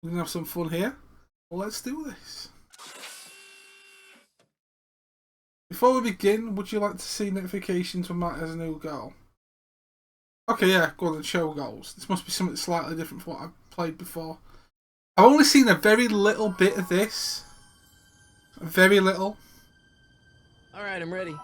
We're gonna have some fun here. Well, let's do this. Before we begin, would you like to see notifications when Matt has a new goal? Okay, yeah, go on and show goals. This must be something slightly different from what I've played before. I've only seen a very little bit of this. Very little. Alright, I'm ready.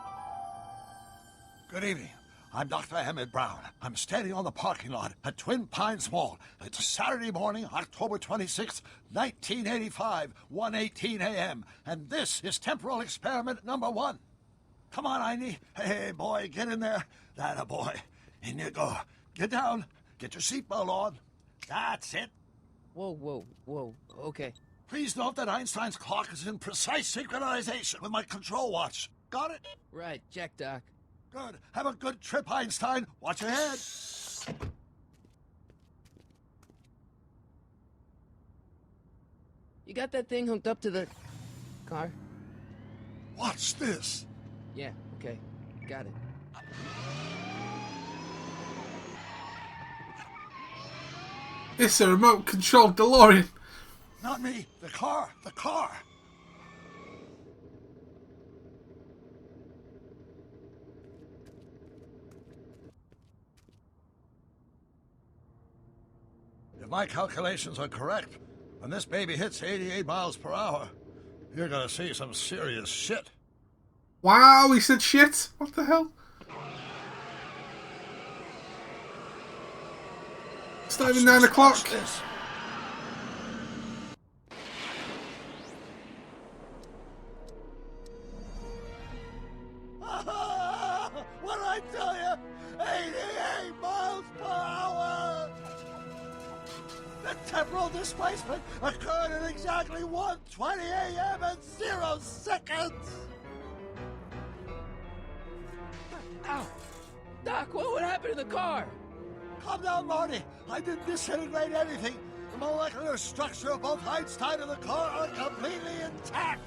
Good evening. I'm Dr. Emmett Brown. I'm standing on the parking lot at Twin Pines Mall. It's Saturday morning, October 26th, 1985, 1:18 a.m. And this is temporal experiment number 1. Come on, Einie. Hey, boy, get in there. That boy. In you go. Get down. Get your seatbelt on. That's it. Whoa, okay. Please note that Einstein's clock is in precise synchronization with my control watch. Got it? Right, check, Doc. Good. Have a good trip, Einstein. Watch your head. You got that thing hooked up to the car? Watch this. Yeah, okay. Got it. It's a remote controlled DeLorean. Not me. The car. The car. If my calculations are correct, when this baby hits 88 miles per hour, you're gonna see some serious shit. Wow, he said shit. What the hell? It's not even 9 o'clock. Watch this. What did I tell you? 88 miles per hour! The temporal displacement occurred at exactly 1:20 a.m. and 0 seconds! Ow! Doc, what would happen to the car? Calm down, Marty. I didn't disintegrate anything. The molecular structure of both Einstein and the car are completely intact.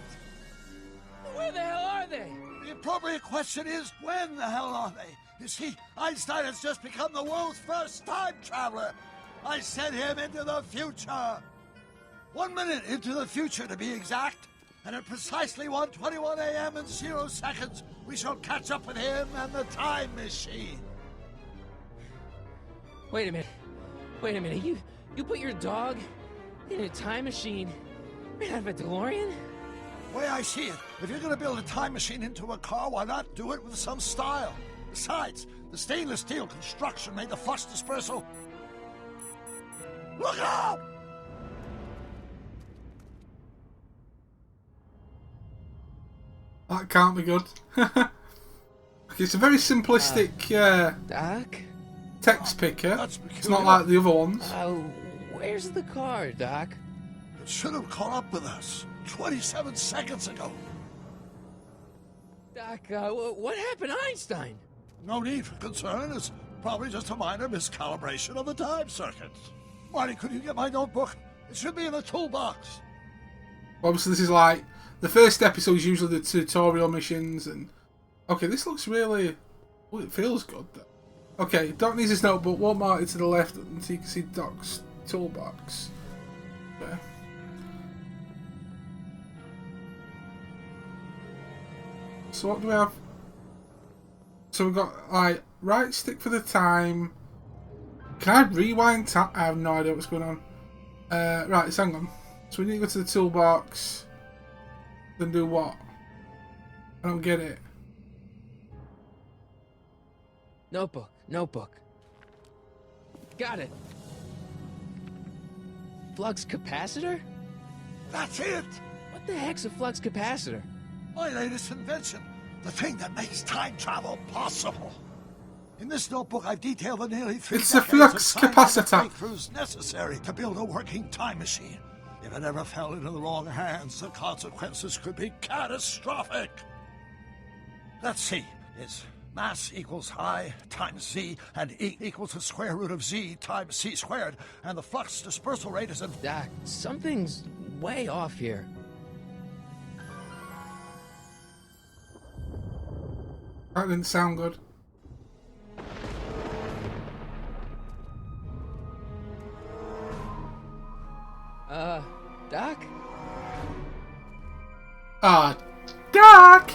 Where the hell are they? The appropriate question is, when the hell are they? You see, Einstein has just become the world's first time traveler. I sent him into the future. 1 minute into the future, to be exact. And at precisely 1:21 a.m. and 0 seconds, we shall catch up with him and the time machine. Wait a minute. You put your dog in a time machine made out of a DeLorean? The way I see it, if you're going to build a time machine into a car, why not do it with some style? Besides, the stainless steel construction made the flux dispersal. Look out! That can't be good. Okay, it's a very simplistic Doc? text picker. That's It's not peculiar. like the other ones. Where's the car, Doc? It should have caught up with us 27 seconds ago. Doc, what happened to Einstein? No need for concern. It's probably just a minor miscalibration of the time circuits. Marty, could you get my notebook? It should be in the toolbox. Obviously, this is like the first episode is usually the tutorial missions, and okay, this looks really. Oh, it feels good though. Okay, Doc needs his notebook. Walk Marty to the left until you can see Doc's toolbox. Okay. So what do we have? So we've got like right stick for the time. Can I rewind time? I have no idea what's going on. Right, hang on. So we need to go to the toolbox. Then do what? I don't get it. Notebook. Got it. Flux capacitor? That's it! What the heck's a flux capacitor? My latest invention. The thing that makes time travel possible. In this notebook, I've detailed the nearly 3 It's a decades flux of scientific capacitor. breakthroughs necessary to build a working time machine. If it ever fell into the wrong hands, the consequences could be catastrophic. Let's see. It's mass equals I times Z, and E equals the square root of Z times C squared, and the flux dispersal rate is Doc, something's way off here. That didn't sound good. Doc? Doc!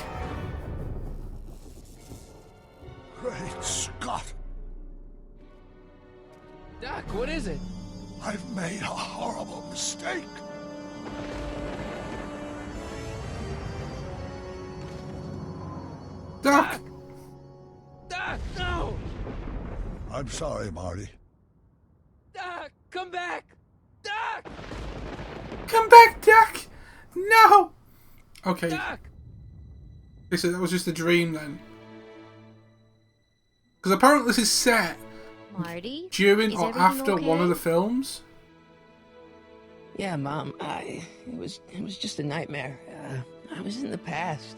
Great Scott! Doc, what is it? I've made a horrible mistake. Doc! Doc, no! I'm sorry, Marty. Doc, come back! Doc! Come back, Doc! No! Okay, Doc! so that was just a dream then. Because apparently this is set Marty? during Is or everything after okay? one of the films. Yeah, Mom, it was just a nightmare. I was in the past,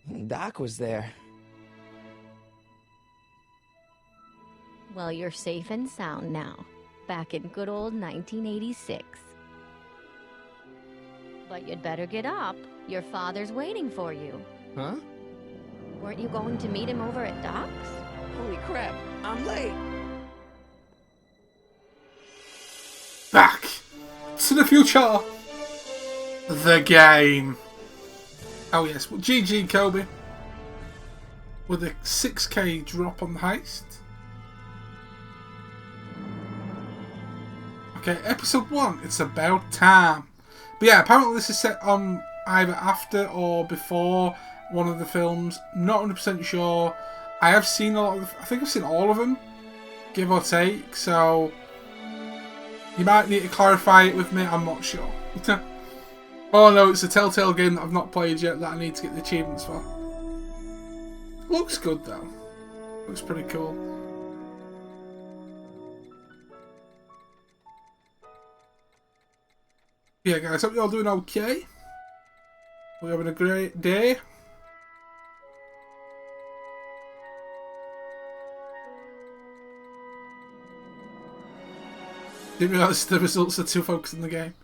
and Doc was there. Well, you're safe and sound now. Back in good old 1986. But you'd better get up. Your father's waiting for you. Huh? Weren't you going to meet him over at Doc's? Holy crap, I'm late! Back to the future. The game. Oh yes, well, GG Kobe. With a 6K drop on the heist. Okay, episode 1. It's about time. But yeah, apparently this is set on either after or before one of the films. Not 100% sure. I have seen a lot of. I think I've seen all of them, give or take. So you might need to clarify it with me. I'm not sure. Oh no, it's a Telltale game that I've not played yet that I need to get the achievements for. Looks good though. Looks pretty cool. Yeah, guys, hope you're all doing okay. We're having a great day. Didn't realise the results are too focused on the game.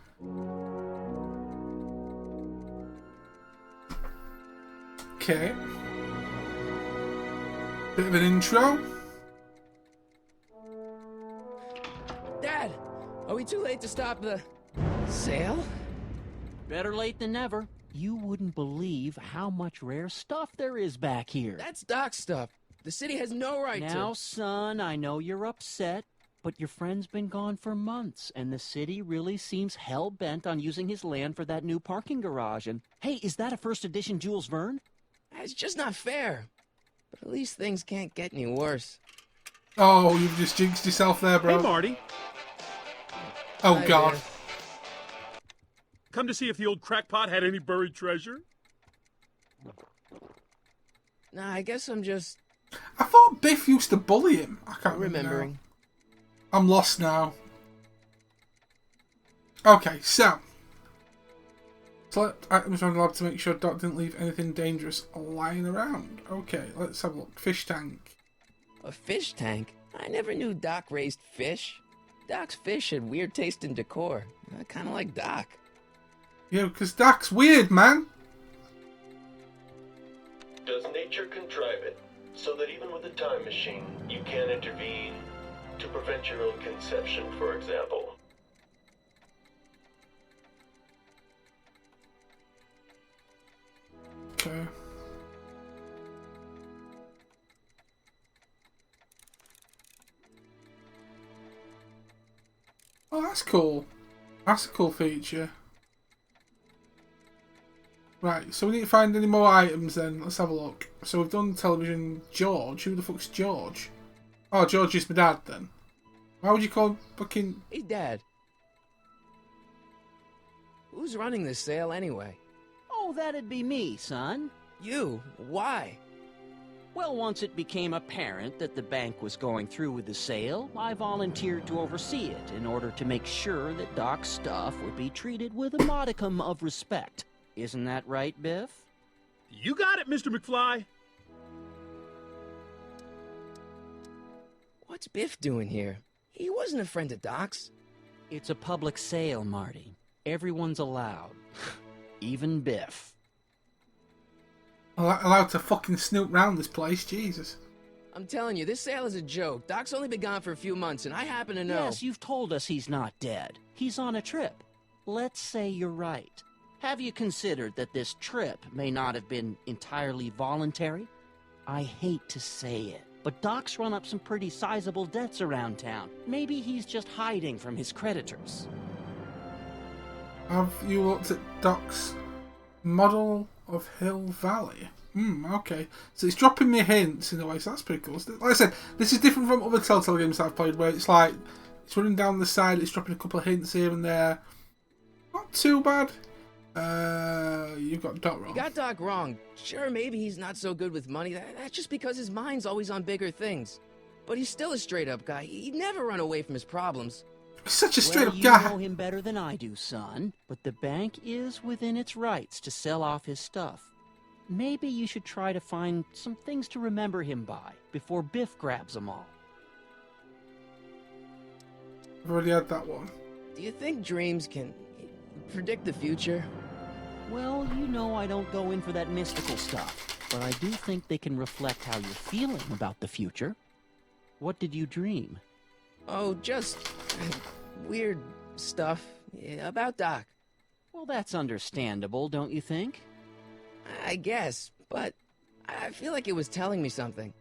Okay. Bit of an intro. Dad, are we too late to stop the sale? Better late than never. You wouldn't believe how much rare stuff there is back here. That's Doc's stuff. The city has no right Now, to. son, I know you're upset, but your friend's been gone for months, and the city really seems hell-bent on using his land for that new parking garage. And, hey, is that a first edition Jules Verne? It's just not fair. But at least things can't get any worse. Oh, you've just jinxed yourself there, bro. Hey, Marty. Oh, Hi, God. Biff. Come to see if the old crackpot had any buried treasure? Nah, I guess I'm just I thought Biff used to bully him. I can't remember now. remembering. I'm lost now. Okay, so. Select items from the lab to make sure Doc didn't leave anything dangerous lying around. Okay, let's have a look. Fish tank. A fish tank? I never knew Doc raised fish. Doc's fish had weird taste and decor. Kind of like Doc. Yeah, because Doc's weird, man. Does nature contrive it so that even with a time machine, you can intervene to prevent your own conception, for example? Okay. Oh, that's cool. That's a cool feature. Right, so we need to find any more items then. Let's have a look. So we've done television. George. Who the fuck's George? Oh, George is my dad then. Why would you call him fucking... Hey, Dad. Who's running this sale anyway? Oh, that'd be me, son. You? Why? Well, once it became apparent that the bank was going through with the sale, I volunteered to oversee it in order to make sure that Doc's stuff would be treated with a modicum of respect. Isn't that right, Biff? You got it, Mr. McFly. What's Biff doing here? He wasn't a friend of Doc's. It's a public sale, Marty. Everyone's allowed. Even Biff. allowed to fucking snoop round this place? Jesus. I'm telling you, this sale is a joke. Doc's only been gone for a few months, and I happen to know. Yes, you've told us he's not dead. He's on a trip. let's say you're right. Have you considered that this trip may not have been entirely voluntary? I hate to say it, but Doc's run up some pretty sizable debts around town. Maybe he's just hiding from his creditors. Have you looked at Doc's model of Hill Valley? Okay. So it's dropping me hints in a way, so that's pretty cool. Like I said, this is different from other Telltale games I've played, where it's like, it's running down the side, it's dropping a couple of hints here and there. Not too bad. You've got Doc wrong. You got Doc wrong. Sure, maybe he's not so good with money. That's just because his mind's always on bigger things. But he's still a straight-up guy. He'd never run away from his problems. He's such a straight-up You guy. know him better than I do, son. But the bank is within its rights to sell off his stuff. Maybe you should try to find some things to remember him by before Biff grabs them all. I've already had that one. Do you think dreams can predict the future? Well, you know I don't go in for that mystical stuff, but I do think they can reflect how you're feeling about the future. What did you dream? Oh, just weird stuff about Doc. Well, that's understandable, don't you think? I guess, but I feel like it was telling me something.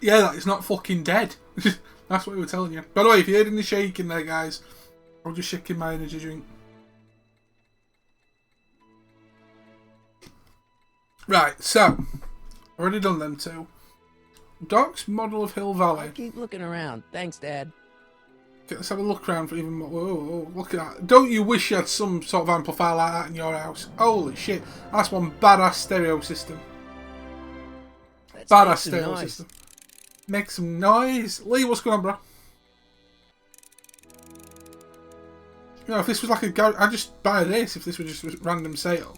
Yeah, that he's not fucking dead. That's what we were telling you. By the way, if you heard any shaking there, guys, I'm just shaking my energy drink. Right, so, I've already done them two. Doc's model of Hill I'll Valley. keep looking around. Thanks, Dad. Okay, let's have a look around for even more. Whoa, look at that. Don't you wish you had some sort of amplifier like that in your house? Holy shit. That's one badass stereo system. Let's Badass make some stereo noise. system. Make some noise. Lee, what's going on, bro? You know, if this was like a garage, I'd just buy this if this was just a random sale.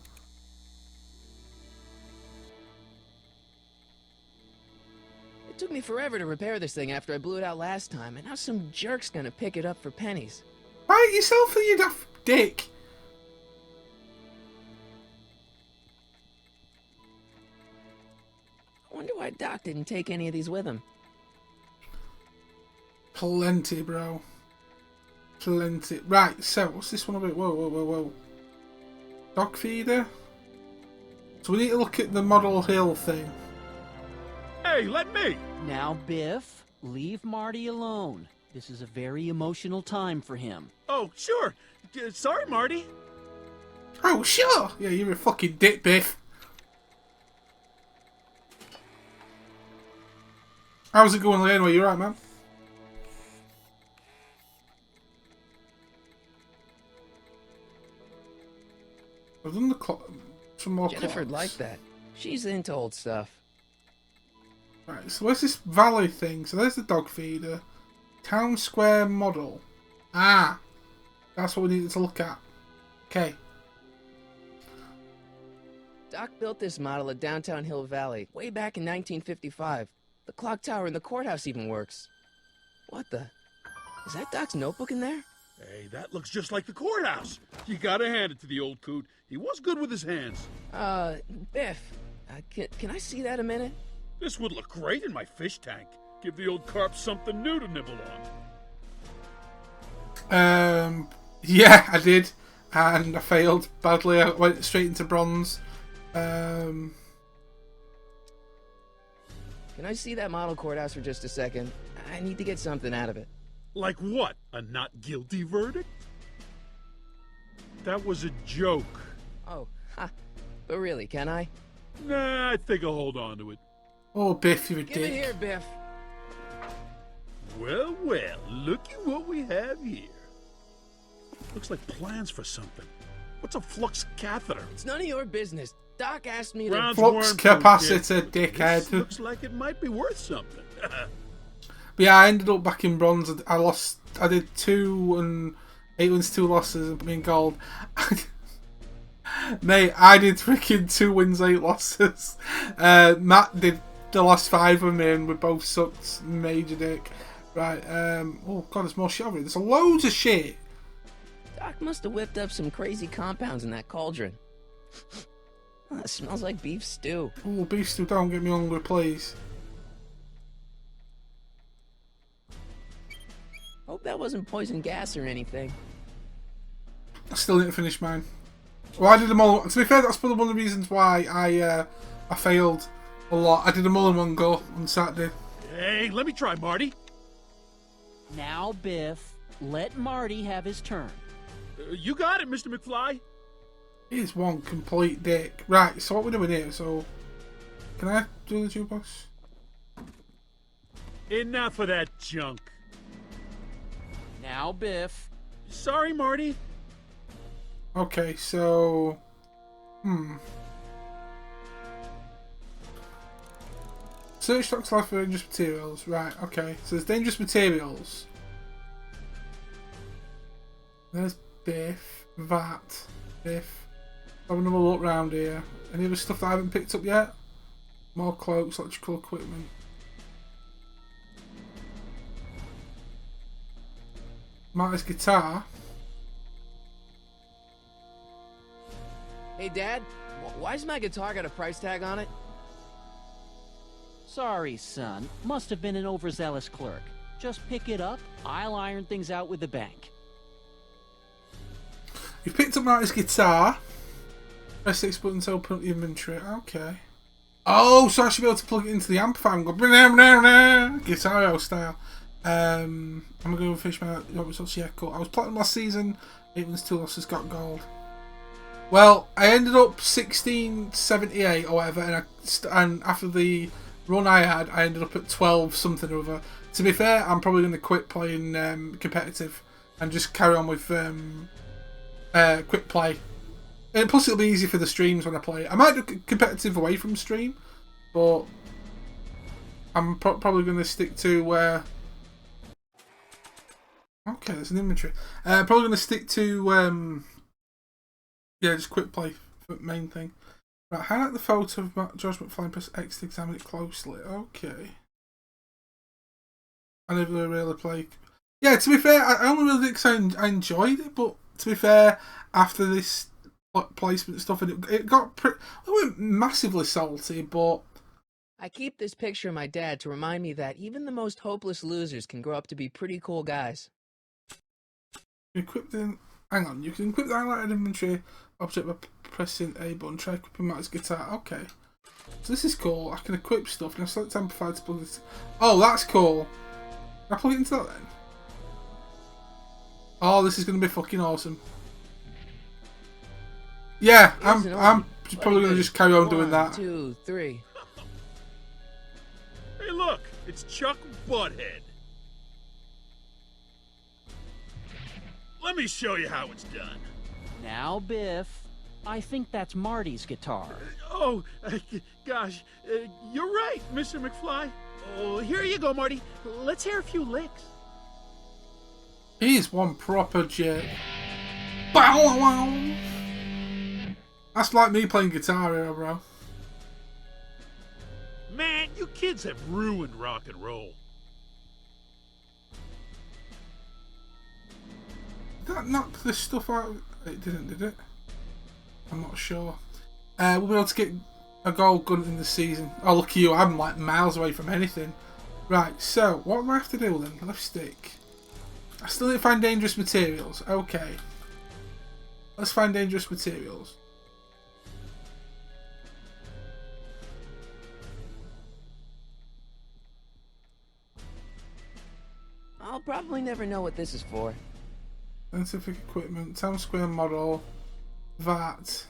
It took me forever to repair this thing after I blew it out last time, and now some jerk's gonna pick it up for pennies. Buy it yourself, you daft dick. I wonder why Doc didn't take any of these with him. Plenty, bro. Plenty. Right, so, what's this one about? Whoa. Dog feeder? So we need to look at the model hill thing. Hey, let me! Now, Biff, leave Marty alone. This is a very emotional time for him. Oh, sure. Sorry, Marty. Oh, sure! Yeah, you're a fucking dick, Biff. How's it going, Lane? You right, man? I've done some more Jennifer'd clocks. like that. She's into old stuff. Right, so where's this valley thing? So there's the dog feeder. Town square model. Ah! That's what we needed to look at. Okay. Doc built this model at downtown Hill Valley way back in 1955. The clock tower in the courthouse even works. What the? Is that Doc's notebook in there? Hey, that looks just like the courthouse. You gotta hand it to the old coot. He was good with his hands. Biff, can I see that a minute? This would look great in my fish tank. Give the old carp something new to nibble on. Yeah, I did. And I failed badly. I went straight into bronze. Can I see that model courthouse for just a second? I need to get something out of it. Like what? A not guilty verdict? That was a joke. Oh, ha. But really, can I? Nah, I think I'll hold on to it. Oh, Biff, you're a Give it dick. here, Biff. Well, looky what we have here. Looks like plans for something. What's a flux catheter? It's none of your business. Doc asked me to... Brown's Flux worm food, capacitor, kid. dickhead. This looks like it might be worth something. But yeah, I ended up back in bronze. I did 2 and 8 wins, 2 losses, and me in gold. Mate, I did freaking 2 wins, 8 losses. Matt did the last 5 with me, and we both sucked major dick. Right, oh god, there's more shit over here. There's loads of shit. Doc must have whipped up some crazy compounds in that cauldron. It smells like beef stew. Oh, beef stew, don't get me hungry, please. Hope that wasn't poison gas or anything. I still didn't finish mine. Well, I did them all. To be fair, that's probably one of the reasons why I failed a lot. I did them all in one go on Saturday. Hey, let me try, Marty. Now, Biff, let Marty have his turn. You got it, Mr. McFly. He's one complete dick. Right, so what we're doing here, so... Can I do the jukebox? Enough of that junk. Now, Biff. Sorry, Marty. Okay, so... Search stocks life for dangerous materials. Right, okay. So there's dangerous materials. There's Biff. That. Biff. Have another look round here. Any other stuff that I haven't picked up yet? More cloaks, electrical equipment. Marty's guitar. Hey, Dad, why's my guitar got a price tag on it? Sorry, son. Must have been an overzealous clerk. Just pick it up. I'll iron things out with the bank. You've picked up Marty's guitar. Press 6 buttons to open up the inventory. Okay. Oh, so I should be able to plug it into the amplifier and go Guitar Hero style. I'm going to go finish my results. Yeah, cool. I was platinum last season. 8 wins, 2 losses, got gold. Well, I ended up 1678 or whatever, and after the run I had, I ended up at 12 something or other. To be fair, I'm probably going to quit playing competitive and just carry on with quick play. And plus, it'll be easy for the streams when I play. I might do competitive away from stream, but I'm probably going to stick to where. Okay, there's an inventory. Probably going to stick to yeah, just quick play for the main thing. Right, highlight the photo of George McFly and press X to examine it closely. Okay. I never really played. Yeah, to be fair, I only really did because I enjoyed it, but to be fair, after this placement stuff, and it got it went massively salty, but I keep this picture of my dad to remind me that even the most hopeless losers can grow up to be pretty cool guys. Equip the hang on, you can equip the highlighted inventory object by pressing A button. Try equipping Marty's guitar. Okay, so this is cool. I can equip stuff. Now select amplifier to plug this. Oh, that's cool. Can I plug it into that then? Oh, this is going to be fucking awesome. Yeah, I'm probably going to just carry on doing that. 1, 2, 3. Hey, look, it's Chuck Butthead. Let me show you how it's done. Now, Biff, I think that's Marty's guitar. Oh, gosh, you're right, Mr. McFly. Oh, here you go, Marty. Let's hear a few licks. He's one proper jerk. Bow wow. That's like me playing Guitar Hero, bro. Man, you kids have ruined rock and roll. Did that knock this stuff out? It didn't, did it? I'm not sure. We'll be able to get a gold gun in the season. Oh, look at you, I'm like miles away from anything. Right, so, what do I have to do then? Left stick. I still need to find dangerous materials. Okay. Let's find dangerous materials. I'll probably never know what this is for. Scientific equipment, town square model, that,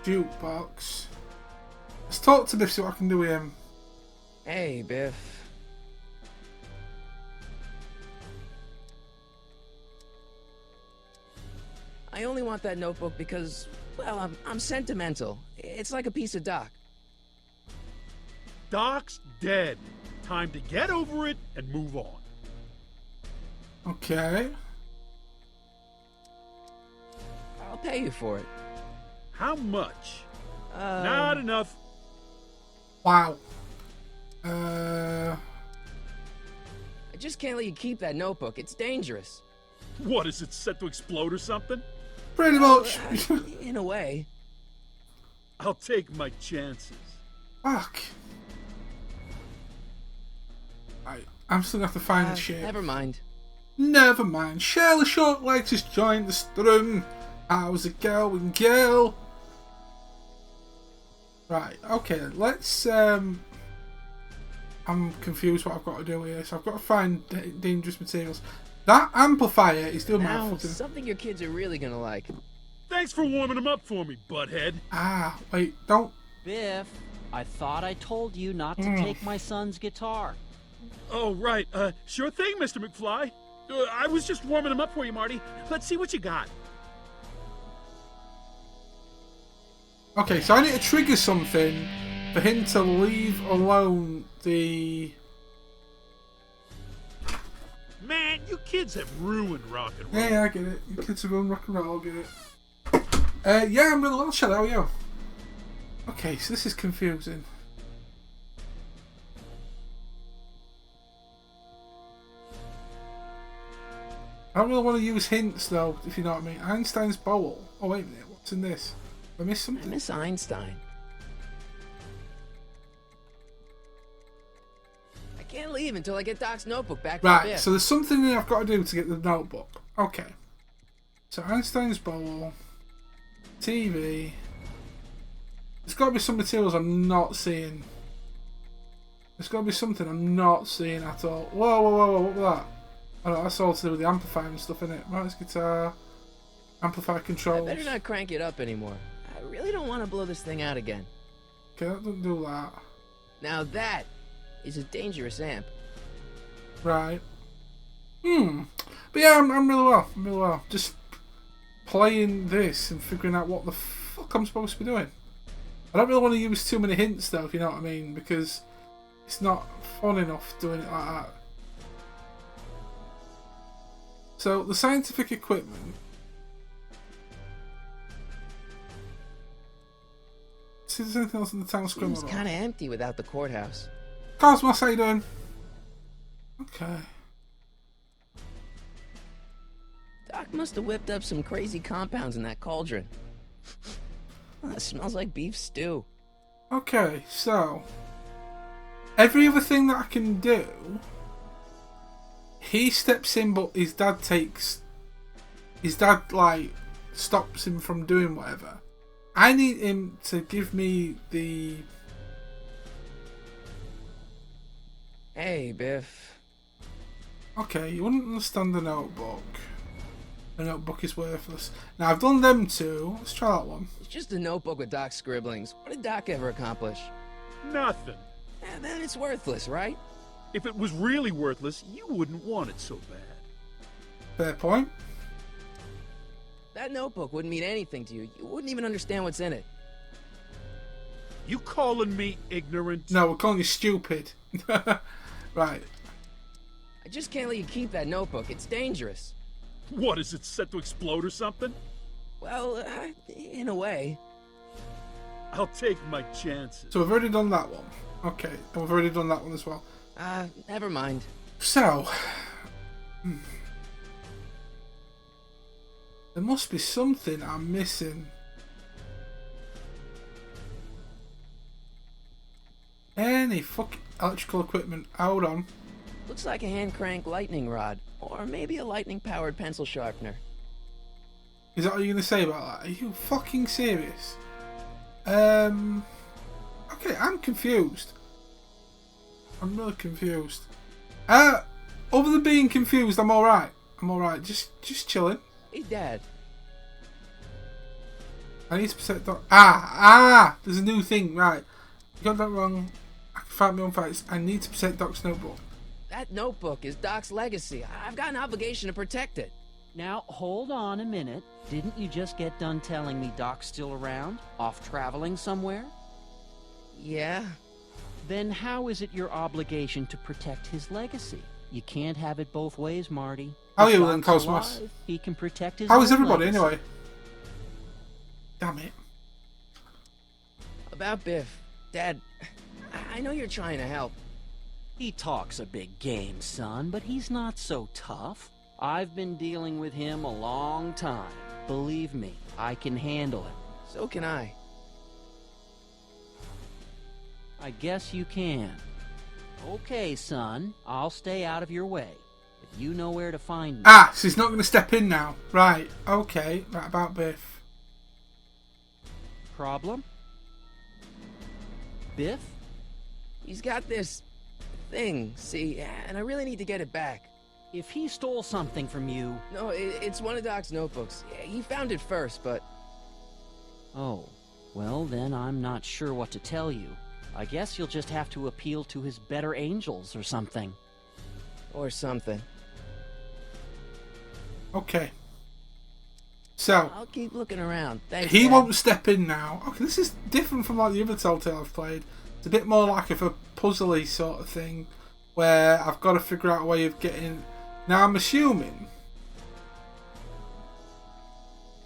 jukebox. Let's talk to Biff, see what I can do with him. Hey, Biff. I only want that notebook because, well, I'm sentimental. It's like a piece of Doc. Doc's dead. Time to get over it and move on. Okay. I'll pay you for it. How much? Not enough. Wow. I just can't let you keep that notebook. It's dangerous. What, is it set to explode or something? Pretty much. In a way. I'll take my chances. Fuck. I'm still gonna have to find the shit. Never mind. Never mind. Shirley Shortlegs has joined the stream. How's it going, girl? Right, okay, let's, I'm confused what I've got to do here. So I've got to find dangerous materials. That amplifier is doing my Now, fucking... something your kids are really gonna like. Thanks for warming them up for me, butthead. Ah, wait, don't... Biff, I thought I told you not to take my son's guitar. Oh, right. Sure thing, Mr. McFly. I was just warming him up for you, Marty. Let's see what you got. Okay, so I need to trigger something for him to leave alone the... Man, you kids have ruined rock and roll. Yeah, I get it. You kids are going rock and roll, I get it. Yeah, I'm really well, Shelley, how are you? Okay, so this is confusing. I don't really want to use hints, though, if you know what I mean. Einstein's bowl. Oh, wait a minute, what's in this? I missed something? Miss Einstein. I can't leave until I get Doc's notebook back from Right, Biff. so there's something that I've got to do to get the notebook. Okay. So Einstein's bowl, TV. There's got to be some materials I'm not seeing. There's got to be something I'm not seeing at all. Whoa, whoa, whoa, whoa, what was that? Oh no, that's all to do with the amplifier and stuff, innit? Right, it's guitar, amplifier I controls. better not crank it up anymore. I really don't want to blow this thing out again. Okay, that doesn't do that. Now that is a dangerous amp. Right. But yeah, I'm really well. I'm really well. Just playing this and figuring out what the fuck I'm supposed to be doing. I don't really want to use too many hints though, if you know what I mean, because it's not fun enough doing it like that. So, the scientific equipment. See if there's anything else in the town square. Seems kind of empty without the courthouse. Cosmos, how you doing? Okay. Doc must have whipped up some crazy compounds in that cauldron. That smells like beef stew. Okay, so every other thing that I can do, he steps in, but his dad like stops him from doing whatever. I need him to give me the... Hey, Biff. Okay, you wouldn't understand the notebook. The notebook is worthless. Now, I've done them two. Let's try that one. It's just a notebook with Doc's scribblings. What did Doc ever accomplish? Nothing. Then it's worthless, right? If it was really worthless, you wouldn't want it so bad. Fair point. That notebook wouldn't mean anything to you. You wouldn't even understand what's in it. You calling me ignorant? No, we're calling you stupid. Right. I just can't let you keep that notebook. It's dangerous. What, is it set to explode or something? Well, in a way. I'll take my chances. So we've already done that one. Okay, and we've already done that one as well. Never mind. So, there must be something I'm missing. Any fucking electrical equipment. Hold on. Looks like a hand crank lightning rod. Or maybe a lightning powered pencil sharpener. Is that what you're going to say about that? Are you fucking serious? Okay, I'm confused. I'm really confused. Other than being confused, I'm alright. I'm alright. Just chilling. Hey, Dad. I need to protect Doc. There's a new thing, right. You got that wrong. I can fight my own fights. I need to protect Doc's notebook. That notebook is Doc's legacy. I've got an obligation to protect it. Now, hold on a minute. Didn't you just get done telling me Doc's still around? Off traveling somewhere? Yeah? Then how is it your obligation to protect his legacy? You can't have it both ways, Marty. How are If you, then, Doc's Cosmos? alive, he can protect his How is own everybody, legacy. anyway? Damn it. About Biff. Dad, I know you're trying to help. He talks a big game, son, but he's not so tough. I've been dealing with him a long time. Believe me, I can handle it. So can I. I guess you can. Okay, son, I'll stay out of your way. But you know where to find me. Ah, so he's not going to step in now. Right, okay. Right, about Biff. Problem? Biff? He's got this thing, see, and I really need to get it back. If he stole something from you... No, it's one of Doc's notebooks. He found it first, but... Oh, well then I'm not sure what to tell you. I guess you'll just have to appeal to his better angels or something. Or something. Okay. So, I'll keep looking around. Thanks, he Dad. won't step in now. Okay, this is different from like the other Telltale I've played. It's a bit more like a puzzly sort of thing, where I've got to figure out a way of getting... Now I'm assuming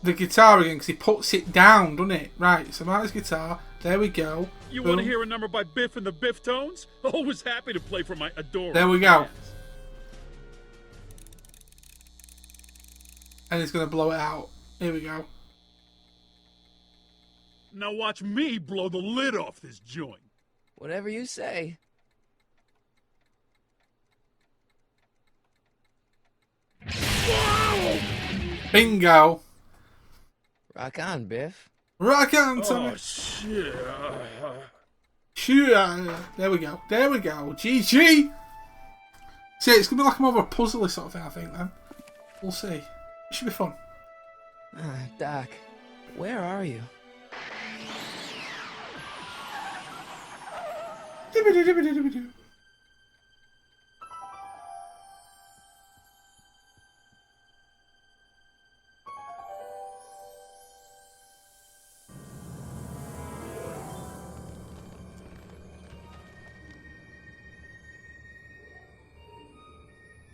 the guitar again, because he puts it down, doesn't it? Right, so I'm his guitar. There we go. You Boom. want to hear a number by Biff and the Biff Tones? Always happy to play for my adorable There we go. fans. And he's going to blow it out. Here we go. Now watch me blow the lid off this joint. Whatever you say. Bingo. Rock on, Biff. Rock on, Tommy. Oh, shit. Sure. There we go. There we go. GG. See, it's going to be like more of a puzzly sort of thing, I think, then. We'll see. It should be fun. Doc, where are you?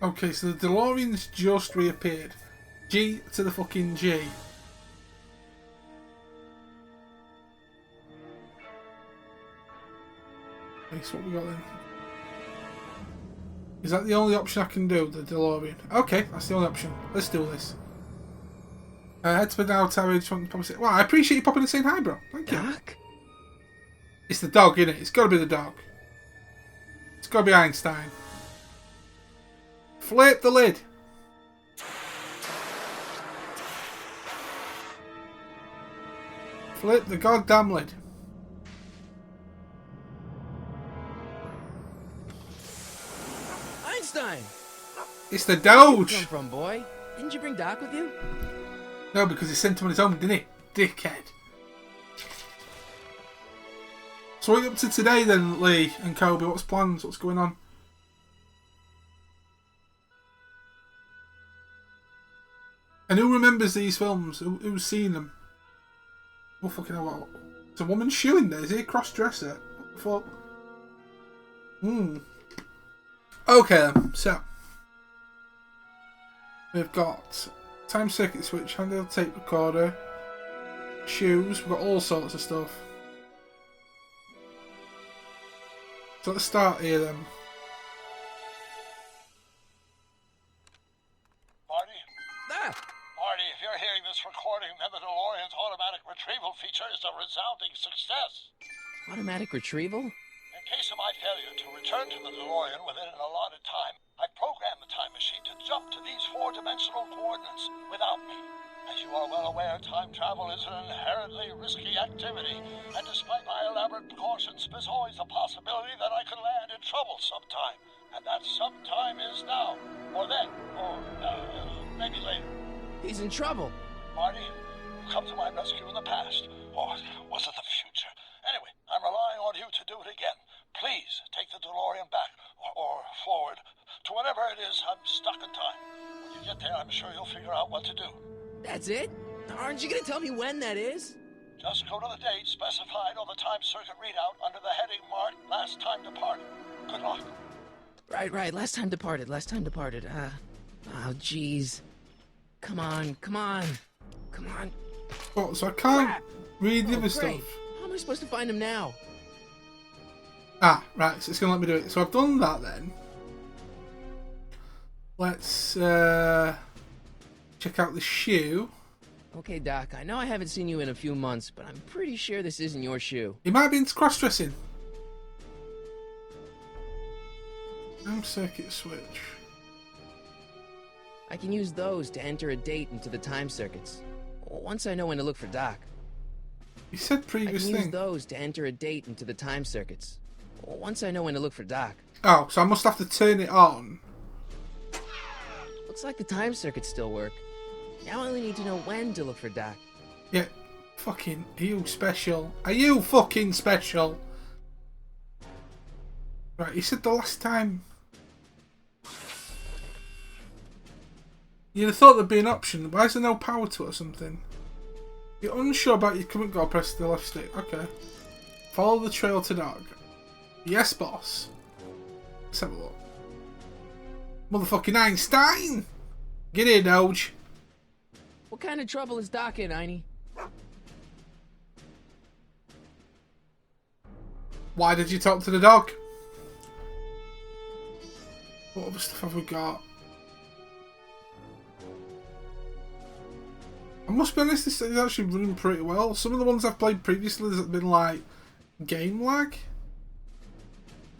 Okay, so the DeLorean's just reappeared. G to the fucking G. Okay, so what we got then? Is that the only option I can do, the DeLorean? Okay, that's the only option. Let's do this. Head to the now tower. Just want to probably say, wow, I appreciate you popping and saying hi, bro. Thank you. Doc? It's the dog, isn't it? It's got to be the dog. It's got to be Einstein. Flip the lid. Flip the goddamn lid. Einstein! It's the Where you Doge. come from, boy? Didn't you bring Doc with you? No, because he sent him on his own, didn't he? Dickhead. So what are you up to today then, Lee and Kobe? What's plans? What's going on? And who remembers these films? Who's seen them? Oh, fucking hell, what? It's a woman's shoe in there. Is he a cross-dresser? What the fuck? Okay then, so. We've got time circuit switch, handheld tape recorder, shoes, we've got all sorts of stuff. So let's start here then. Marty? Ah! Marty, if you're hearing this recording, then the DeLorean's automatic retrieval feature is a resounding success. Automatic retrieval? In case of my failure to return to the DeLorean within an allotted time, I programmed the time machine to jump to these four-dimensional coordinates without me. As you are well aware, time travel is an inherently risky activity, and despite my elaborate precautions, there's always a possibility that I could land in trouble sometime. And that sometime is now, or then, or maybe later. He's in trouble. Marty, you come to my rescue in the past, or was it the future? Anyway, I'm relying on you to do it again. Please take the DeLorean back, or forward, to whatever it is I'm stuck in time. When you get there, I'm sure you'll figure out what to do. That's it? Aren't you gonna tell me when that is? Just go to the date specified on the time circuit readout under the heading marked Last Time Departed. Good luck. Right. Last time departed. Oh, jeez. Come on. Oh, so I can't Crap. read the Oh, other great. stuff. How am I supposed to find him now? Ah, right, so it's going to let me do it. So I've done that then. Let's check out the shoe. Okay, Doc, I know I haven't seen you in a few months, but I'm pretty sure this isn't your shoe. He might be into cross-dressing. Time circuit switch. I can use those to enter a date into the time circuits. Once I know when to look for Doc. You said I previous can use thing. those to enter a date into the time circuits. Once I know when to look for Doc. Oh, so I must have to turn it on. Looks like the time circuits still work. Now I only need to know when to look for Doc. Yeah. Fucking, are you special? Are you fucking special? Right, you said the last time. You'd have thought there'd be an option. Why is there no power to it or something? You're unsure about your current goal, press the left stick. Okay. Follow the trail to Dog. Yes, boss. Let's have a look. Motherfucking Einstein! Get here, Doge. What kind of trouble is Doc in, Einie? Why did you talk to the dog? What other stuff have we got? I must be honest, this is actually running pretty well. Some of the ones I've played previously have been like game lag.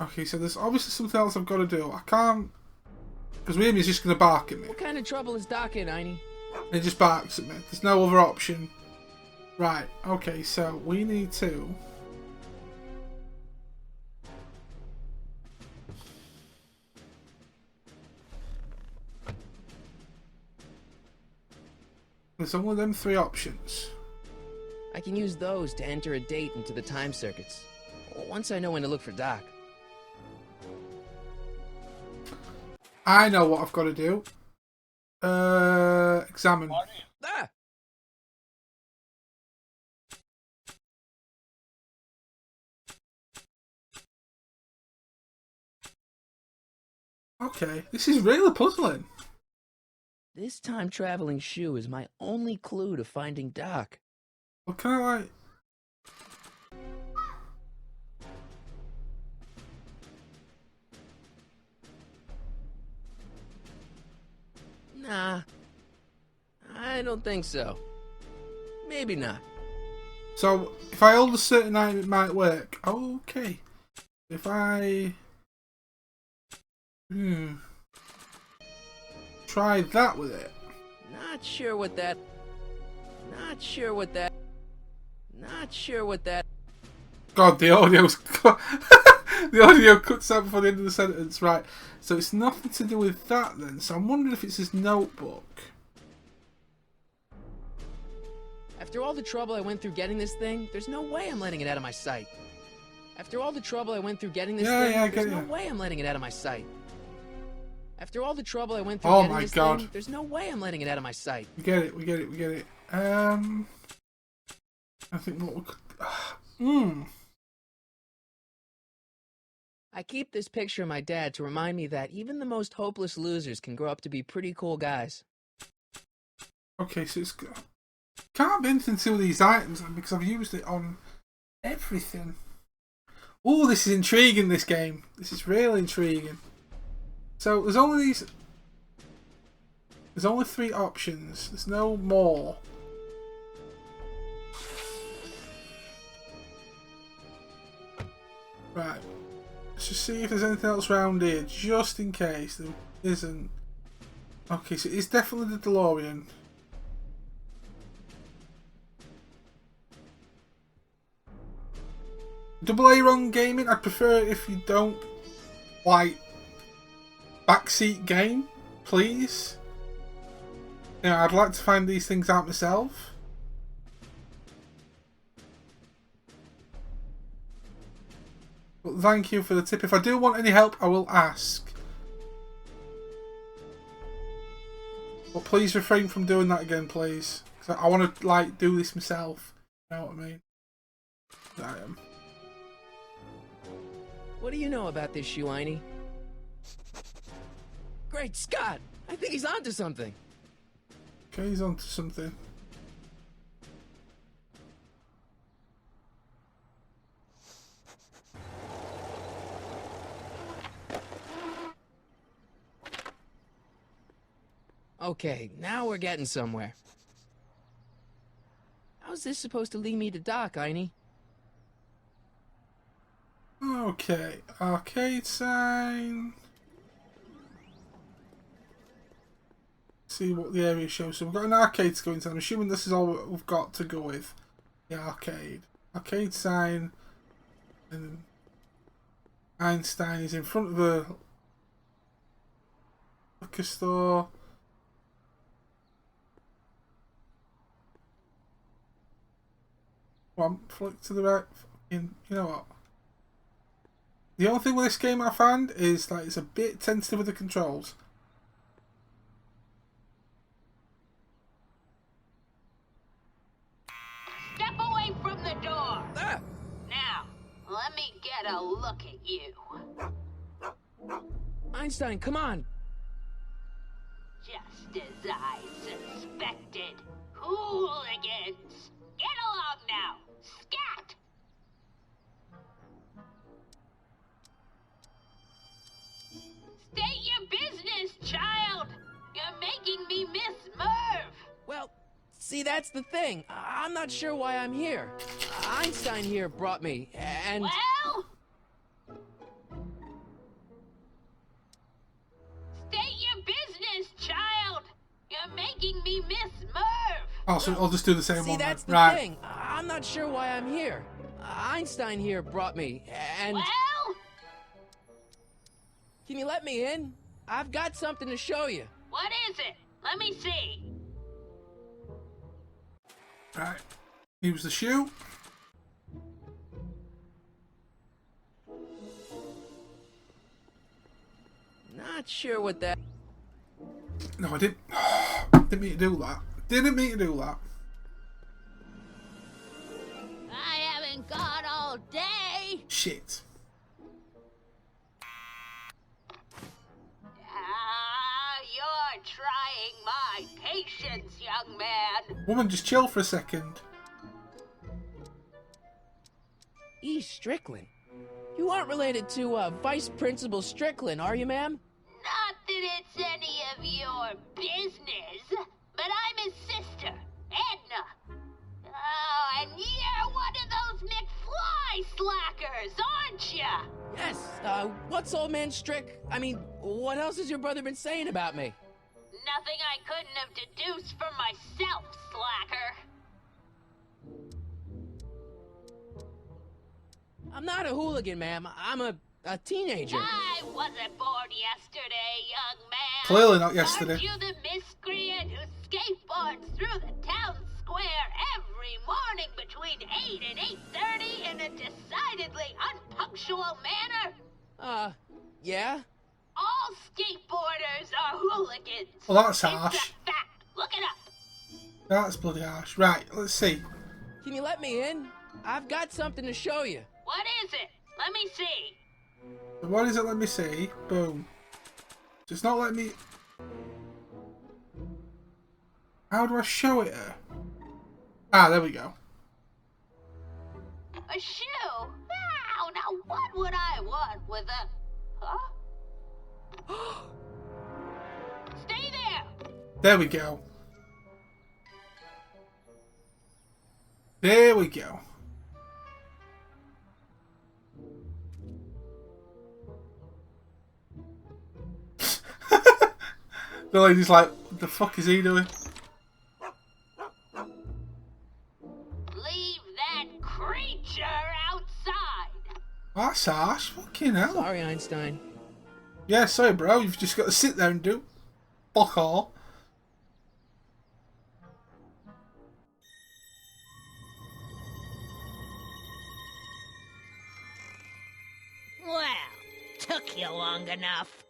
Okay, so there's obviously something else I've got to do. I can't, because Mimi's just going to bark at me. What kind of trouble is Doc in, Einie? And he just barks at me. There's no other option. Right, okay, so we need to... There's only them 3 options. I can use those to enter a date into the time circuits. Once I know when to look for Doc. I know what I've got to do. Examine. Ah! Okay, this is really puzzling. This time-traveling shoe is my only clue to finding Doc. What can I like... Nah. I don't think so. Maybe not. So, if I hold a certain item, it might work. Okay. If I... Try that with it. Not sure what that... Not sure what that... Not sure what that... God, the audio's... the audio cuts out before the end of the sentence. Right. So it's nothing to do with that then. So I'm wondering if it's his notebook. After all the trouble I went through getting this thing, there's no way I'm letting it out of my sight. After all the trouble I went through getting this thing, there's no way I'm letting it out of my sight. After all the trouble I went through getting this thing, there's no way I'm letting it out of my sight. We get it, we get it, we get it. I think what we could... I keep this picture of my dad to remind me that even the most hopeless losers can grow up to be pretty cool guys. Okay, so it's... Can't be anything to do with these items then, because I've used it on everything. Oh, this is intriguing, this game. This is really intriguing. So, there's only these... There's only 3 options. There's no more. Right. Let's just see if there's anything else around here, just in case there isn't. Okay, so it's definitely the DeLorean. AA Ron Gaming, I'd prefer if you don't like backseat game, please. You know, I'd like to find these things out myself. But thank you for the tip. If I do want any help, I will ask. But please refrain from doing that again, please. Because I want to like do this myself. You know what I mean? I am. What do you know about this shoe, Einie? Great Scott! I think he's onto something. Okay, he's onto something. Okay, now we're getting somewhere. How's this supposed to lead me to Doc, Einie? Okay, arcade sign. see what the area shows. So we've got an arcade to go into. I'm assuming this is all we've got to go with. The arcade. Arcade sign. And Einstein is in front of the liquor store. One flick to the right. You know what? The only thing with this game I found is that it's a bit tentative with the controls. Step away from the door. Now, let me get a look at you. Einstein, come on. Just as I suspected. Hooligans! Get along now! Scat! State your business, child! You're making me miss Merv! Well, see, that's the thing. I'm not sure why I'm here. Einstein here brought me, and... Well? State your business, child! You're making me miss Merv! Oh, so I'll just do the same See, one. that's the right. thing. I'm not sure why I'm here. Einstein here brought me, and... Well? Can you let me in? I've got something to show you. What is it? Let me see. Right. Use the shoe. Not sure what that... No, I didn't. Didn't mean to do that. Didn't mean to do that. I haven't got all day. Shit. You're trying my patience, young man. Woman, just chill for a second. E. Strickland. You aren't related to, Vice Principal Strickland, are you, ma'am? Not that it's any of your business, but I'm his sister, Edna. Oh, and you're one of those McFly slackers, aren't ya? Yes, what's old man Strick? I mean, what else has your brother been saying about me? Nothing I couldn't have deduced from myself, slacker. I'm not a hooligan, ma'am. I'm a teenager. I wasn't born yesterday, young man. Clearly not yesterday. Aren't you the miscreant who skateboards through the town square every morning between 8 and 8:30 in a decidedly unpunctual manner? Yeah? All skateboarders are hooligans. Well, that's It's harsh. a fact. Look it up. That's bloody harsh. Right, let's see. Can you let me in? I've got something to show you. What is it? Let me see. What is it? Let me see. Boom. Just not let me... How do I show it her? Ah, there we go. A shoe? Wow, now what would I want with a... Huh? Stay there! There we go. There we go. The lady's like, what the fuck is he doing? Leave that creature outside! That's harsh. Fucking hell. Sorry, Einstein. Yeah, sorry, bro. You've just got to sit there and do fuck all. Well, took you long enough.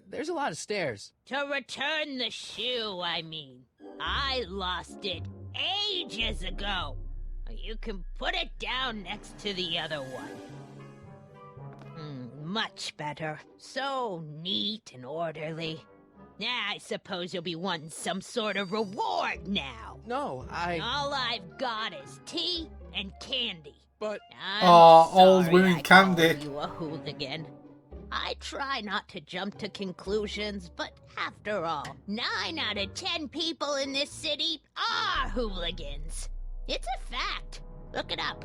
There's a lot of stairs. To return the shoe, I mean. I lost it ages ago. You can put it down next to the other one. Much better. So neat and orderly. I suppose you'll be wanting some sort of reward now. No, All I've got is tea and candy. But... Oh, I'm old sorry women I candy. called you a hooligan. I try not to jump to conclusions, but after all, 9 out of 10 people in this city are hooligans. It's a fact. Look it up.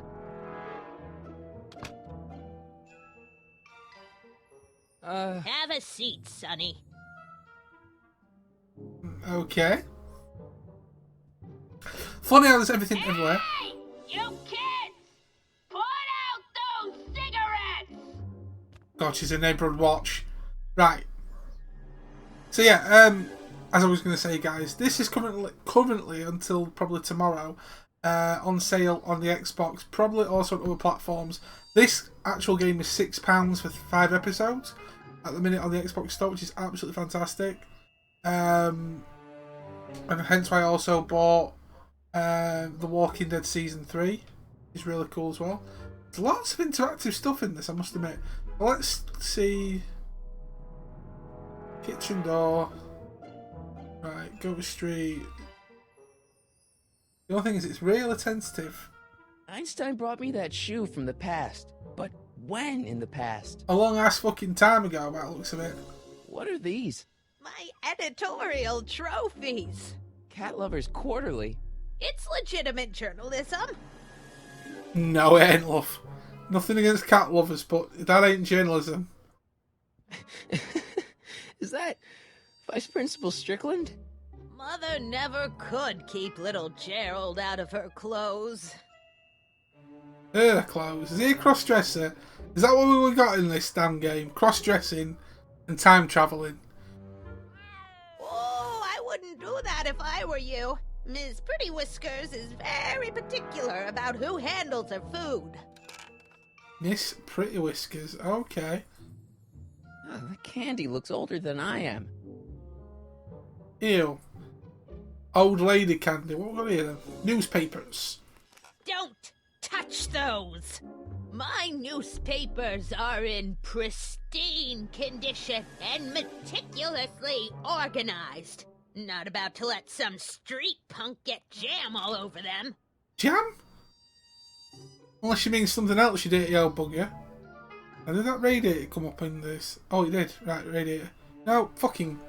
Have a seat, Sonny. Okay. Funny how there's everything everywhere. Hey, you kids! Put out those cigarettes! God, she's a neighbourhood watch. Right. So yeah, as I was going to say, guys, this is currently until probably tomorrow on sale on the Xbox, probably also on other platforms. This actual game is £6 for 5 episodes at the minute on the Xbox store, which is absolutely fantastic. And hence why I also bought The Walking Dead Season 3. It's really cool as well. There's lots of interactive stuff in this, I must admit. Let's see. Kitchen door. Right, go to street. The only thing is, it's real attentive. Einstein brought me that shoe from the past. But when in the past? A long ass fucking time ago, by the looks of it. What are these? My editorial trophies. Cat Lovers Quarterly. It's legitimate journalism. No, it ain't, love. Nothing against cat lovers, but that ain't journalism. Is that Vice Principal Strickland? Mother never could keep little Gerald out of her clothes. Her clothes. Is he a cross-dresser? Is that what we got in this damn game? Cross-dressing and time travelling. Oh, I wouldn't do that if I were you. Ms. Pretty Whiskers is very particular about who handles her food. Miss Pretty Whiskers, okay. Oh, the candy looks older than I am. Ew. Old lady candy. What we got here then? Newspapers. Don't touch those! My newspapers are in pristine condition and meticulously organized. Not about to let some street punk get jam all over them. Jam? Unless you mean something else, you dirty old bugger. And did that radiator come up in this? Oh, it did. Right, radiator. No, fucking...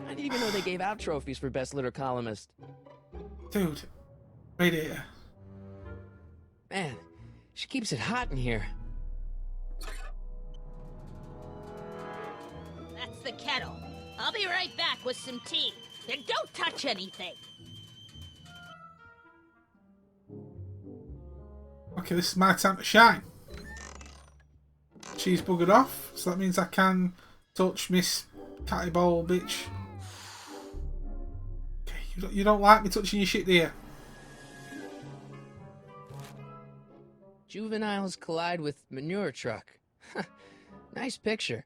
I didn't even know they gave out trophies for Best Litter Columnist. Dude. Radiator. Man, she keeps it hot in here. That's the kettle. I'll be right back with some tea. And don't touch anything. Okay, this is my time to shine. She's buggered off, so that means I can touch Miss Catty Bowl bitch. Okay, you don't like me touching your shit, do you? Juveniles collide with manure truck. Nice picture.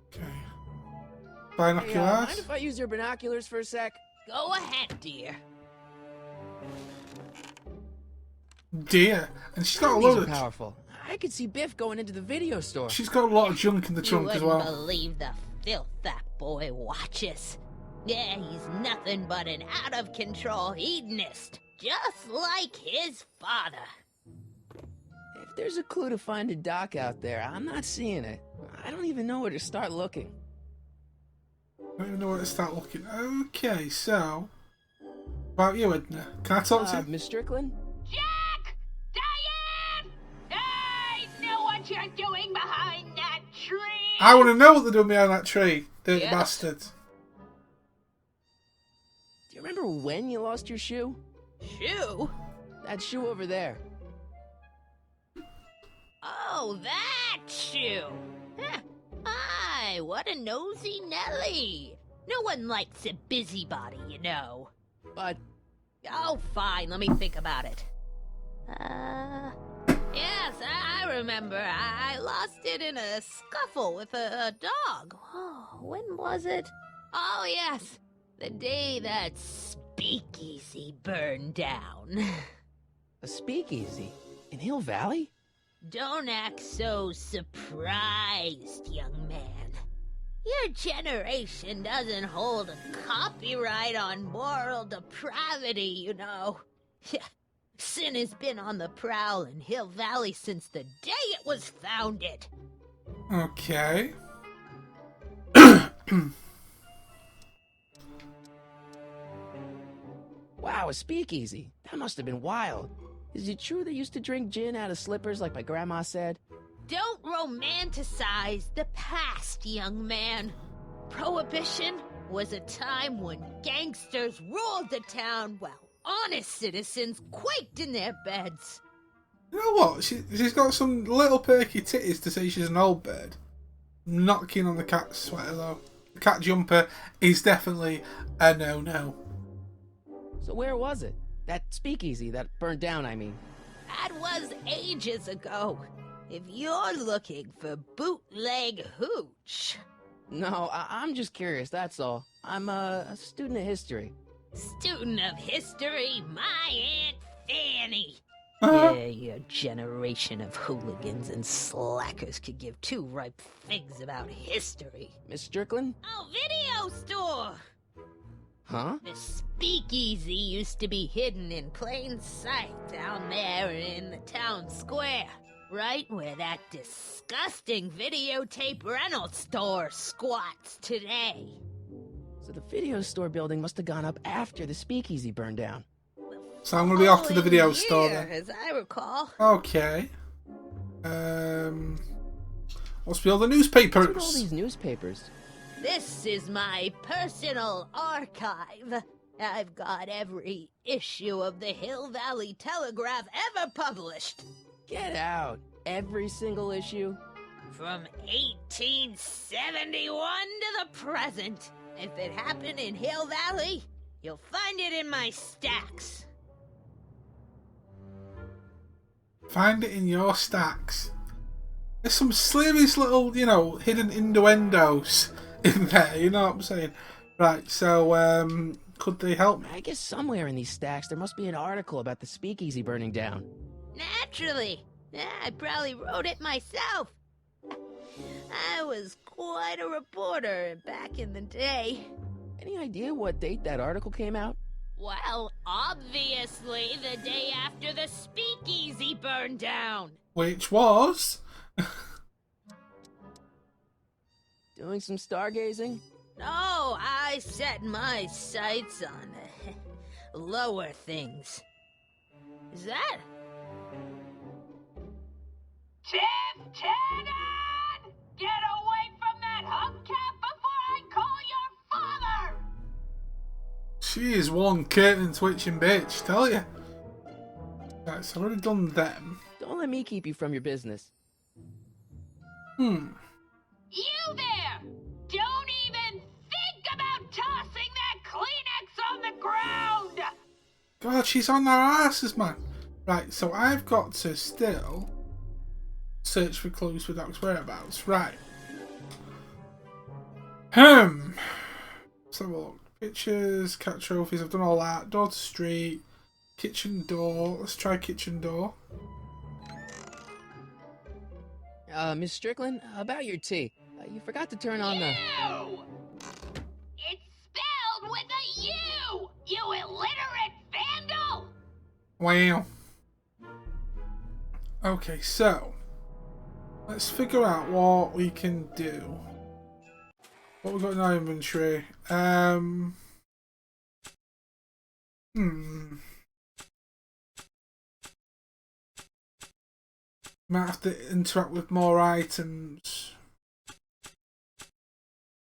Okay. Hey, Binoculars. mind if I use your binoculars for a sec? Go ahead, dear. Dear. And she's got a These load are of... powerful. I could see Biff going into the video store. She's got a lot of junk in the You trunk as wouldn't well. believe the filth that boy watches. Yeah, he's nothing but an out-of-control hedonist. Just like his father. If there's a clue to finding Doc out there, I'm not seeing it. I don't even know where to start looking. I don't even know where to start looking. Okay, so... About you, Edna. Can I talk to you? Miss Strickland? Jack! Diane! I know what you're doing behind that tree! I want to know what they're doing behind that tree. Dirty Yes. bastards. Do you remember when you lost your shoe? Shoe? That shoe over there. Oh, that shoe! Huh. Aye, what a nosy Nelly! No one likes a busybody, you know. But Oh, fine, let me think about it. Yes, I remember. I lost it in a scuffle with a dog. Oh, when was it? Oh, yes, the day that speakeasy burned down. a speakeasy in Hill Valley? Don't act so surprised, young man. Your generation doesn't hold a copyright on moral depravity, you know. Sin has been on the prowl in Hill Valley since the day it was founded. Okay. Wow, a speakeasy. That must have been wild. Is it true they used to drink gin out of slippers like my grandma said? Don't romanticize the past, young man. Prohibition Prohibition was a time when gangsters ruled the town while honest citizens quaked in their beds. You know what? She's got some little perky titties to say she's an old bird. I'm not keen on the cat sweater though. The cat jumper is definitely a no-no. So where was it? That speakeasy that burned down, I mean. That was ages ago. If you're looking for bootleg hooch. No, I'm just curious, that's all. I'm a student of history. Student of history, my Aunt Fanny. Uh-huh. Yeah, your generation of hooligans and slackers could give two ripe figs about history. Miss Strickland? Oh, video store! Huh? The speakeasy used to be hidden in plain sight down there in the town square. Right where that disgusting videotape rental store squats today. So the video store building must have gone up after the speakeasy burned down. So I'm gonna be off to the video store then. As I recall. Okay. Let's build the newspapers. What's with all these newspapers? This is my personal archive. I've got every issue of the Hill Valley Telegraph ever published. Get out. Every single issue? From 1871 to the present. If it happened in Hill Valley, you'll find it in my stacks. Find it in your stacks. There's some slavish little, hidden innuendos in there, you know what I'm saying? Right, so, could they help me? I guess somewhere in these stacks there must be an article about the speakeasy burning down. Naturally. I probably wrote it myself. I was quite a reporter back in the day. Any idea what date that article came out? Well, obviously the day after the speakeasy burned down. Which was? Doing some stargazing? No, I set my sights on lower things. Is that? Tim Tannen! Get away from that hubcap before I call your father! She is one curtain twitching bitch, tell ya. Right, so I've already done them. Don't let me keep you from your business. You there! Don't even think about tossing that Kleenex on the ground! God, she's on their asses, man. Right, so I've got to still search for clues for Doc's whereabouts. Right. Let's have a look. Pictures, cat trophies, I've done all that. Door to street, kitchen door. Let's try kitchen door. Miss Strickland, about your tea. You forgot to turn on the... You! It's spelled with a U! You illiterate vandal! Wow. Okay, so let's figure out what we can do. What we've got in our inventory. Might have to interact with more items.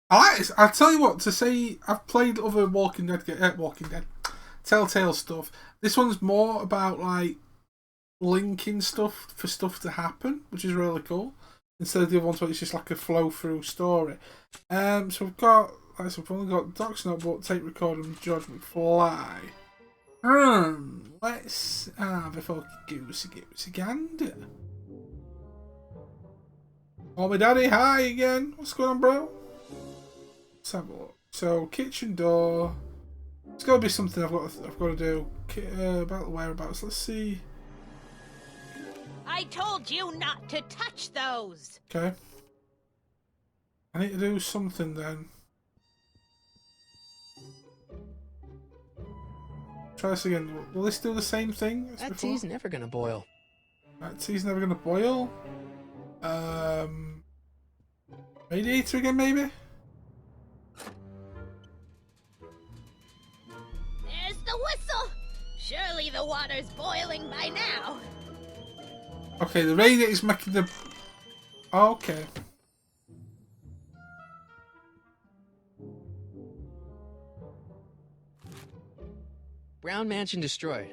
I'll tell you what, to say I've played other Walking Dead, Telltale stuff. This one's more about like linking stuff for stuff to happen, which is really cool. Instead of the other ones where it's just like a flow through story. So we've got, we've only got Doc's Notebook, Tape Recorder, and George McFly. Let's have a fucking goosey gander. Oh, my daddy, hi again. What's going on, bro? Let's have a look. So, kitchen door. It's got to be something I've got to do. About the whereabouts. Let's see. I told you not to touch those. Okay. I need to do something then. Try this again. Will this do the same thing as That before? tea's never gonna boil. That tea's never gonna boil. Radiator again, maybe? There's the whistle. Surely the water's boiling by now. Okay, the radiator's making the... Brown Mansion destroyed.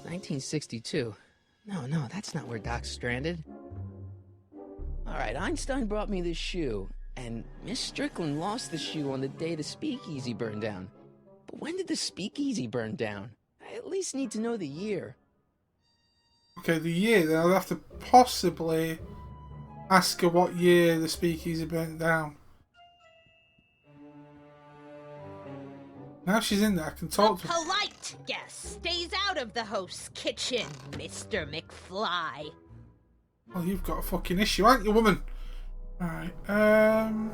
1962. No, that's not where Doc's stranded. Alright, Einstein brought me this shoe, and Miss Strickland lost the shoe on the day the speakeasy burned down. But when did the speakeasy burn down? I at least need to know the year. Okay, the year, then I'll have to possibly ask her what year the speakeasy burnt down. Now she's in there, I can talk to her. Polite guest stays out of the host's kitchen, Mr. McFly. Well, you've got a fucking issue, ain't you, woman? Alright, Oh,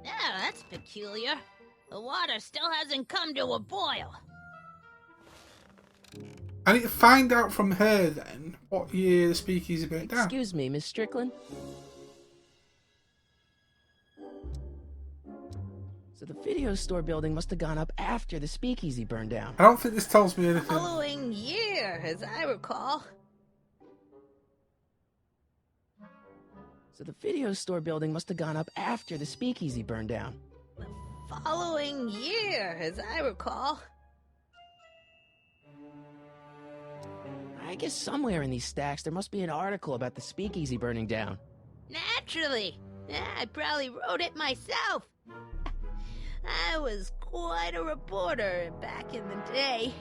that's peculiar. The water still hasn't come to a boil. I need to find out from her then what year the speakeasy burnt down. Excuse me, Miss Strickland? So the video store building must have gone up after the speakeasy burned down. I don't think this tells me anything. Following year, as I recall. So the video store building must have gone up after the speakeasy burned down. Following year, as I recall. I guess somewhere in these stacks there must be an article about the speakeasy burning down. Naturally. I probably wrote it myself. I was quite a reporter back in the day.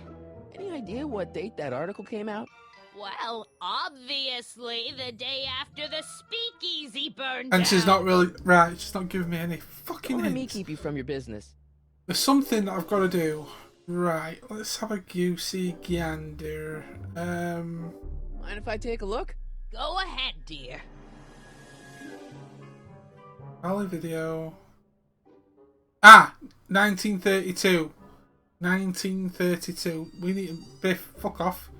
Any idea what date that article came out? Well, obviously the day after the speakeasy burned And down. she's not really... Right, she's not giving me any fucking Don't let me hints. keep you from your business. There's something that I've got to do. Right, let's have a goosey gander. Mind if I take a look? Go ahead, dear. Valley video. Ah! 1932. 1932. We need to... Biff, fuck off.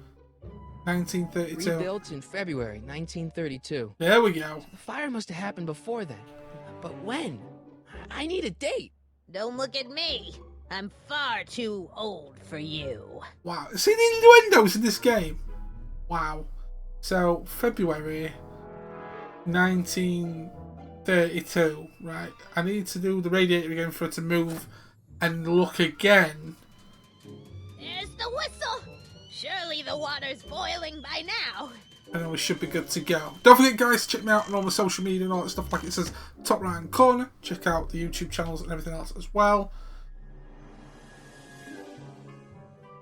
1932. Rebuilt in February 1932. There we go. The fire must have happened before then. But when? I need a date. Don't look at me. I'm far too old for you. Wow. See the innuendos in this game? Wow. So, February 1932. Right. I need to do the radiator again for it to move and look again. There's the whistle. Surely the water's boiling by now. And then we should be good to go. Don't forget, guys, check me out on all the social media and all that stuff like it says top right hand corner. Check out the YouTube channels and everything else as well.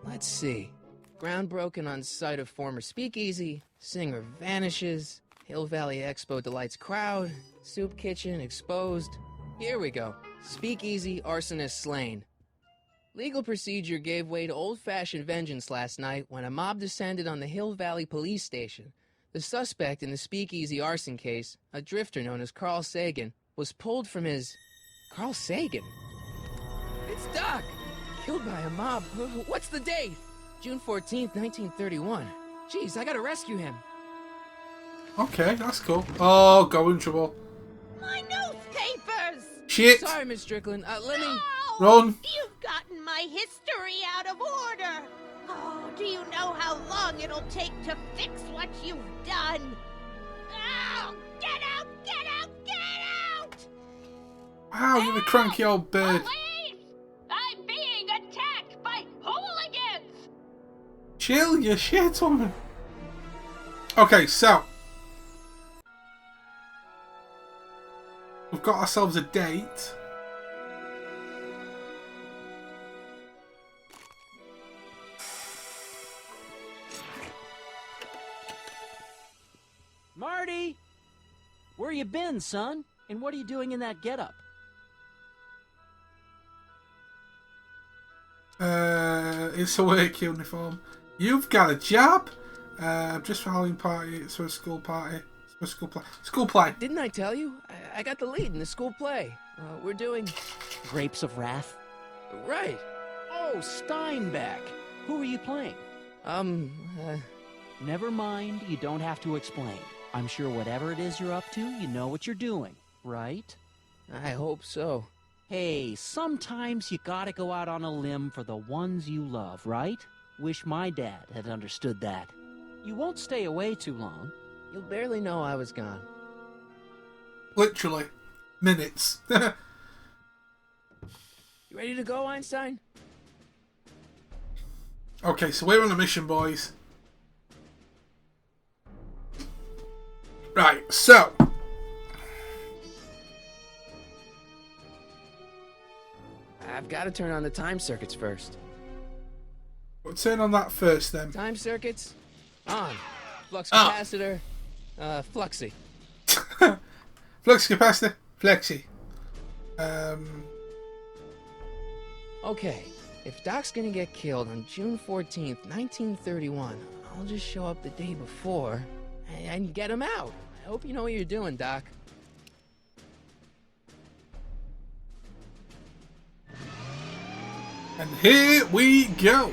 Let's see. Ground broken on site of former speakeasy. Singer vanishes. Hill Valley Expo delights crowd. Soup kitchen exposed. Here we go. Speakeasy arsonist slain. Legal procedure gave way to old-fashioned vengeance last night when a mob descended on the Hill Valley Police Station. The suspect in the speakeasy arson case, a drifter known as Carl Sagan, was pulled from his... Carl Sagan? It's Doc! Killed by a mob. What's the date? June 14th, 1931. Jeez, I gotta rescue him. Okay, that's cool. Oh, go in trouble. My newspapers! Shit! Sorry, Miss Strickland. Let me... Run! You've gotten my history out of order! Oh, do you know how long it'll take to fix what you've done? Oh, get out! Get out! Get out! Wow, you're a cranky old bird. Police! I'm being attacked by hooligans! Chill your shit, woman. Okay, so. We've got ourselves a date. Marty! Where you been, son? And what are you doing in that getup? It's a work uniform. You've got a job? Just for a Halloween party. It's for a school party. It's for a school play. School play. Didn't I tell you? I got the lead in the school play. We're doing... Grapes of Wrath? Right. Oh, Steinbeck! Who are you playing? Never mind, you don't have to explain. I'm sure whatever it is you're up to, you know what you're doing, right? I hope so. Hey, sometimes you gotta go out on a limb for the ones you love, right? Wish my dad had understood that. You won't stay away too long. You'll barely know I was gone. Literally. Minutes. You ready to go, Einstein? Okay, so we're on a mission, boys. Right, so I've got to turn on the time circuits first. we'll turn on that first then. Time circuits on. Flux capacitor, fluxy. Flux capacitor, flexi. Okay, if Doc's gonna get killed on June 14th, 1931, I'll just show up the day before and get him out. I hope you know what you're doing, Doc. And here we go.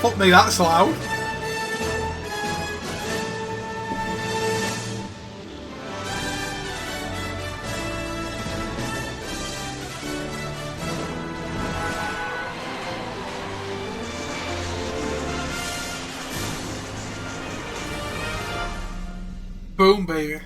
Fuck me, that's loud. Boom, baby.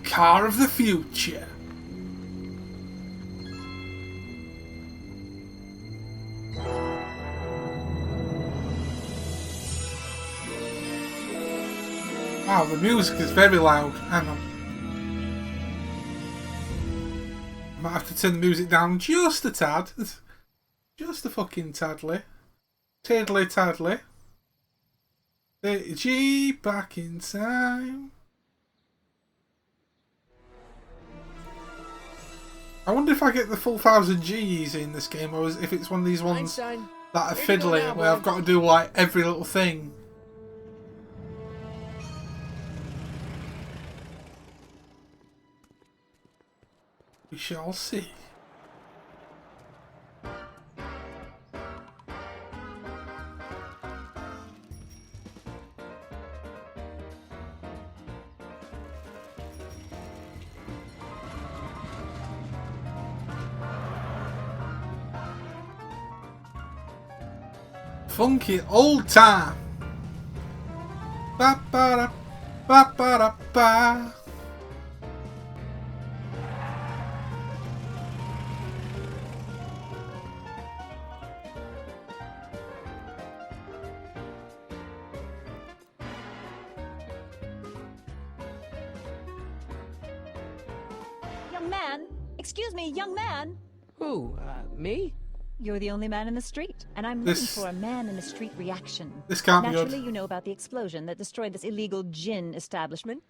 Car of the future. Wow, the music is very loud. Hang on. I might have to turn the music down just a tad. Just a fucking tadly. Tadly. G back in time. I wonder if I get the full 1000 Gs in this game, or if it's one of these ones Einstein, that are fiddly, where I've got to do like every little thing. We shall see. Funky old time. Ba ba da ba ba da ba. Young man! Excuse me, young man! Who? Me? You're the only man in the street, and I'm looking for a man-in-the-street reaction. This can't be good. Naturally, you know about the explosion that destroyed this illegal gin establishment.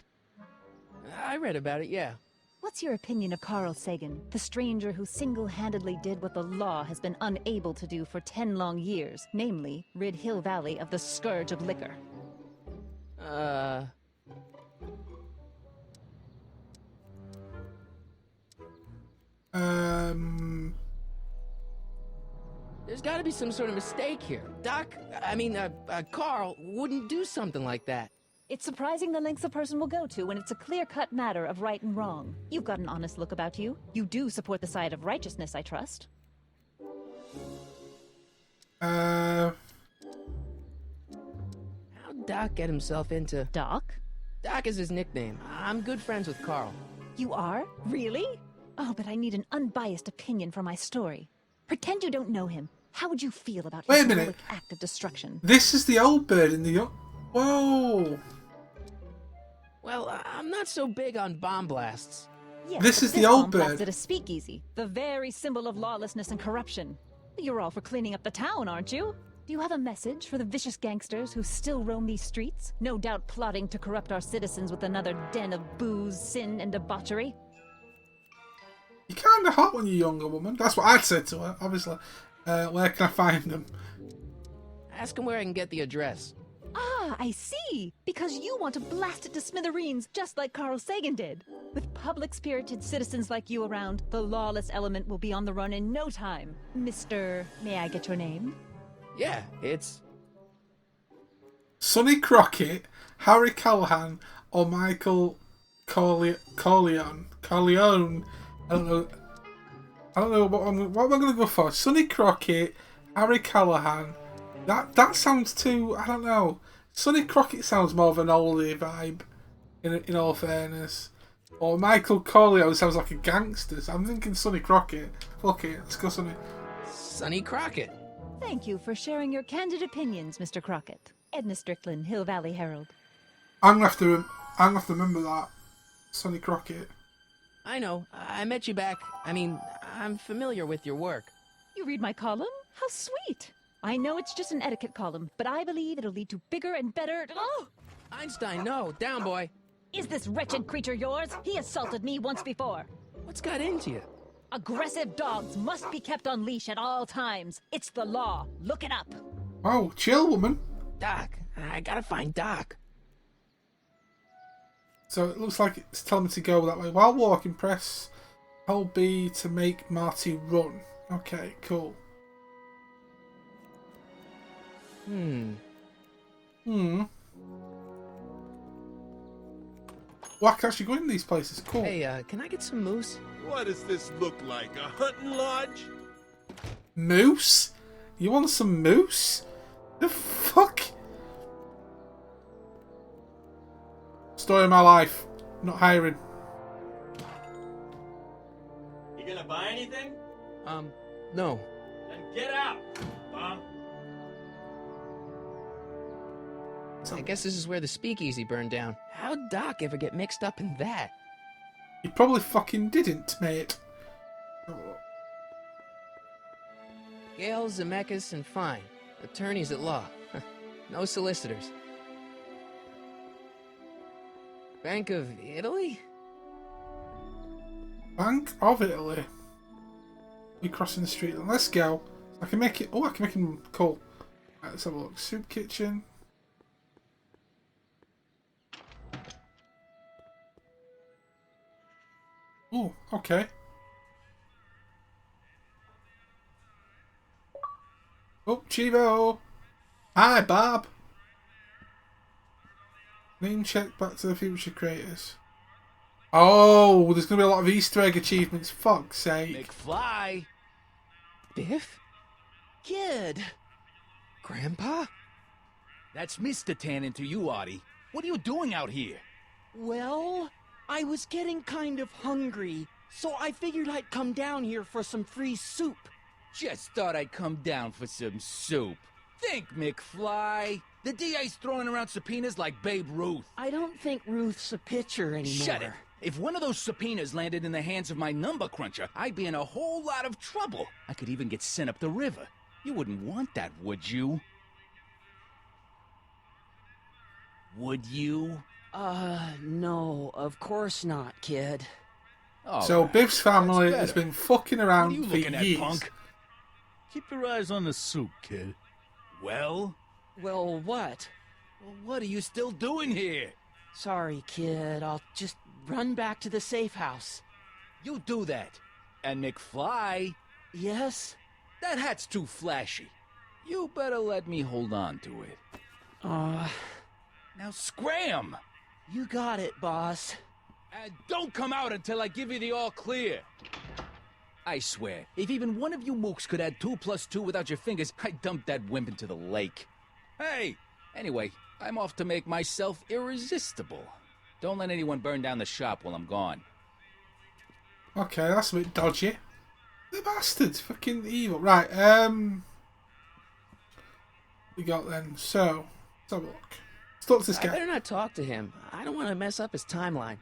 I read about it, yeah. What's your opinion of Carl Sagan, the stranger who single-handedly did what the law has been unable to do for 10 long years, namely, rid Hill Valley of the scourge of liquor? There's gotta be some sort of mistake here. Carl wouldn't do something like that. It's surprising the lengths a person will go to when it's a clear-cut matter of right and wrong. You've got an honest look about you. You do support the side of righteousness, I trust. How'd Doc get himself into... Doc? Doc is his nickname. I'm good friends with Carl. You are? Really? Oh, but I need an unbiased opinion for my story. Pretend you don't know him. How would you feel about his heroic act of destruction? This is the old bird in the... Whoa! Well, I'm not so big on bomb blasts. Yes, This but is the old bomb bird. blasted a speakeasy, the very symbol of lawlessness and corruption. You're all for cleaning up the town, aren't you? Do you have a message for the vicious gangsters who still roam these streets, no doubt plotting to corrupt our citizens with another den of booze, sin, and debauchery? You're kind of hot when you're younger, woman. That's what I'd say to her, obviously. Where can I find them? Ask him where I can get the address. Ah, I see. Because you want to blast it to smithereens, just like Carl Sagan did. With public-spirited citizens like you around, the lawless element will be on the run in no time. Mr. May I get your name? Yeah, it's... Sonny Crockett, Harry Callahan, or Michael Corleone. I don't know what am I going to go for. Sonny Crockett, Harry Callahan. That sounds too... I don't know. Sonny Crockett sounds more of an oldie vibe, in all fairness. Or Michael Corleone sounds like a gangster. So I'm thinking Sonny Crockett. Fuck it, let's go Sonny. Sonny Crockett. Thank you for sharing your candid opinions, Mr. Crockett. Edna Strickland, Hill Valley Herald. I'm gonna have to remember that. Sonny Crockett. I know. I met you back. I mean, I'm familiar with your work. You read my column? How sweet! I know it's just an etiquette column, but I believe it'll lead to bigger and better... Oh! Einstein, no. Down, boy. Is this wretched creature yours? He assaulted me once before. What's got into you? Aggressive dogs must be kept on leash at all times. It's the law. Look it up. Oh, chill, woman. Doc. I gotta find Doc. So it looks like it's telling me to go that way. While walking, press hold B to make Marty run. Okay, cool. Well, I can actually go in these places. Cool. Hey, can I get some moose? What does this look like? A hunting lodge? Moose? You want some moose? The fuck? Story of my life. Not hiring. You gonna buy anything? No. Then get out, bum. I guess this is where the speakeasy burned down. How'd Doc ever get mixed up in that? You probably fucking didn't, mate. Gale, Zemeckis, and Fine. Attorneys at law. No solicitors. Bank of Italy? Bank of Italy. We're crossing the street. Let's go. I can make it... Oh, I can make him cool. Right, let's have a look. Soup kitchen. Oh, okay. Oh, Chivo. Hi, Bob. Name check Back to the Future creators. Oh, there's going to be a lot of Easter egg achievements. Fuck's sake. McFly. Biff? Kid. Grandpa? That's Mr. Tannen to you, Artie. What are you doing out here? Well, I was getting kind of hungry, so I figured I'd come down here for some free soup. Just thought I'd come down for some soup. Think, McFly. The DA's throwing around subpoenas like Babe Ruth. I don't think Ruth's a pitcher anymore. Shut it. If one of those subpoenas landed in the hands of my number cruncher, I'd be in a whole lot of trouble. I could even get sent up the river. You wouldn't want that, would you? Would you? No, of course not, kid. So Biff's family has been fucking around What are you for looking at, years. punk? Keep your eyes on the soup, kid. Well? Well, what? Well, what are you still doing here? Sorry, kid. I'll just run back to the safe house. You do that. And McFly? Yes? That hat's too flashy. You better let me hold on to it. Now scram! You got it, boss. And don't come out until I give you the all clear. I swear, if even one of you mooks could add 2 plus 2 without your fingers, I'd dump that wimp into the lake. Hey! Anyway, I'm off to make myself irresistible. Don't let anyone burn down the shop while I'm gone. Okay, that's a bit dodgy. The bastards, fucking evil. Right, we got then. So, let's have a look. Let's talk to this I guy. better not talk to him. I don't want to mess up his timeline.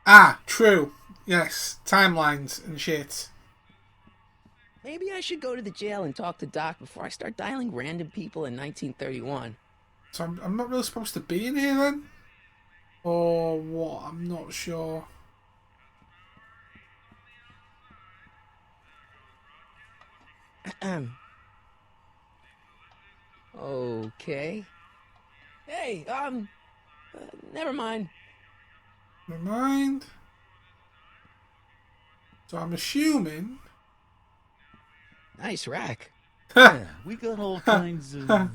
Ah, true. Yes, timelines and shit. Maybe I should go to the jail and talk to Doc before I start dialing random people in 1931. So I'm not really supposed to be in here then? Or what? I'm not sure. Okay. Hey, never mind. Never mind. So I'm assuming... Nice rack. Yeah, we got all kinds of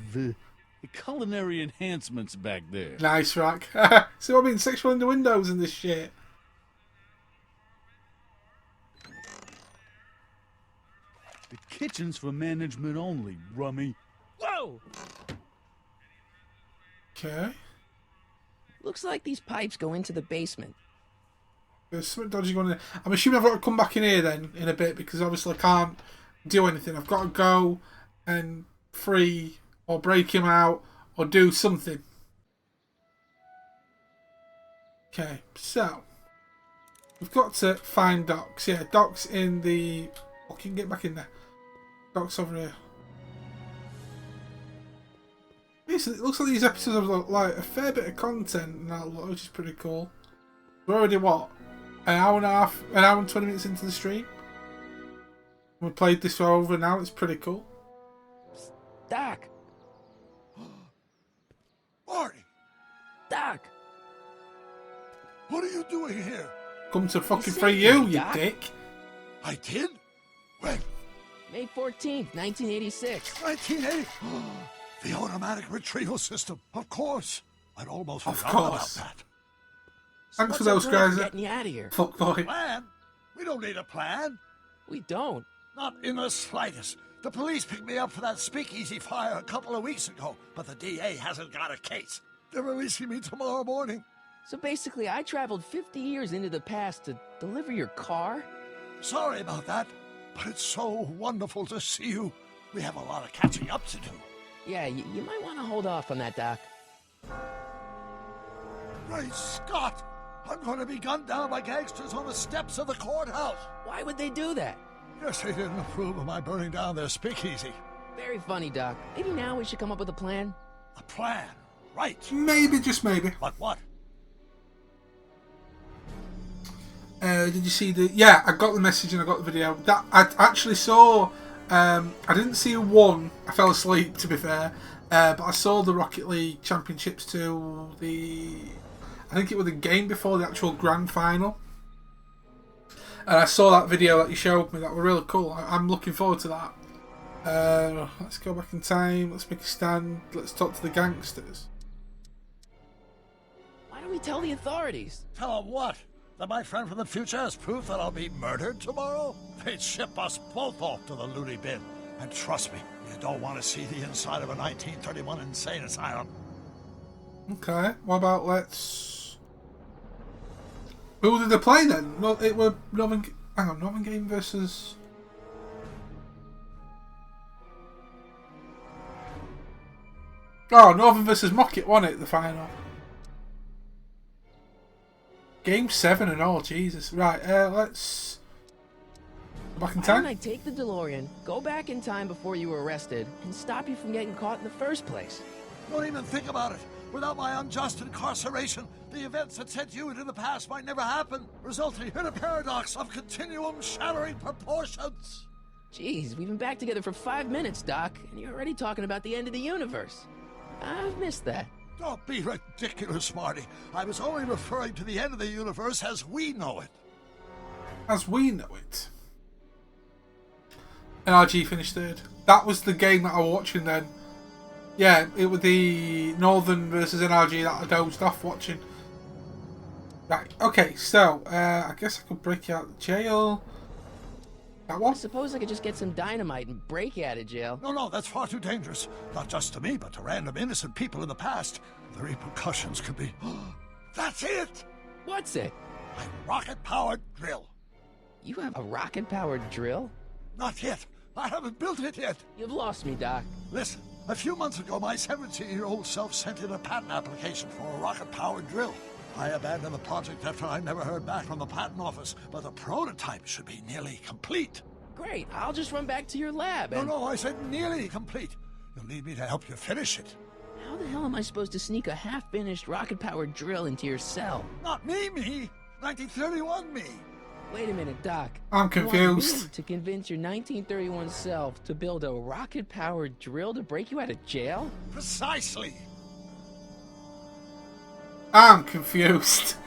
culinary enhancements back there. Nice rack. So I mean, sexual innuendos in this shit. The kitchen's for management only, rummy. Whoa! Okay. Looks like these pipes go into the basement. There's something dodgy going on. I'm assuming I've got to come back in here then in a bit because obviously I can't do anything. I've got to go and free or break him out or do something. Okay, so we've got to find Doc's. Yeah, Doc's in the... Fucking get back in there. Doc's over here. It looks like these episodes have like a fair bit of content and that, which is pretty cool. We're already what? An hour and 20 minutes into the stream. We played this over now. It's pretty cool. Doc. Marty. Doc. What are you doing here? Come to fucking free you, you dick. I did? When? May 14th, 1986. 1980? The automatic retrieval system. Of course. I'd almost Of forgotten about course. that. Thanks for those guys. Getting you out of here. Fuck boy. Plan? We don't need a plan. We don't. Not in the slightest. The police picked me up for that speakeasy fire a couple of weeks ago, but the DA hasn't got a case. They're releasing me tomorrow morning. So basically, I traveled 50 years into the past to deliver your car? Sorry about that, but it's so wonderful to see you. We have a lot of catching up to do. Yeah, you might want to hold off on that, Doc. Great Scott! I'm going to be gunned down by gangsters on the steps of the courthouse. Why would they do that? Guess they didn't approve of my burning down their speakeasy. Very funny, Doc. Maybe now we should come up with a plan. A plan? Right. Maybe, just maybe. But what? Did you see the... Yeah, I got the message and I got the video. That I actually saw... I didn't see one. I fell asleep, to be fair. But I saw the Rocket League Championships to the... I think it was the game before the actual grand final. And I saw that video that you showed me. That was really cool. I'm looking forward to that. Let's go back in time. Let's make a stand. Let's talk to the gangsters. Why don't we tell the authorities? Tell them what? That my friend from the future has proof that I'll be murdered tomorrow? They'd ship us both off to the loony bin. And trust me, you don't want to see the inside of a 1931 insane asylum. Okay, what about let's... Who did they play then? Well, it were Northern... Hang on, Northern Game versus... Oh, Northern versus Mocket won it, the final. Game 7 and all, Jesus. Right, let's... Go back in Why time? don't I take the DeLorean, go back in time before you were arrested, and stop you from getting caught in the first place? Don't even think about it. Without my unjust incarceration, the events that sent you into the past might never happen, resulting in a paradox of continuum shattering proportions. Jeez, we've been back together for 5 minutes, Doc, and you're already talking about the end of the universe. I've missed that. Don't be ridiculous, Marty. I was only referring to the end of the universe as we know it. As we know it. NRG finished third. That was the game that I was watching then. Yeah, it was the Northern versus NRG that I dozed off watching. Right, okay, so, I guess I could break you out of jail. That one? I suppose I could just get some dynamite and break you out of jail. No, that's far too dangerous. Not just to me, but to random innocent people in the past. The repercussions could be... That's it! What's it? My rocket-powered drill. You have a rocket-powered drill? Not yet. I haven't built it yet. You've lost me, Doc. Listen, a few months ago, my 17-year-old self sent in a patent application for a rocket-powered drill. I abandoned the project after I never heard back from the patent office, but the prototype should be nearly complete. Great, I'll just run back to your lab and... No, I said nearly complete. You'll need me to help you finish it. How the hell am I supposed to sneak a half-finished rocket-powered drill into your cell? Not me! 1931 me! Wait a minute, Doc. I'm confused. You want me to convince your 1931 self to build a rocket-powered drill to break you out of jail? Precisely! I'm confused.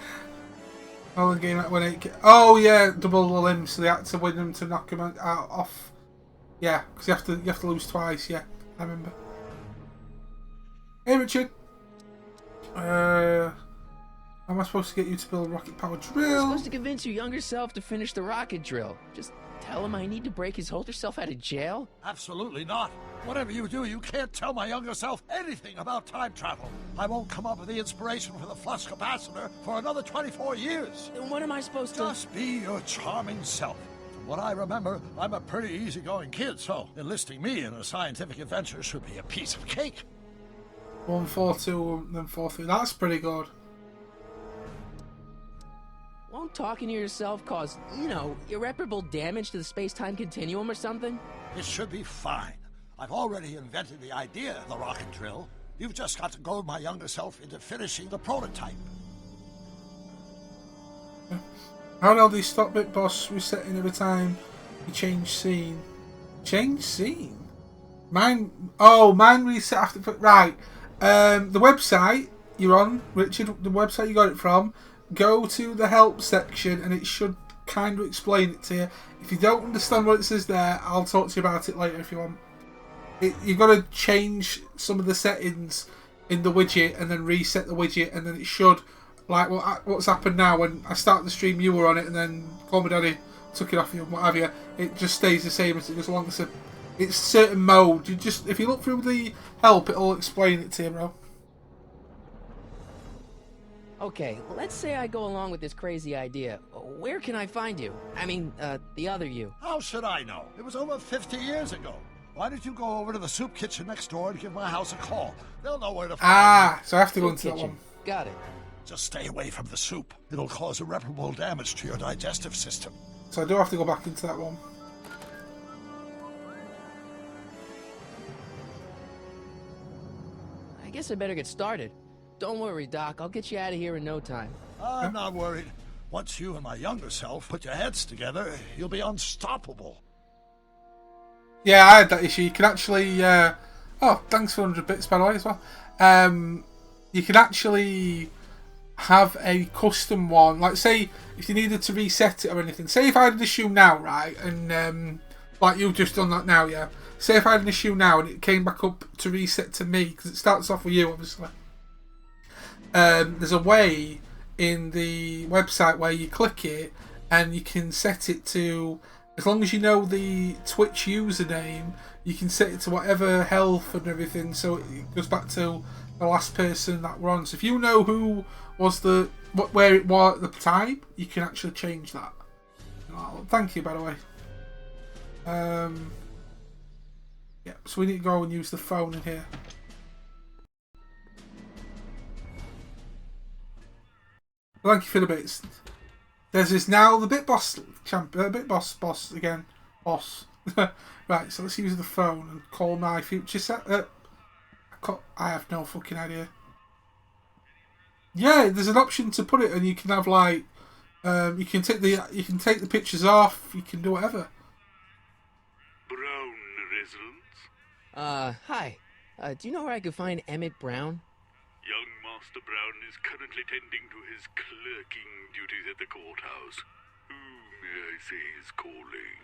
Oh, the game when it... Oh yeah, double the limbs, so they had to win them to knock them out, off. Yeah, because you have to lose twice. Yeah, I remember. Hey Richard. How am I supposed to get you to build a rocket-powered drill? I'm supposed to convince your younger self to finish the rocket drill. Just tell him I need to break his older self out of jail? Absolutely not. Whatever you do, you can't tell my younger self anything about time travel. I won't come up with the inspiration for the flux capacitor for another 24 years. Then what am I supposed to... Just be your charming self. From what I remember, I'm a pretty easygoing kid, so enlisting me in a scientific adventure should be a piece of cake. 142, then 43. That's pretty good. Won't talking to yourself cause, you know, irreparable damage to the space-time continuum or something? It should be fine. I've already invented the idea of the rocket drill. You've just got to goad my younger self into finishing the prototype. How the hell do you stop Bit Boss resetting every time you change scene? Change scene? Mine reset after... Right. The website you're on, Richard, the website you got it from, go to the help section and it should kind of explain it to you. If you don't understand what it says there, I'll talk to you about it later if you want. You've got to change some of the settings in the widget and then reset the widget, and then it should, like what's happened now when I started the stream you were on it and then Call Me Daddy took it off you and what have you, it just stays the same as it goes along. It's certain mode. If you look through the help, it'll explain it to you, bro. Okay, let's say I go along with this crazy idea. Where can I find you? I mean, the other you. How should I know? It was over 50 years ago. Why don't you go over to the soup kitchen next door and give my house a call? They'll know where to find me. So I have to go into that one. Got it. Just stay away from the soup. It'll cause irreparable damage to your digestive system. So I do have to go back into that one. I guess I better get started. Don't worry, Doc. I'll get you out of here in no time. I'm not worried. Once you and my younger self put your heads together, you'll be unstoppable. Yeah, I had that issue. You can actually... Oh, thanks for 100 bits, by the way, as well. You can actually have a custom one. Like, say, if you needed to reset it or anything. Say if I had an issue now, right? And, like, you've just done that now, yeah? Say if I had an issue now and it came back up to reset to me, because it starts off with you, obviously. There's a way in the website where you click it and you can set it to... As long as you know the Twitch username, you can set it to whatever health and everything, so it goes back to the last person that we're on. So if you know who was where it was at the time, you can actually change that. Oh, thank you, by the way. Yeah, so we need to go and use the phone in here. Thank you for the bits. This is now the Bit Boss boss again. Boss. Right, so let's use the phone and call my future set. I have no fucking idea. Yeah, there's an option to put it, and you can have like, you can take the pictures off. You can do whatever. Brown residence. Hi. Do you know where I could find Emmett Brown? Young Master Brown is currently tending to his clerking duties at the courthouse. Who, may I say, is calling?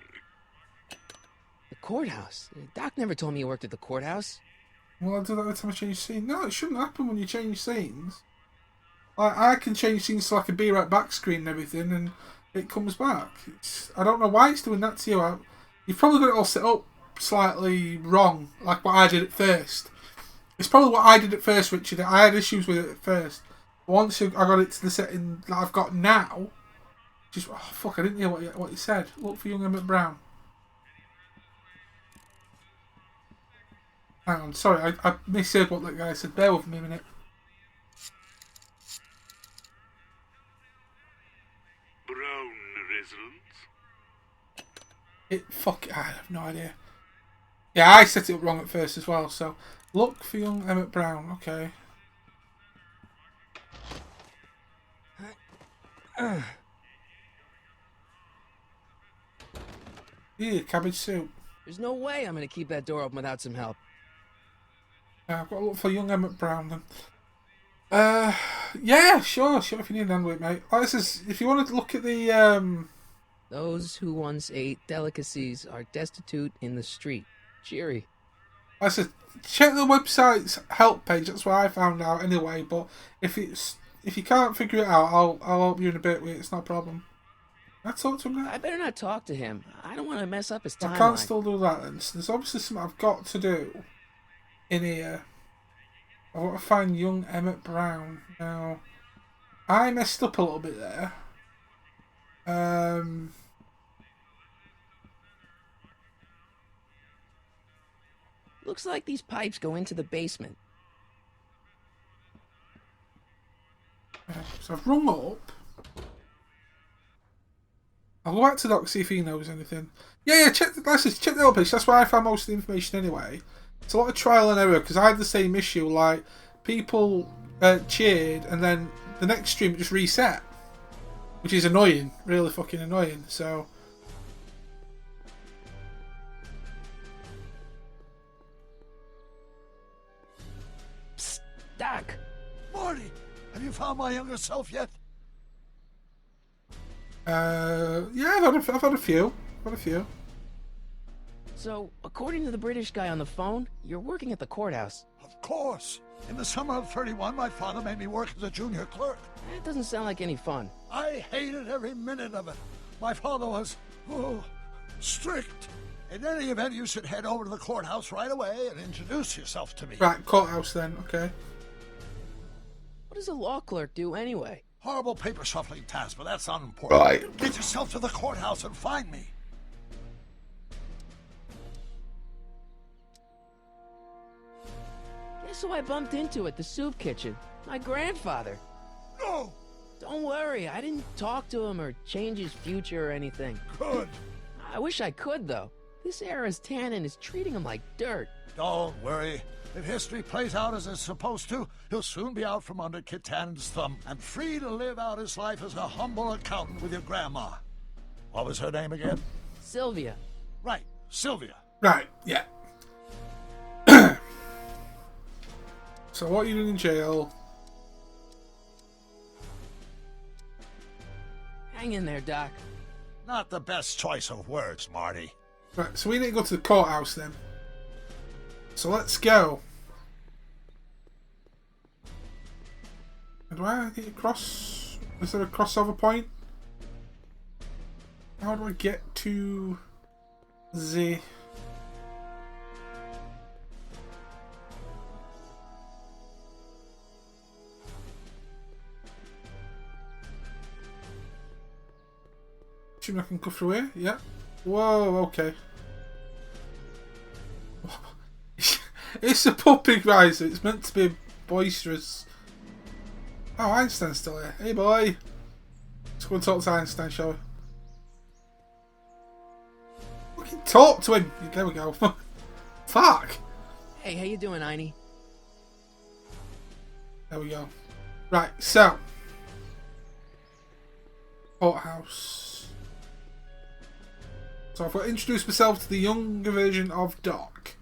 The courthouse? Doc never told me he worked at the courthouse. Well, I do that every time I change scene. No, it shouldn't happen when you change scenes. I can change scenes so I can be right back screen and everything, and it comes back. I don't know why it's doing that to you. You've probably got it all set up slightly wrong, like what I did at first. It's probably what I did at first, Richard. I had issues with it at first. Once I got it to the setting that I've got now, just fuck, I didn't hear what you said. Look for young Emmett Brown. Hang on, sorry, I misheard what that guy said. Bear with me a minute. residence? I have no idea. Yeah, I set it up wrong at first as well, so look for young Emmett Brown, okay. Yeah, cabbage soup. There's no way I'm gonna keep that door open without some help. I've got to look for young Emmett Brown then. Yeah, sure, if you need an with it, mate. Like this is, if you wanted to look at the, Those who once ate delicacies are destitute in the street. Cheery. I said, check the website's help page. That's what I found out anyway. But if you can't figure it out, I'll help you in a bit with it. It's not a problem. Can I talk to him now? I better not talk to him. I don't want to mess up his timeline. I can't still do that then. So there's obviously something I've got to do in here. I want to find young Emmett Brown. Now, I messed up a little bit there. Looks like these pipes go into the basement. So I've rung up. I'll go back to Doc, see if he knows anything. Yeah, check the help page. That's where I found most of the information anyway. It's a lot of trial and error because I had the same issue. Like, people cheered and then the next stream just reset. Which is annoying. Really fucking annoying. So... Psst, Doc! Marty, have you found my younger self yet? Yeah, I've had a few. So, according to the British guy on the phone, you're working at the courthouse. Of course. In the summer of 31, my father made me work as a junior clerk. That doesn't sound like any fun. I hated every minute of it. My father was, strict. In any event, you should head over to the courthouse right away and introduce yourself to me. Right, courthouse then, okay. What does a law clerk do anyway? Horrible paper shuffling task, but that's unimportant. Right. Get yourself to the courthouse and find me. Guess who I bumped into at the soup kitchen? My grandfather. No! Don't worry, I didn't talk to him or change his future or anything. Good. I wish I could, though. This era's Tannen is treating him like dirt. Don't worry. If history plays out as it's supposed to, he'll soon be out from under Kit Tannen's thumb and free to live out his life as a humble accountant with your grandma. What was her name again? Sylvia. Right, Sylvia. Right, yeah. So what are you doing in jail? Hang in there, Doc. Not the best choice of words, Marty. Right, so we need to go to the courthouse then. So let's go. Do I get across? Is there a crossover point? How do I get to the... I can go through here? Yeah. Whoa, okay. It's a puppy, guys. It's meant to be boisterous. Oh, Einstein's still here. Hey, boy. Let's go and talk to Einstein, shall we? Fucking talk to him. There we go. Fuck. Hey, how you doing, Einie? There we go. Right, so. Courthouse. So I've got to introduce myself to the younger version of Doc.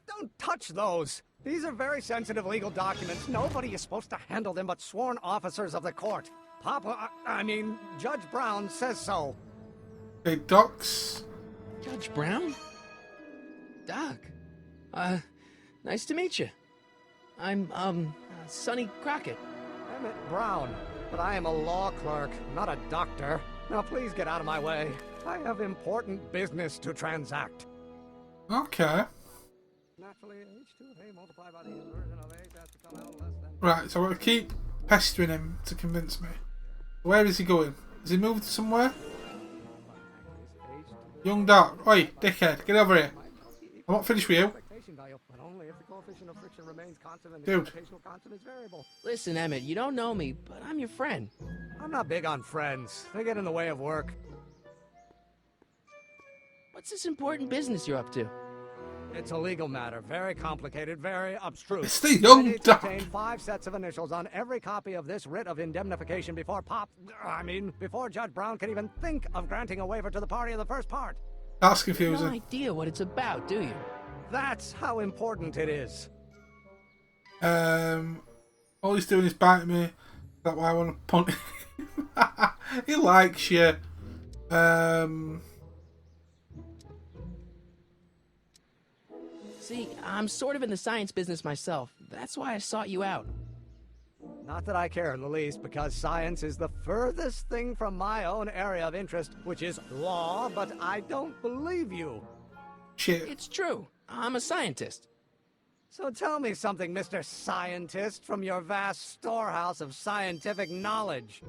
Don't touch those! These are very sensitive legal documents. Nobody is supposed to handle them but sworn officers of the court. Judge Brown says so. Hey, Doc's... Judge Brown? Doc. Nice to meet you. I'm, Sonny Crockett. Emmett Brown. But I am a law clerk, not a doctor. Now please get out of my way. I have important business to transact. Okay. Naturally, H2 of A multiplied by the inversion of H has to come out less than... Right, so I'm going to keep pestering him to convince me. Where is he going? Has he moved somewhere? Young Doc. Oi, dickhead, get over here. I'm not finished with you. coefficient of friction remains constant and the Dude. gravitational constant is variable. Listen, Emmett, you don't know me, but I'm your friend. I'm not big on friends. They get in the way of work. What's this important business you're up to? It's a legal matter. Very complicated, very abstruse. It's the young I need to duck. obtain 5 sets of initials on every copy of this writ of indemnification before before Judge Brown can even think of granting a waiver to the party of the first part. That's No confusing. idea what it's about, do you? That's how important it is. All he's doing is biting me. That's why I want to punt him. He likes you. See, I'm sort of in the science business myself. That's why I sought you out. Not that I care in the least, because science is the furthest thing from my own area of interest, which is law, but I don't believe you. Shit. It's true. I'm a scientist. So tell me something, Mr. Scientist, from your vast storehouse of scientific knowledge.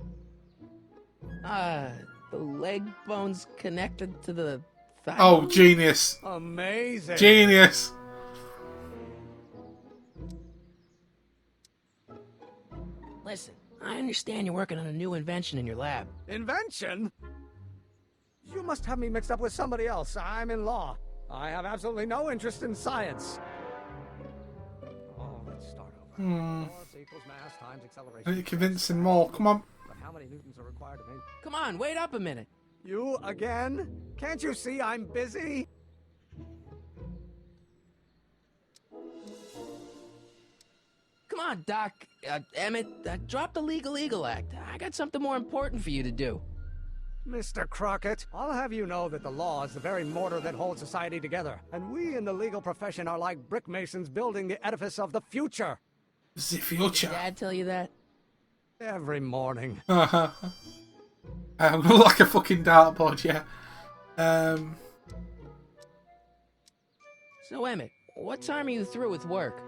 The leg bone's connected to the thigh. Oh, genius. Amazing. Genius. Listen, I understand you're working on a new invention in your lab. Invention? You must have me mixed up with somebody else. I'm in law. I have absolutely no interest in science. Oh, let's start over. Force equals mass times acceleration. I need to convince him more. Come on. But how many newtons are required to make? Come on, wait up a minute. You again? Can't you see I'm busy? Come on, Doc. Emmett, drop the Legal Eagle Act. I got something more important for you to do. Mr. Crockett, I'll have you know that the law is the very mortar that holds society together, and we in the legal profession are like brick masons building the edifice of the future. The future. Did Dad tell you that? Every morning. I'm gonna look like a fucking dartboard, yeah. So, Emmett, what time are you through with work?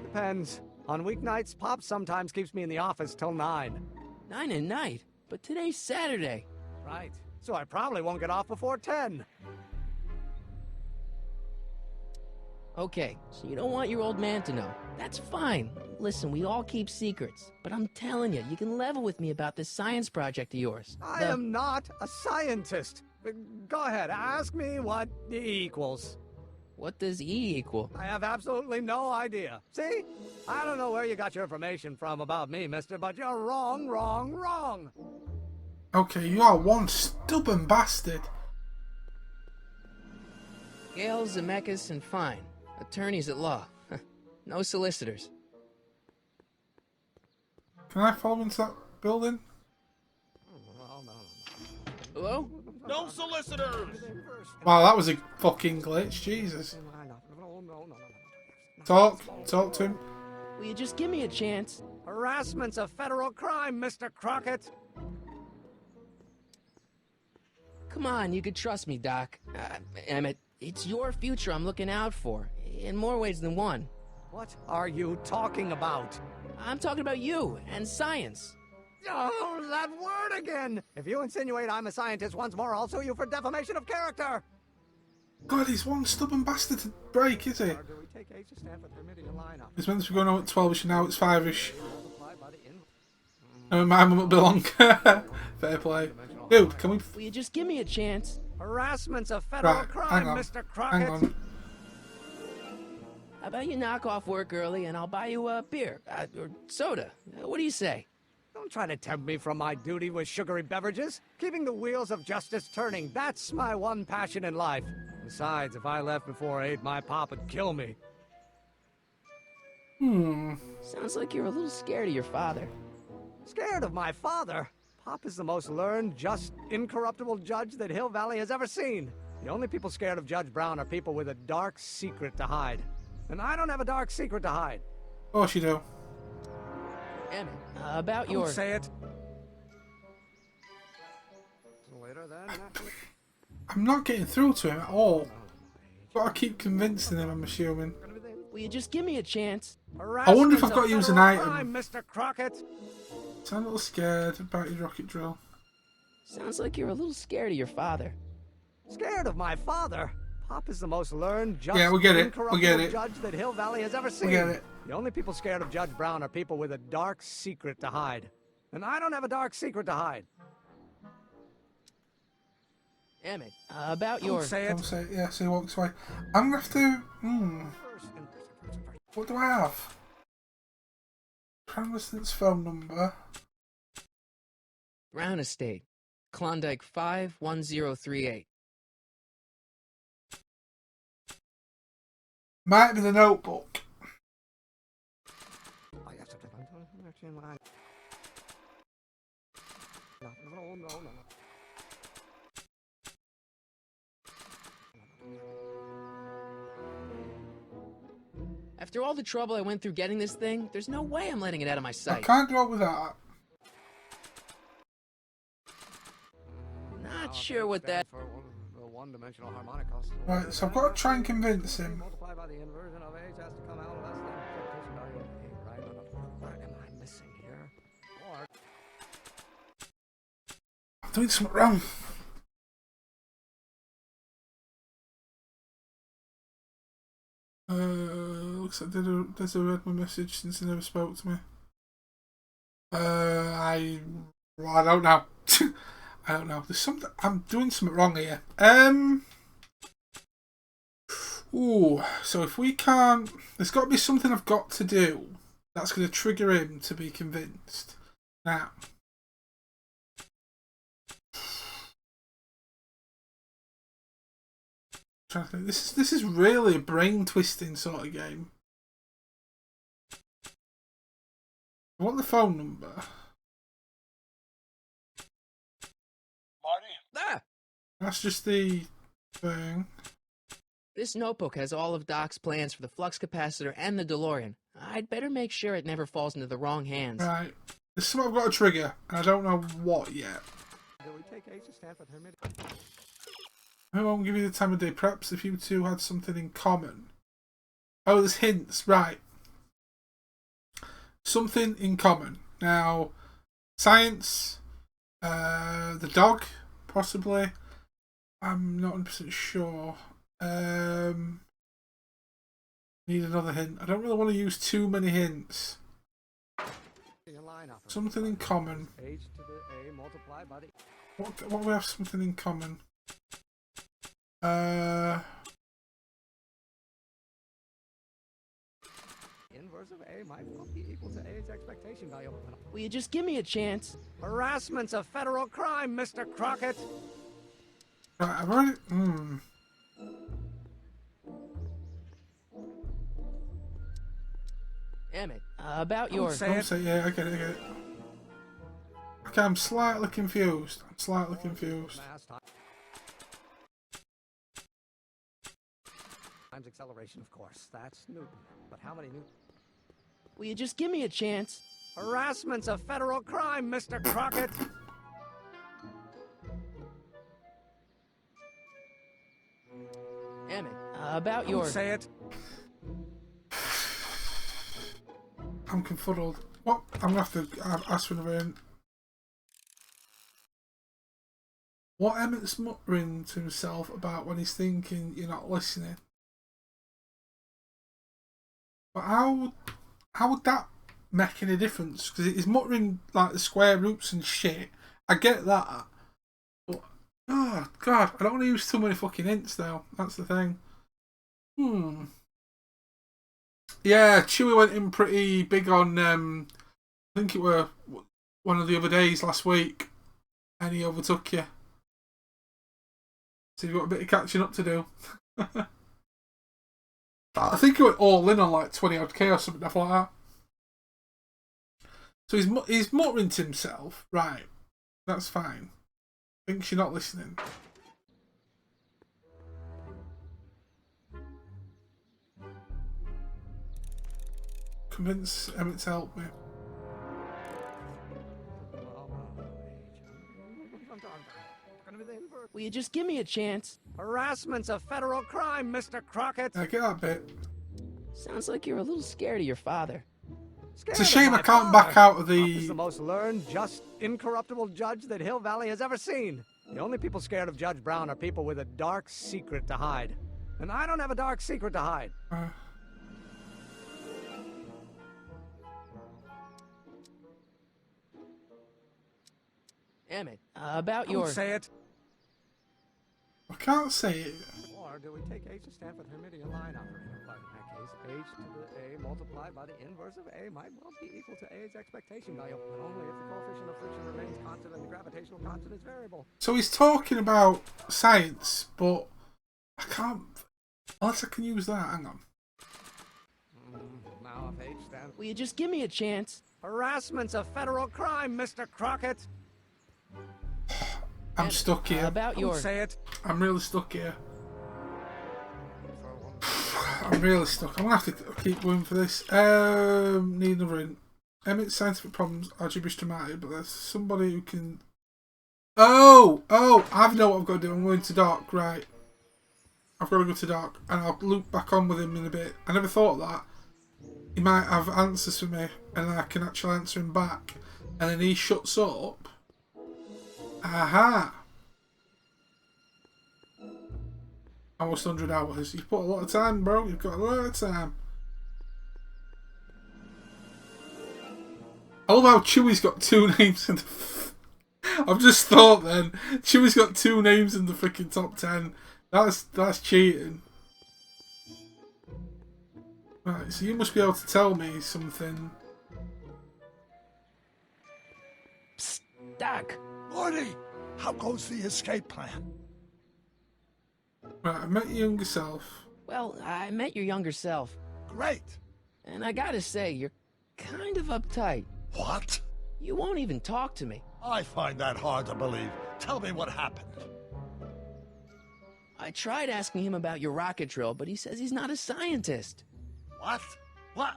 Depends. On weeknights, Pop sometimes keeps me in the office till 9. 9 at night? But today's Saturday. Right. So I probably won't get off before 10. Okay, so you don't want your old man to know. That's fine. Listen, we all keep secrets. But I'm telling you, you can level with me about this science project of yours. I am not a scientist. Go ahead, ask me what E equals. What does E equal? I have absolutely no idea. See? I don't know where you got your information from about me, mister, but you're wrong, wrong, wrong. Okay, you are one stubborn bastard. Gale, Zemeckis, and Fine. Attorneys at law. No solicitors. Can I follow into that building? Hello? No solicitors! Wow, that was a fucking glitch. Jesus. Talk to him. Will you just give me a chance? Harassment's a federal crime, Mr. Crockett. Come on, you could trust me, Doc. Emmett, it's your future I'm looking out for. In more ways than one. What are you talking about? I'm talking about you and science. Oh, that word again! If you insinuate I'm a scientist once more, I'll sue you for defamation of character! God, he's one stubborn bastard to break, is he? Do we take H to stand for Thermidian lineup? It's meant to be going on at 12ish and now it's 5ish. No, mine will be longer. Fair play. Dude, can we... Will you just give me a chance? Harassment's a federal Right, crime, hang on. Mr. Crockett. Hang on. How about you knock off work early and I'll buy you a beer, or soda. What do you say? Don't try to tempt me from my duty with sugary beverages. Keeping the wheels of justice turning, that's my one passion in life. Besides, if I left before 8, my pop would kill me. Sounds like you're a little scared of your father. Scared of my father? Pop is the most learned, just, incorruptible judge that Hill Valley has ever seen. The only people scared of Judge Brown are people with a dark secret to hide. And I don't have a dark secret to hide. Of course you do. Emmett, about Don't your... say it. Later then. I'm not getting through to him at all. Gotta keep convincing him, I'm assuming. Will you just give me a chance? I wonder if I've got to use an item. Crime, Mr. Crockett. Sound a little scared about your rocket drill. Sounds like you're a little scared of your father. Scared of my father? Pop is the most learned, just, yeah, we get it. incorruptible We get it. judge that Hill Valley has ever seen. We get it. The only people scared of Judge Brown are people with a dark secret to hide. And I don't have a dark secret to hide. Emmett, about your... Don't say it. Yeah, so he walks away. I'm gonna have to... What do I have? Translucent's phone number. Brown Estate, Klondike 51038. Might be the notebook. No. After all the trouble I went through getting this thing, there's no way I'm letting it out of my I sight. can't do it with that. Not sure what that... One-dimensional harmonicals. Right, so I've got to try and convince him. Multiplied by the inversion of age has to come out less than expectation value of A, right? What am I missing here? Or... I'm doing something wrong. Looks like there's a read my message since he never spoke to me. I don't know. I don't know. There's something. I'm doing something wrong here. Ooh. So if we can't, there's got to be something I've got to do that's going to trigger him to be convinced. Now. Trying to think. This is really a brain twisting sort of game. I want the phone number. Ah! That's just the thing. This notebook has all of Doc's plans for the flux capacitor and the DeLorean. I'd better make sure it never falls into the wrong hands. Right. There's something I've got to trigger, and I don't know what yet. Do we take H to stand for Hermit? I won't give you the time of day. Perhaps if you two had something in common. Oh, there's hints. Right. Something in common. Now, science, the dog, possibly. I'm not 100% sure. Need another hint. I don't really want to use too many hints. Something in common. H to the A multiplied by the... What do we have something in common? Inverse of A might not be equal to A's expectation value. Will you just give me a chance? Harassment's a federal crime, Mr. Crockett. Right, I've already... Emmett, about your... Don't say yeah, I get it. Okay, I'm slightly confused. Times acceleration, of course. That's Newton. But how many Newton? Will you just give me a chance? Harassment's a federal crime, Mr. Crockett. Emmett, about your... Don't say it. I'm confuddled. What? I'm gonna have to ask for another hint. What Emmett's muttering to himself about when he's thinking you're not listening? But how would that make any difference? Because he's muttering like the square roots and shit. I get that. But, oh, God, I don't want to use too many fucking hints, though. That's the thing. Yeah, Chewie went in pretty big on, I think it were one of the other days last week, and he overtook you. So you've got a bit of catching up to do. I think he went all in on like 20 odd K or something like that. So he's muttering to himself, right? That's fine. Thinks you're not listening. Convince Emmett to help me. Will you just give me a chance? Harassment's a federal crime, Mr. Crockett. I get that bit. Sounds like you're a little scared of your father. Scared it's a shame of I can't my back father. out of Pop is the... the most learned, just, incorruptible judge that Hill Valley has ever seen. The only people scared of Judge Brown are people with a dark secret to hide. And I don't have a dark secret to hide. Emmett, about Don't your... say it. I can't say it. Or do we take H to stand for the Hermitian line operator? But in that case, H to the A multiplied by the inverse of A might well be equal to A's expectation value, but only if the coefficient of friction remains constant and the gravitational constant is variable. So he's talking about science, but I can't... Unless I can use that. Hang on. Now if H stands... Will you just give me a chance? Harassment's a federal crime, Mr. Crockett. I'm stuck here. About your... Don't say it. I'm really stuck here. I'm really stuck. I'm gonna have to keep going for this. Need another in. Emmett's scientific problems are gibberish to Marty, but there's somebody who can... Oh! I know what I've got to do. I'm going to Doc, right. I've got to go to Doc, and I'll loop back on with him in a bit. I never thought of that. He might have answers for me, and I can actually answer him back. And then he shuts up. Aha! Almost 100 hours. You've put a lot of time, bro. You've got a lot of time. I love how Chewie's got 2 names in the... I've just thought then. Chewie's got 2 names in the freaking top 10. That's cheating. Right, so you must be able to tell me something. Psst, Doc. Morty, how goes the escape plan? Right, I met your younger self. Well, I met your younger self. Great. And I gotta say, you're kind of uptight. What? You won't even talk to me. I find that hard to believe. Tell me what happened. I tried asking him about your rocket drill, but he says he's not a scientist. What? What?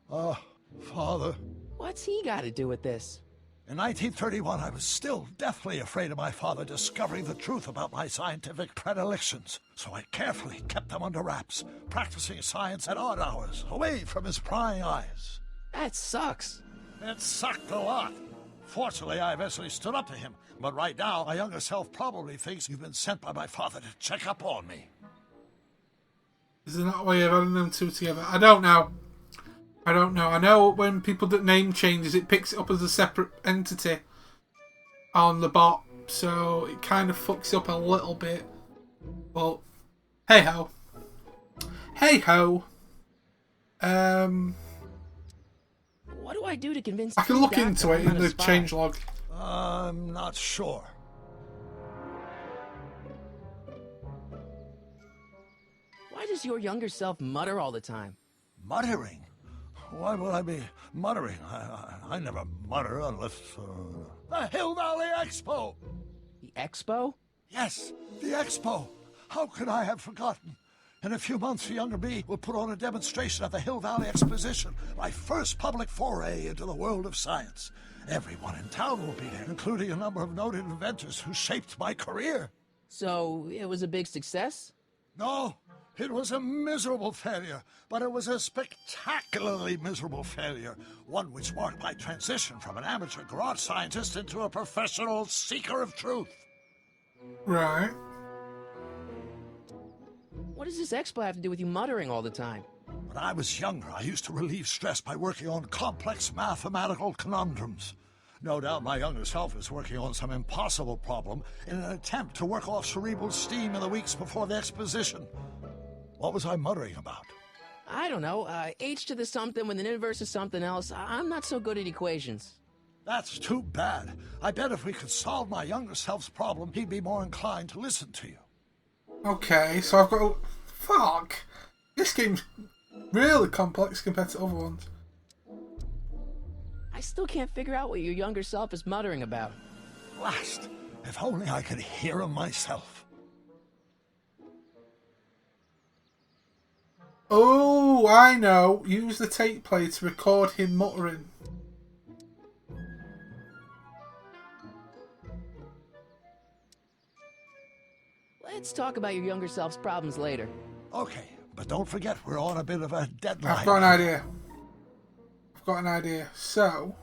Oh, Father. What's he got to do with this? In 1931, I was still deathly afraid of my father discovering the truth about my scientific predilections, so I carefully kept them under wraps, practicing science at odd hours, away from his prying eyes. That sucks. It sucked a lot. Fortunately, I eventually stood up to him, but right now, my younger self probably thinks you've been sent by my father to check up on me. Is there not a way of adding them two together? I don't know. I know when people do name changes, it picks it up as a separate entity on the bot, so it kind of fucks up a little bit. But hey ho. What do I do to convince? I can look into it in the changelog. I'm not sure. Why does your younger self mutter all the time? Muttering? Why would I be muttering? I never mutter unless... The Hill Valley Expo! The Expo? Yes, the Expo! How could I have forgotten? In a few months, the younger me will put on a demonstration at the Hill Valley Exposition, my first public foray into the world of science. Everyone in town will be there, including a number of noted inventors who shaped my career. So, it was a big success? No, it was a miserable failure, but it was a spectacularly miserable failure, one which marked my transition from an amateur garage scientist into a professional seeker of truth. Right. What does this expo have to do with you muttering all the time? When I was younger, I used to relieve stress by working on complex mathematical conundrums. No doubt my younger self is working on some impossible problem in an attempt to work off cerebral steam in the weeks before the exposition. What was I muttering about? I don't know. H to the something when the inverse is something else. I'm not so good at equations. That's too bad. I bet if we could solve my younger self's problem, he'd be more inclined to listen to you. Okay, so I've got to... Fuck! This game's really complex compared to other ones. I still can't figure out what your younger self is muttering about. Blast! If only I could hear him myself. Oh, I know. Use the tape player to record him muttering. Let's talk about your younger self's problems later. Okay, but don't forget we're on a bit of a deadline. I've got an idea. So,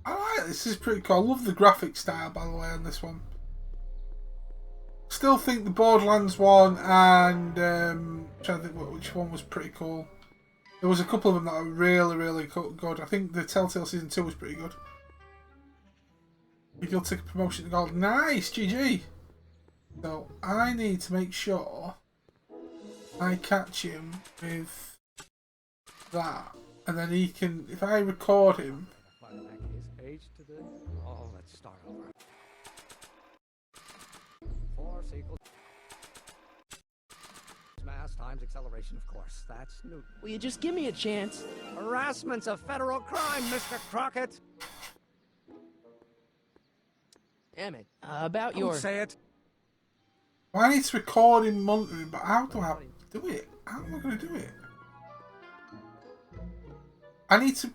I like this. This is pretty cool. I love the graphic style, by the way, on this one. Still think the Borderlands one and trying to think which one was pretty cool. There was a couple of them that are really, really good. I think the Telltale Season 2 was pretty good. You'll take a promotion to gold. Nice, GG. So I need to make sure I catch him with that, and then he can. If I record him. Oh, let's start over. Force equals mass times acceleration, of course. That's Newton. Will you just give me a chance? Harassment's a federal crime, Mr. Crockett. Emmett, about Don't say it. Well, I need to record him monitoring, but how do I do it? How am I going to do it? I need to.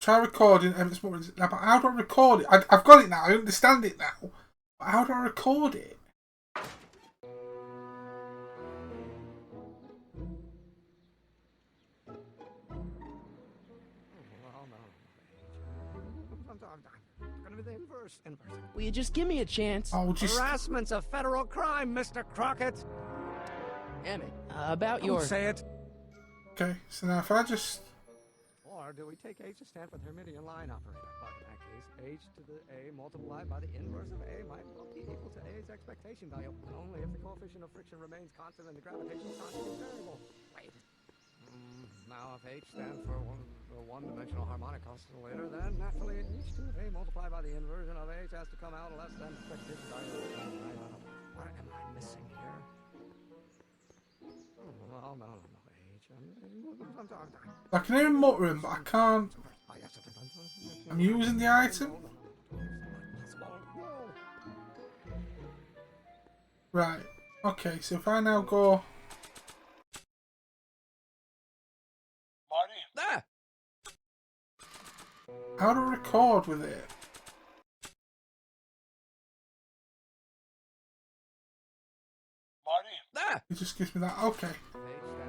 Try recording Emmett's monitoring. Now, but how do I record it? I've got it now. I understand it now. But how do I record it? Will you just give me a chance? Harassment's a federal crime, Mr. Crockett. Emmett, about Don't say it. Okay, so now if I just. Or do we take H to stand for the Hermitian line operator? But in that case, H to the A multiplied by the inverse of A might well be equal to A's expectation value, and only if the coefficient of friction remains constant and the gravitational constant is variable. Wait. Now, if H stands for the one-dimensional harmonic oscillator, then naturally H to A multiplied by the inversion of H has to come out less than expectation value. What am I missing here? Oh, no. I can hear him muttering, but I can't. I'm using the item. Right. Okay, so if I now go. Ah! How do I record with it? Ah! It just gives me that. Okay.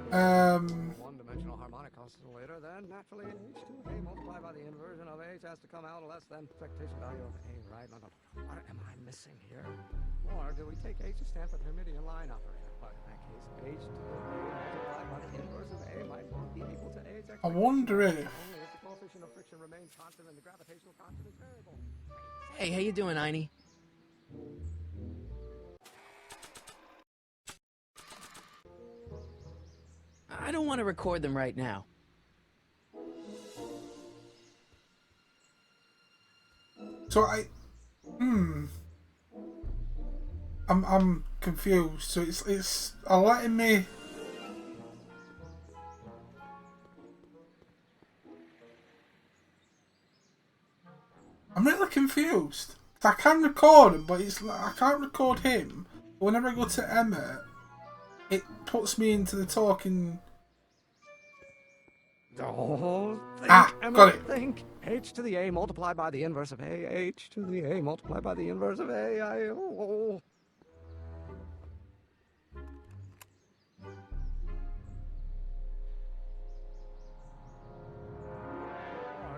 One-dimensional harmonic oscillator, then naturally H to A multiplied by the inversion of H has to come out less than expectation value of A, right? No. What am I missing here? Or do we take H to stand for the Hermitian line operator? But in that case, H to A multiplied by the inverse of A might be equal to A's expectation. I wonder if. Only if the coefficient of friction remains constant and the gravitational constant is variable. Hey, how you doing, Einie? I don't want to record them right now. So I'm confused. So it's letting me. I'm really confused. I can record him, but I can't record him. But whenever I go to Emmett, it puts me into the talking. Oh, think, Emma, got it. Think. H to the A multiplied by the inverse of A. H to the A multiplied by the inverse of A. Or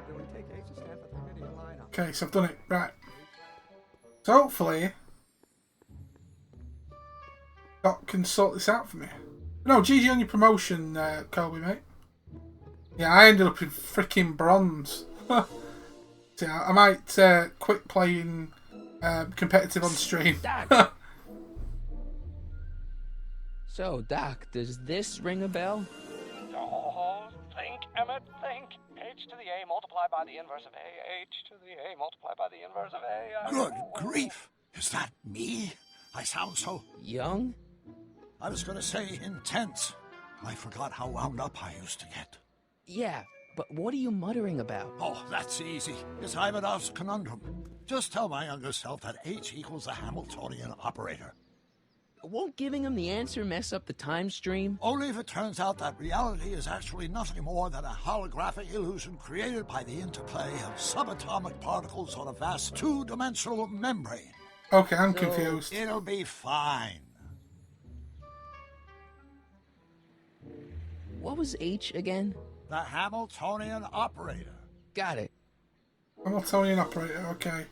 do we take H to stand for the Hermitian line? Okay, so I've done it. Right. So hopefully Doc can sort this out for me. No, GG on your promotion, Kobe, mate. Yeah, I ended up in freaking bronze. So I might quit playing competitive on stream. So, Doc, does this ring a bell? Oh, think, Emmett, think. H to the A multiplied by the inverse of A. H to the A multiplied by the inverse of A. Good grief! Is that me? I sound so... young? I was going to say intense. I forgot how wound up I used to get. Yeah, but what are you muttering about? Oh, that's easy. It's Ivanov's conundrum. Just tell my younger self that H equals the Hamiltonian operator. Won't giving him the answer mess up the time stream? Only if it turns out that reality is actually nothing more than a holographic illusion created by the interplay of subatomic particles on a vast two-dimensional membrane. Okay, I'm confused. It'll be fine. What was H again? The Hamiltonian operator. Got it. Hamiltonian operator, okay.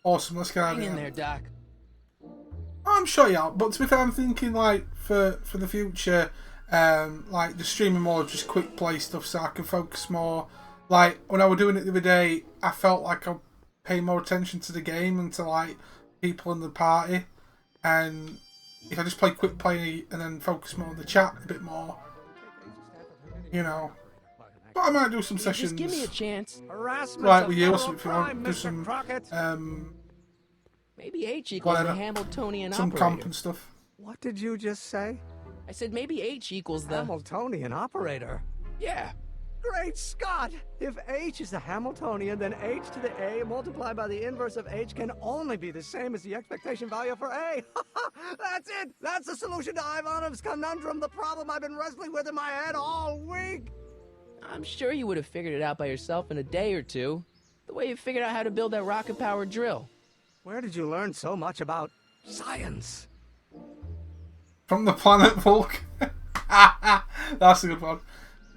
Awesome, let's get out of Hang here. in there, Doc. I'm sure you are, but to be fair, I'm thinking like for the future, like the streaming more just quick play stuff so I can focus more. Like when I was doing it the other day, I felt like I pay more attention to the game and to like people in the party. And if I just play quick play and then focus more on the chat a bit more, you know. But I might do some sessions. Just give me a chance. Right with you or something if you want. Do some Maybe H equals the Hamiltonian some operator. comp and stuff. What did you just say? I said maybe H equals the Hamiltonian operator. Yeah. Great Scott! If H is the Hamiltonian, then H to the A multiplied by the inverse of H can only be the same as the expectation value for A. That's it! That's the solution to Ivanov's conundrum, the problem I've been wrestling with in my head all week! I'm sure you would have figured it out by yourself in a day or two. The way you figured out how to build that rocket-powered drill. Where did you learn so much about science? From the planet Volk. That's a good one.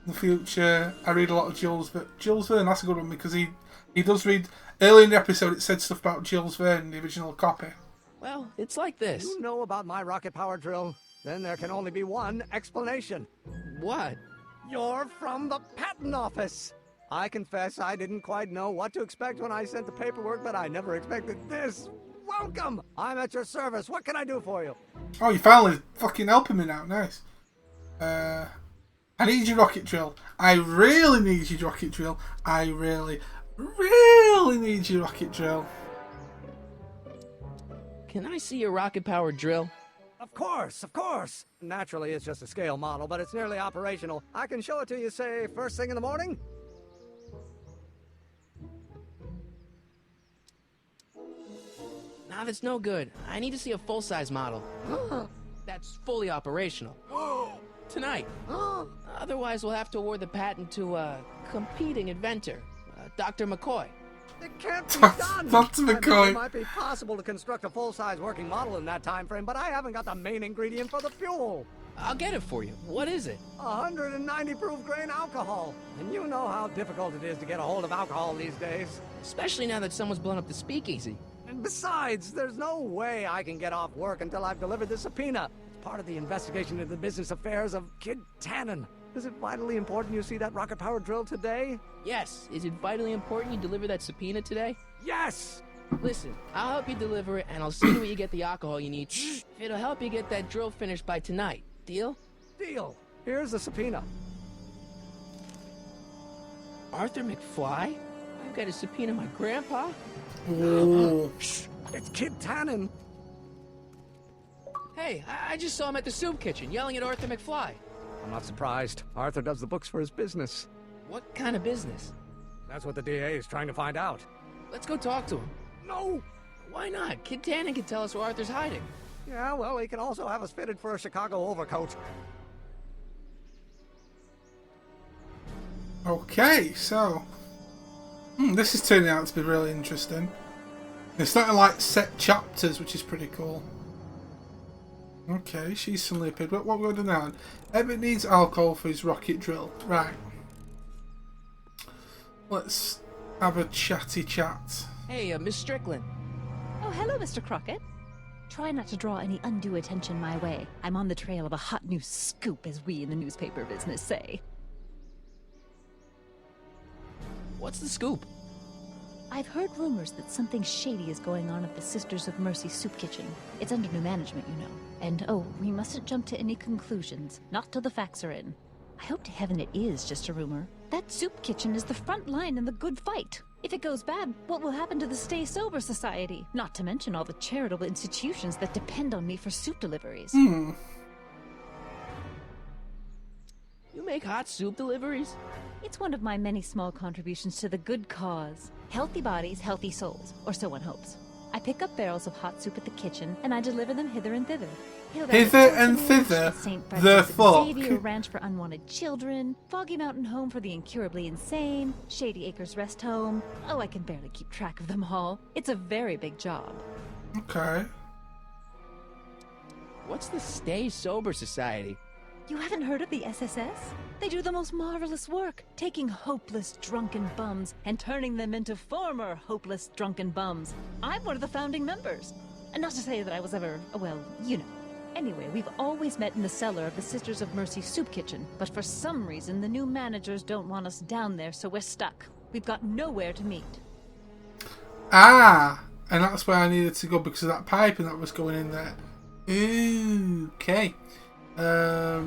In the future, I read a lot of Jules Verne. That's a good one because he does read. Early in the episode, it said stuff about Jules Verne, the original copy. Well, it's like this. You know about my rocket power drill? Then there can only be one explanation. What? You're from the patent office. I confess I didn't quite know what to expect when I sent the paperwork, but I never expected this. Welcome! I'm at your service. What can I do for you? Oh, you finally fucking helping me now. Nice. I need your rocket drill. I really need your rocket drill. I really need your rocket drill. Can I see your rocket-powered drill? Of course, of course. Naturally, it's just a scale model, but it's nearly operational. I can show it to you, say, first thing in the morning. Nah, that's no good. I need to see a full-size model. That's fully operational. Tonight. Otherwise, we'll have to award the patent to a competing inventor, Dr. McCoy. It can't be done! Dr. McCoy. It might be possible to construct a full-size working model in that time frame, but I haven't got the main ingredient for the fuel. I'll get it for you. What is it? 190 proof grain alcohol. And you know how difficult it is to get a hold of alcohol these days. Especially now that someone's blown up the speakeasy. And besides, there's no way I can get off work until I've delivered the subpoena. It's part of the investigation into the business affairs of Kid Tannen. Is it vitally important you see that rocket-powered drill today? Yes. Is it vitally important you deliver that subpoena today? Yes! Listen, I'll help you deliver it, and I'll see to it you get the alcohol you need. It'll help you get that drill finished by tonight. Deal? Deal. Here's the subpoena. Arthur McFly? I've got to subpoena my grandpa? Shh! It's Kid Tannen. Hey, I just saw him at the soup kitchen, yelling at Arthur McFly. I'm not surprised. Arthur does the books for his business. What kind of business? That's what the DA is trying to find out. Let's go talk to him. No! Why not? Kid Tannen can tell us where Arthur's hiding. Yeah, well, he can also have us fitted for a Chicago overcoat. Okay, so this is turning out to be really interesting. It's not like set chapters, which is pretty cool. Okay, she's suddenly appeared. What we're going to do now? Emmett needs alcohol for his rocket drill. Right. Let's have a chatty chat. Hey, Miss Strickland. Oh, hello, Mr. Crockett. Try not to draw any undue attention my way. I'm on the trail of a hot new scoop, as we in the newspaper business say. What's the scoop? I've heard rumors that something shady is going on at the Sisters of Mercy soup kitchen. It's under new management, you know. And oh, we mustn't jump to any conclusions. Not till the facts are in. I hope to heaven it is just a rumor. That soup kitchen is the front line in the good fight. If it goes bad, what will happen to the Stay Sober Society? Not to mention all the charitable institutions that depend on me for soup deliveries. You make hot soup deliveries? It's one of my many small contributions to the good cause. Healthy bodies, healthy souls, or so one hopes. I pick up barrels of hot soup at the kitchen, and I deliver them hither and thither. Hither and thither, the fuck. Xavier Ranch for unwanted children, Foggy Mountain Home for the incurably insane, Shady Acres Rest Home. Oh, I can barely keep track of them all. It's a very big job. Okay. What's the Stay Sober Society? You haven't heard of the SSS? They do the most marvelous work, taking hopeless drunken bums and turning them into former hopeless drunken bums. I'm one of the founding members. And not to say that I was ever, well, you know. Anyway, we've always met in the cellar of the Sisters of Mercy soup kitchen, but for some reason the new managers don't want us down there, so we're stuck. We've got nowhere to meet. Ah, and that's where I needed to go because of that piping that was going in there. Ooh, okay. I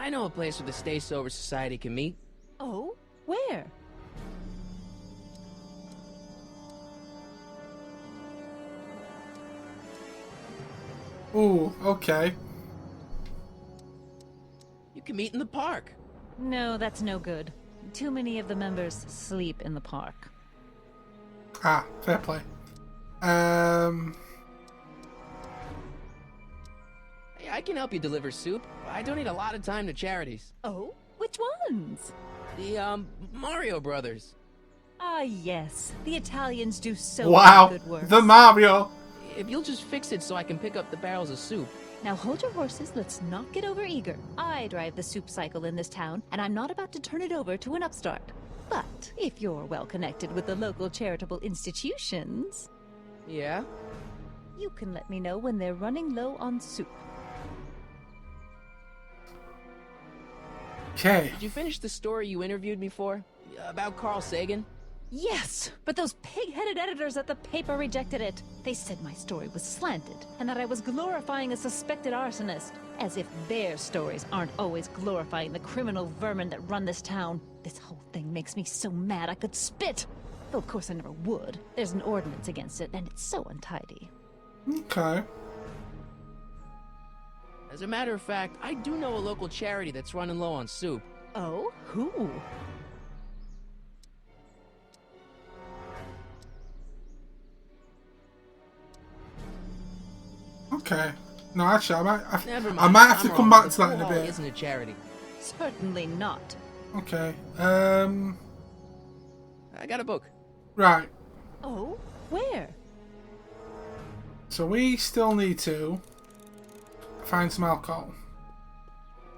know a place where the Stay Sober Society can meet. Oh? Where? Ooh, okay. You can meet in the park. No, that's no good. Too many of the members sleep in the park. Ah, fair play. Hey, I can help you deliver soup. I donate a lot of time to charities. Oh? Which ones? The, Mario Brothers. Ah, yes. The Italians do so Wow, much good work. the Mario. If you'll just fix it so I can pick up the barrels of soup. Now hold your horses, let's not get over-eager. I drive the soup cycle in this town, and I'm not about to turn it over to an upstart. But if you're well connected with the local charitable institutions... Yeah? You can let me know when they're running low on soup. Okay. Did you finish the story you interviewed me for? About Carl Sagan? Yes, but those pig-headed editors at the paper rejected it. They said my story was slanted, and that I was glorifying a suspected arsonist. As if their stories aren't always glorifying the criminal vermin that run this town. This whole thing makes me so mad I could spit. Though of course I never would. There's an ordinance against it, and it's so untidy. Okay. As a matter of fact, I do know a local charity that's running low on soup. Oh? Who? Okay. No, actually, Never mind. I might have to I'm come wrong. back to that The in a Pool Hall bit. isn't a charity. Certainly not. Okay. I got a book. Right. Oh? Where? So we still need to find some alcohol.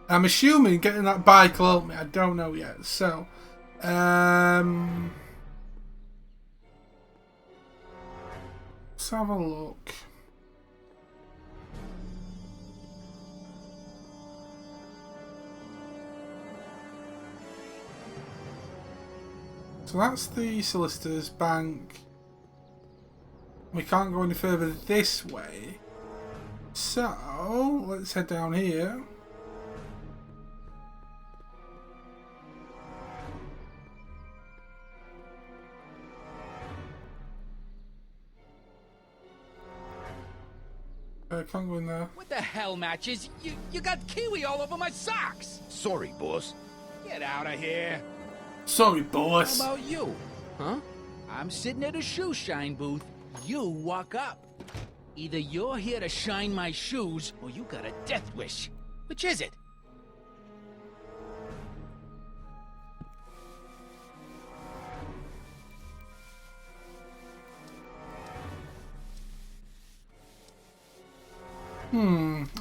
I'm assuming getting that bike will help me. I don't know yet. So, let's have a look. So that's the solicitor's bank. We can't go any further this way. So, let's head down here. Can't go in there. What the hell, Matches? You got kiwi all over my socks! Sorry, boss. Get out of here! Sorry, boss. How about you? Huh? I'm sitting at a shoe shine booth. You walk up. Either you're here to shine my shoes, or you got a death wish. Which is it?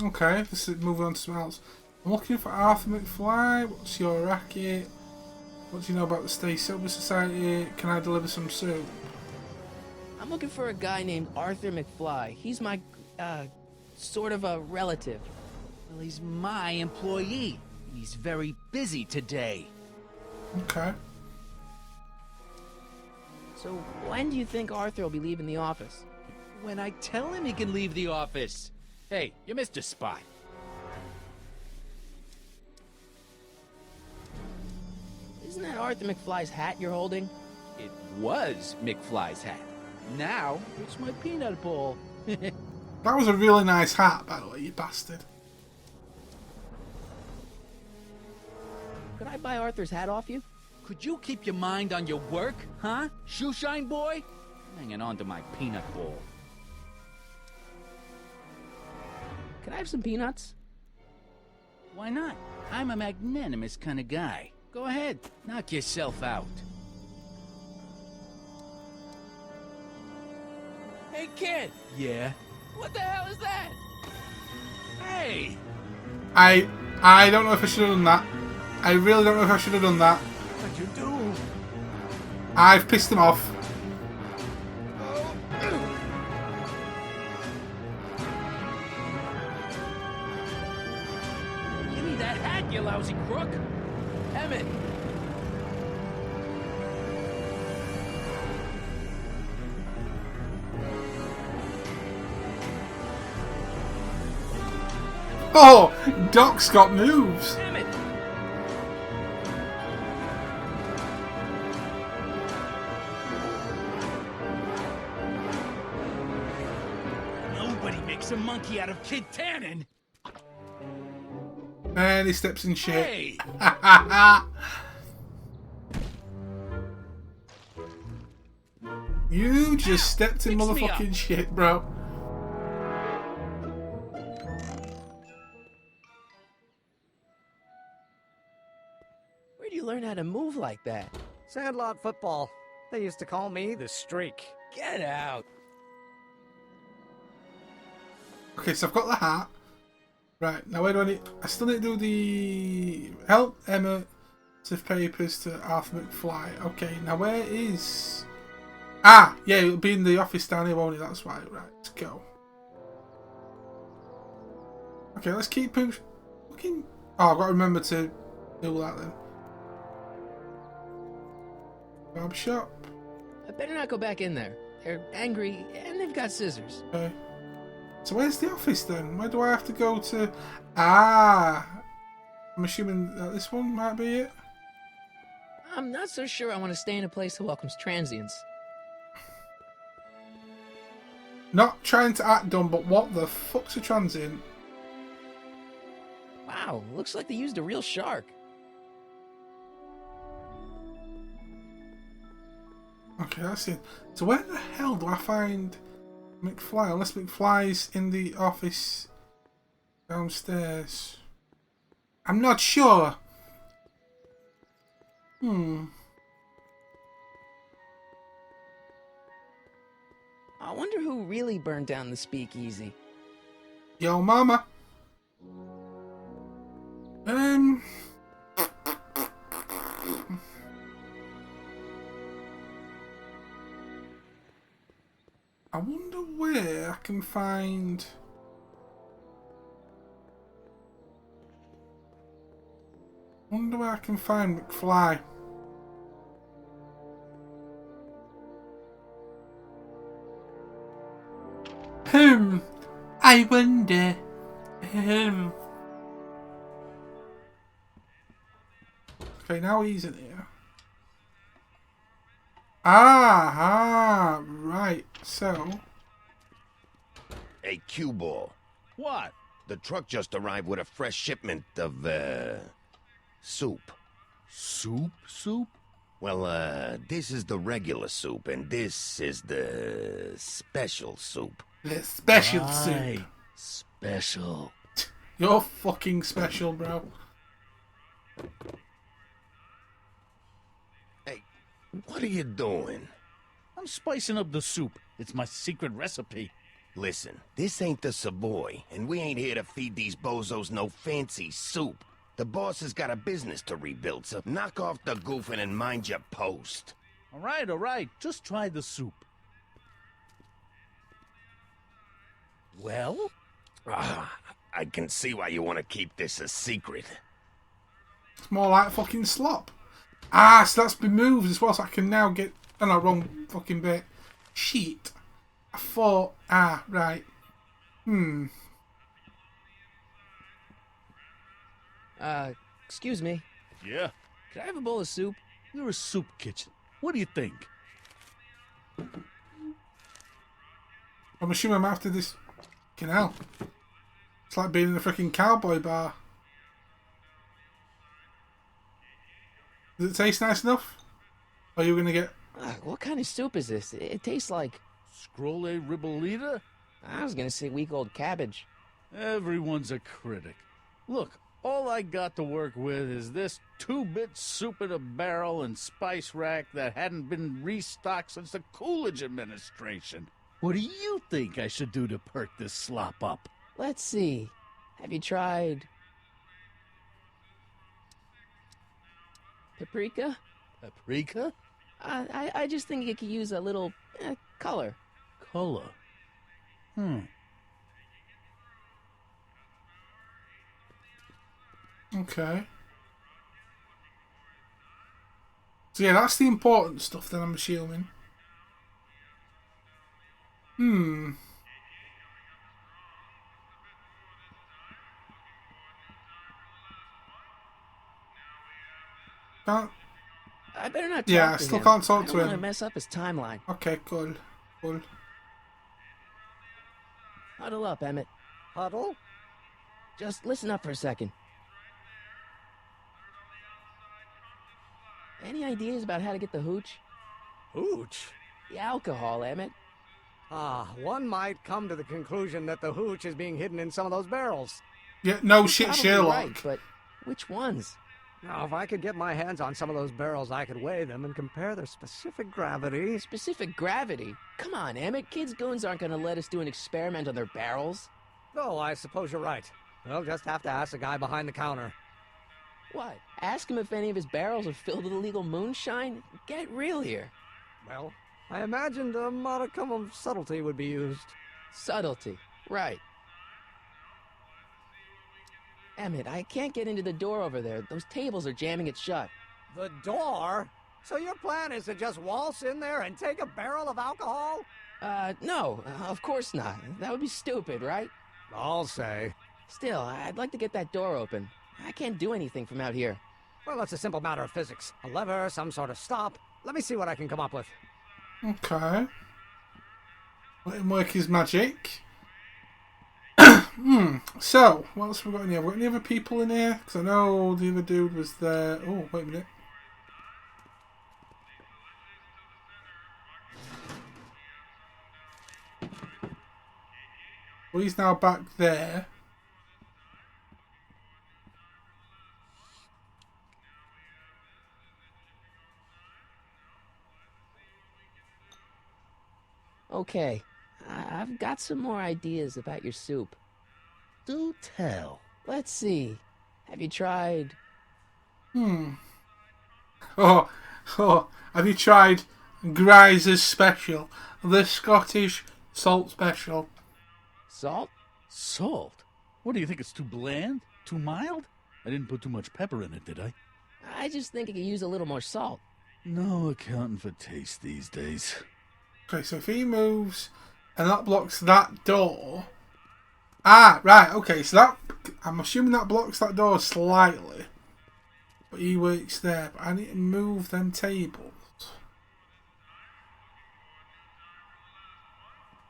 Okay, let's move on to something else. I'm looking for Arthur McFly. What's your racket? What do you know about the Stay Sober Society? Can I deliver some soup? I'm looking for a guy named Arthur McFly. He's my, sort of a relative. Well, he's my employee. He's very busy today. Okay. So when do you think Arthur will be leaving the office? When I tell him he can leave the office. Hey, you missed a spot. Isn't that Arthur McFly's hat you're holding? It was McFly's hat. Now, it's my peanut ball. That was a really nice hat, by the way, you bastard. Could I buy Arthur's hat off you? Could you keep your mind on your work, huh? Shoeshine boy? I'm hanging on to my peanut ball. Can I have some peanuts? Why not? I'm a magnanimous kind of guy. Go ahead, knock yourself out. Hey, kid! Yeah? What the hell is that? Hey! I don't know if I should have done that. I really don't know if I should have done that. What'd you do? I've pissed him off. Give me that hat, you lousy crook! Emmett! Oh! Doc's got moves! Emmett! Nobody makes a monkey out of Kid Tannen! And he steps in shit. Hey! You just stepped in Fix me motherfucking shit, bro. Where'd you learn how to move like that? Sandlot football. They used to call me the Streak. Get out! Okay, so I've got the hat. Right, now where do I need... I still need to do the... Help Emma sift papers to Arthur McFly. Okay, now where is... Ah! Yeah, it'll be in the office down here, won't it? That's right. Right, let's go. Okay, let's keep looking... Oh, I've got to remember to do that then. Barber shop. I better not go back in there. They're angry, and they've got scissors. Okay. So where's the office then? Where do I have to go to? Ah! I'm assuming that this one might be it. I'm not so sure I want to stay in a place that welcomes transients. Not trying to act dumb, but what the fuck's a transient? Wow, looks like they used a real shark. Okay, that's it. So where the hell do I find McFly? Unless McFly's in the office downstairs. I'm not sure. I wonder who really burned down the speakeasy. Yo, mama. I wonder where I can find... wonder where I can find McFly. I wonder. Okay, now he's in here. Right. So. Hey, cue ball. What? The truck just arrived with a fresh shipment of, soup. Soup? Well, this is the regular soup, and this is the special soup. The special soup. Special. You're fucking special, bro. Hey, what are you doing? I'm spicing up the soup. It's my secret recipe. Listen, this ain't the Savoy, and we ain't here to feed these bozos no fancy soup. The boss has got a business to rebuild, so knock off the goofing and mind your post. All right. Just try the soup. Well? I can see why you want to keep this a secret. It's more like fucking slop. So that's been moved as well, so I can now get... Oh no, wrong fucking bit. Shit. I thought... right. Excuse me. Yeah? Could I have a bowl of soup? We're a soup kitchen. What do you think? I'm assuming I'm after this... Fucking hell. It's like being in a freaking cowboy bar. Does it taste nice enough? Or are you going to get... What kind of soup is this? It tastes like... Scrolle ribollita? I was going to say week-old cabbage. Everyone's a critic. Look, all I got to work with is this 2-bit soup in a barrel and spice rack that hadn't been restocked since the Coolidge administration. What do you think I should do to perk this slop up? Let's see. Have you tried... paprika? Paprika? I just think it could use a little color. Color? Okay. So yeah, that's the important stuff then, I'm assuming. Can't... I better not talk Yeah, to I still him. can't talk I to don't want him. to mess up his timeline. Okay, cool. Cool. Huddle up, Emmett. Huddle? Just listen up for a second. Any ideas about how to get the hooch? Hooch? The alcohol, Emmett. One might come to the conclusion that the hooch is being hidden in some of those barrels. Yeah, no You're shit, probably Sherlock. right, but which ones? Now, if I could get my hands on some of those barrels, I could weigh them and compare their specific gravity. Specific gravity? Come on, Emmett. Kids' goons aren't going to let us do an experiment on their barrels. Oh, I suppose you're right. We'll just have to ask the guy behind the counter. What? Ask him if any of his barrels are filled with illegal moonshine? Get real here. Well, I imagined a modicum of subtlety would be used. Subtlety. Right. Emmett, I can't get into the door over there. Those tables are jamming it shut. The door? So your plan is to just waltz in there and take a barrel of alcohol? No, of course not. That would be stupid, right? I'll say. Still, I'd like to get that door open. I can't do anything from out here. Well, it's a simple matter of physics. A lever, some sort of stop. Let me see what I can come up with. Okay. Let him work his magic. So, what else have we got in here? Have we got any other people in here? Because I know the other dude was there. Oh, wait a minute. Well, he's now back there. Okay, I've got some more ideas about your soup. Do tell. Let's see. Have you tried... Oh, have you tried Greiser's Special? The Scottish Salt Special. Salt? Salt? What do you think, it's too bland? Too mild? I didn't put too much pepper in it, did I? I just think it could use a little more salt. No accounting for taste these days. Okay, so if he moves and that blocks that door... Ah, right, okay, so that... I'm assuming that blocks that door slightly. But he works there. But I need to move them tables.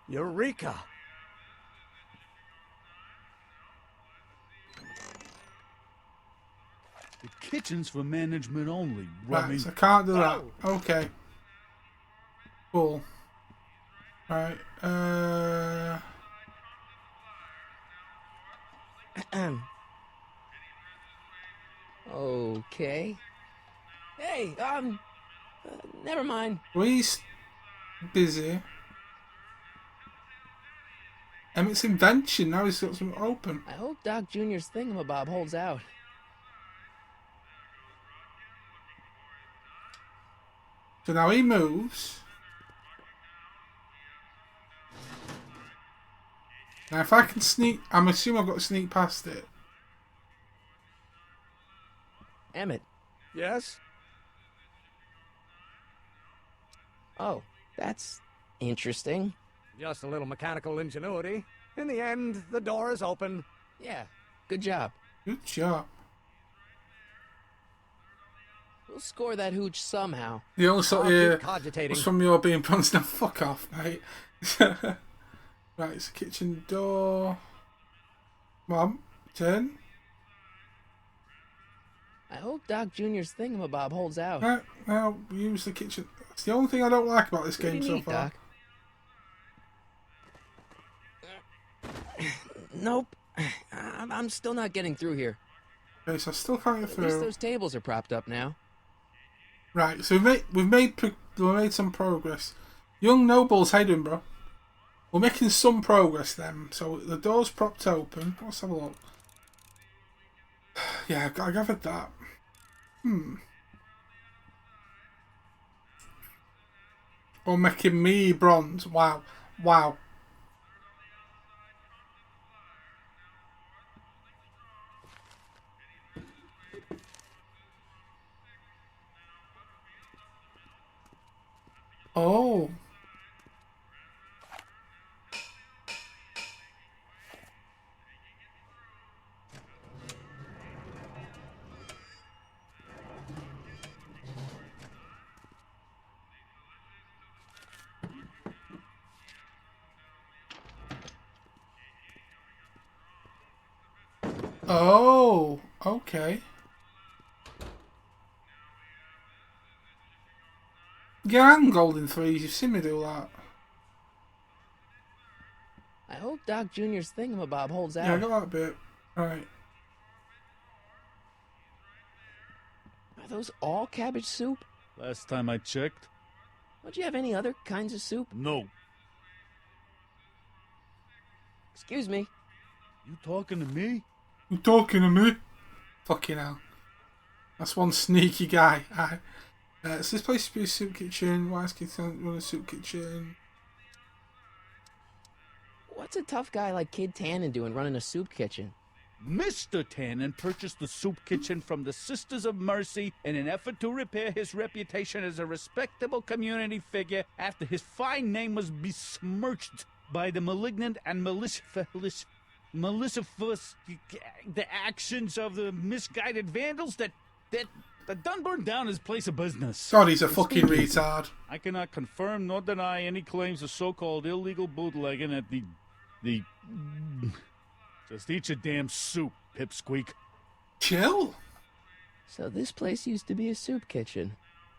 Eureka! The kitchen's for management only, Right, Rummy. so I can't do that. Okay. Cool. Right, Okay. Hey, never mind. He's busy. Emmett's invention, now he's got something open. I hope Doc Jr.'s thingamabob holds out. So now he moves. Now if I can sneak... I'm assuming I've got to sneak past it. Emmett. Yes? Oh, that's interesting. Just a little mechanical ingenuity. In the end, the door is open. Yeah, good job. Good job. We'll score that hooch somehow. The only sort I'll of keep cogitating. was from your being punched. Now fuck off, mate. Right, it's a kitchen door. Come on, turn. I hope Doc Jr.'s thingamabob holds out. Right, now use the kitchen. That's the only thing I don't like about this What do game you so need, far. Doc? Nope. I'm still not getting through here. Okay, so I still can't get At least through. those tables are propped up now. Right, so we've made some progress. Young nobles, how you doing, bro? We're making some progress then. So the door's propped open. Let's have a look. Yeah, I gathered that. Or making me bronze. Wow. Wow. Oh. Oh, okay. Yeah, I'm golden threes. You've seen me do that. I hope Doc Jr.'s thingamabob holds out. Yeah, I got that bit. Right. Are those all cabbage soup? Last time I checked. Don't you have any other kinds of soup? No. Excuse me. You talking to me? You talking to me? Fucking hell. That's one sneaky guy. So this place to be a soup kitchen. Why is Kid run a soup kitchen? What's a tough guy like Kid Tannen doing running a soup kitchen? Mr. Tannen purchased the soup kitchen from the Sisters of Mercy in an effort to repair his reputation as a respectable community figure after his fine name was besmirched by the malignant and malicious the actions of the misguided vandals that done burned down his place of business. God, he's a fucking retard. I cannot confirm nor deny any claims of so-called illegal bootlegging at the Just eat your damn soup, pipsqueak. Chill. So this place used to be a soup kitchen.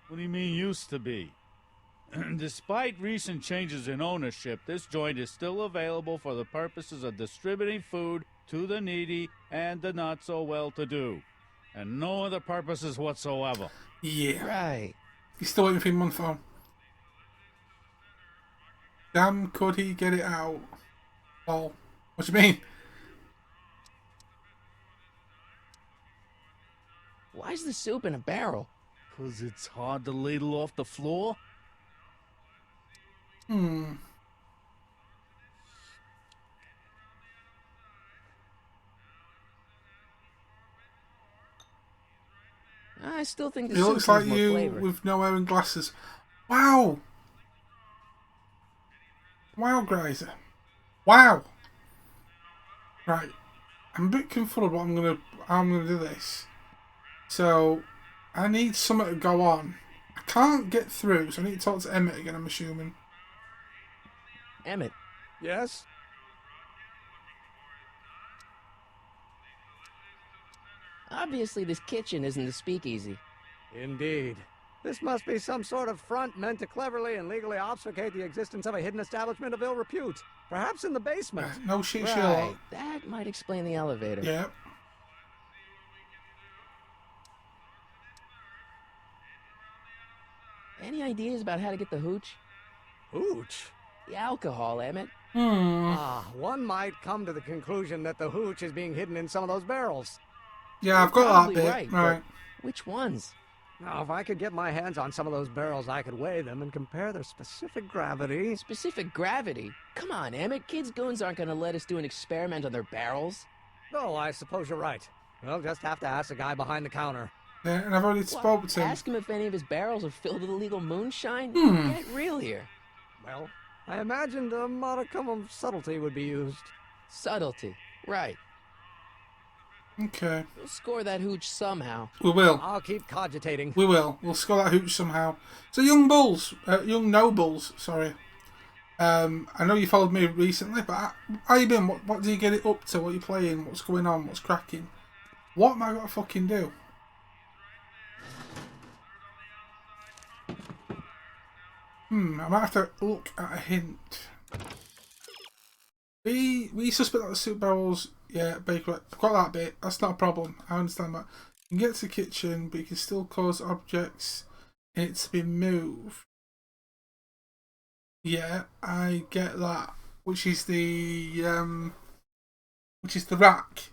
What do you mean used to be? Despite recent changes in ownership, this joint is still available for the purposes of distributing food to the needy and the not-so-well-to-do. And no other purposes whatsoever. Yeah. Right. He's still waiting for him on the phone. Damn, could he get it out? Oh, what do you mean? Why's the soup in a barrel? 'Cause it's hard to ladle off the floor? I still think the He soup looks like needs more you flavor. with no hair and glasses. Wow. Wow, Grazer. Wow. Right. I'm a bit confused about how I'm gonna do this. So I need something to go on. I can't get through, so I need to talk to Emmett again, I'm assuming. Emmett. Yes? Obviously, this kitchen isn't the speakeasy. Indeed. This must be some sort of front meant to cleverly and legally obfuscate the existence of a hidden establishment of ill repute. Perhaps in the basement. No shit, Right. Sherlock. That might explain the elevator. Yeah. Any ideas about how to get the hooch? Hooch? The alcohol, Emmett. One might come to the conclusion that the hooch is being hidden in some of those barrels. Yeah, I've got that Probably bit. right, Right. but which ones? Now, if I could get my hands on some of those barrels, I could weigh them and compare their specific gravity. Specific gravity? Come on, Emmett. Kids' goons aren't going to let us do an experiment on their barrels. Oh, I suppose you're right. We'll just have to ask the guy behind the counter. Yeah, and I've already spoken to him. Ask him if any of his barrels are filled with illegal moonshine. Get real here. Well, I imagined a modicum of subtlety would be used. Subtlety. Right. Okay. We'll score that hooch somehow. We will. I'll keep cogitating. We will. We'll score that hooch somehow. So, young nobles, sorry. I know you followed me recently, but how you been? What do you get it up to? What are you playing? What's going on? What's cracking? What am I going to fucking do? I might have to look at a hint. We suspect that the soup barrels, yeah, baker, I've got that bit. That's not a problem. I understand that. You can get to the kitchen, but you can still cause objects in it to be moved. Yeah, I get that. which is the rack.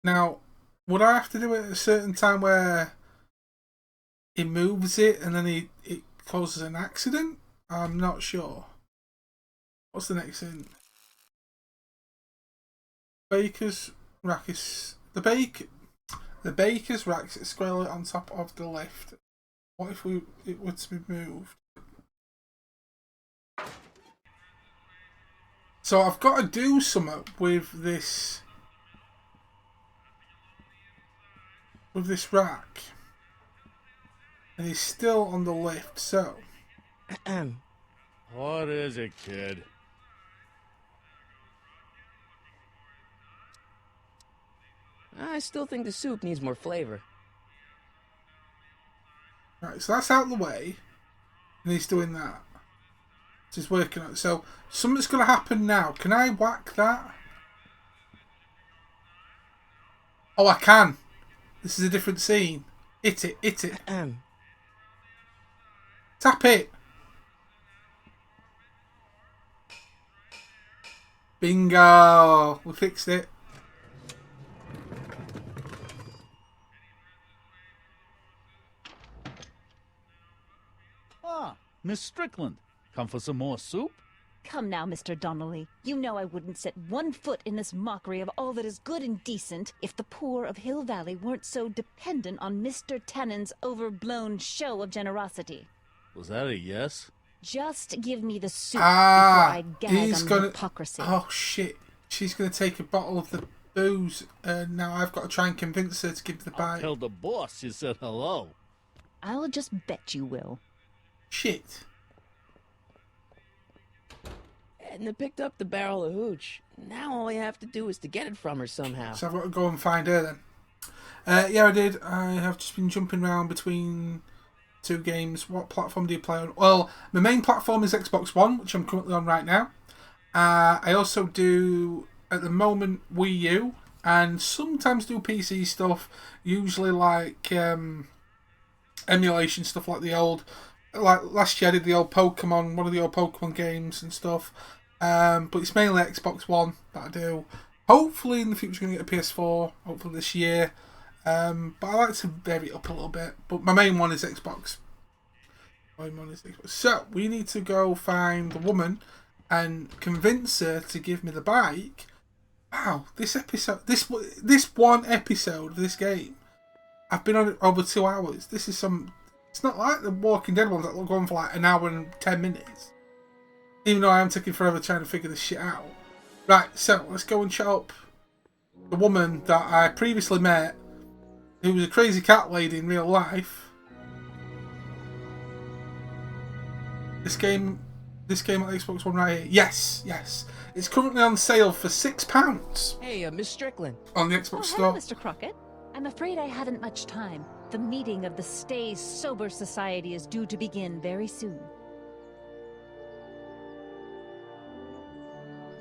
Now, would I have to do it at a certain time where he moves it and then it causes an accident? I'm not sure. What's the next thing? Baker's rack is the baker's rack is squarely on top of the lift. What if it were to be moved? So I've got to do something with this rack, and he's still on the lift. So, what is it, kid? I still think the soup needs more flavor. Right, so that's out of the way, and he's doing that. So he's working on it. So something's going to happen now. Can I whack that? Oh, I can. This is a different scene. Hit it. Tap it. Bingo. We fixed it. Ah, Miss Strickland. Come for some more soup? Come now, Mr. Donnelly. You know I wouldn't set one foot in this mockery of all that is good and decent if the poor of Hill Valley weren't so dependent on Mr. Tennant's overblown show of generosity. Was that a yes? Just give me the soup before I gag on gonna... hypocrisy. Oh, shit. She's going to take a bottle of the booze, and now I've got to try and convince her to give the bite. Tell the boss you said hello. I'll just bet you will. Shit. Edna picked up the barrel of hooch. Now all I have to do is to get it from her somehow. So I've got to go and find her then. Yeah, I did. I have just been jumping around between two games. What platform do you play on? Well, my main platform is Xbox One, which I'm currently on right now. I also do, at the moment, Wii U, and sometimes do PC stuff, usually like emulation stuff like the old... Like last year I did the old Pokemon, one of the old Pokemon games and stuff. But it's mainly Xbox One that I do. Hopefully in the future I'm going to get a PS4, hopefully this year. But I like to vary it up a little bit. But my main one is Xbox. So, we need to go find the woman and convince her to give me the bike. Wow, this one episode of this game, I've been on it over 2 hours. This is some... It's not like the Walking Dead ones that will go on for like an hour and 10 minutes. Even though I am taking forever trying to figure this shit out. Right, so let's go and chat up the woman that I previously met, who was a crazy cat lady in real life. This game on Xbox One right here. Yes. It's currently on sale for £6. Hey, Miss Strickland. On the Xbox Store. Hello, Mr. Crockett. I'm afraid I haven't much time. The meeting of the Stay Sober Society is due to begin very soon.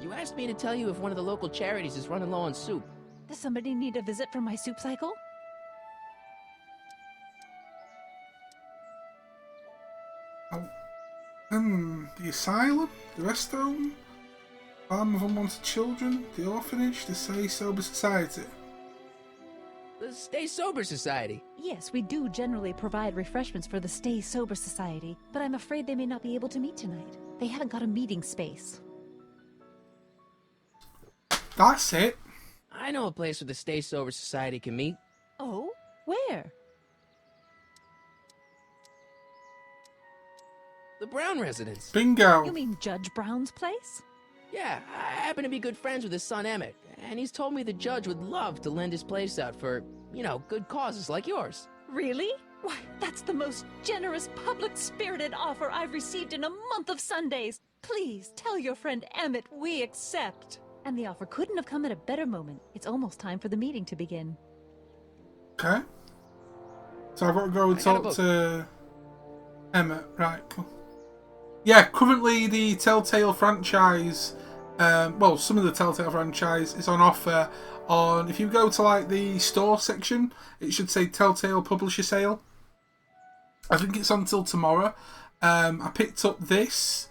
You asked me to tell you if one of the local charities is running low on soup. Does somebody need a visit from my soup cycle? The asylum, the rest home, farm of unwanted children, the orphanage, the Stay Sober Society. The Stay Sober Society. Yes, we do generally provide refreshments for the Stay Sober Society, but I'm afraid they may not be able to meet tonight. They haven't got a meeting space. That's it. I know a place where the Stay Sober Society can meet. Oh? Where? The Brown residence. Bingo. You mean Judge Brown's place? Yeah, I happen to be good friends with his son Emmett, and he's told me the judge would love to lend his place out for, good causes like yours. Really? Why, that's the most generous, public-spirited offer I've received in a month of Sundays. Please, tell your friend Emmett we accept. And the offer couldn't have come at a better moment. It's almost time for the meeting to begin. Okay. So I've got to go and talk to Emmett. Right, cool. Yeah, currently the Telltale franchise, some of the Telltale franchise is on offer on, if you go to like the store section, it should say Telltale Publisher Sale. I think it's on until tomorrow. I picked up this,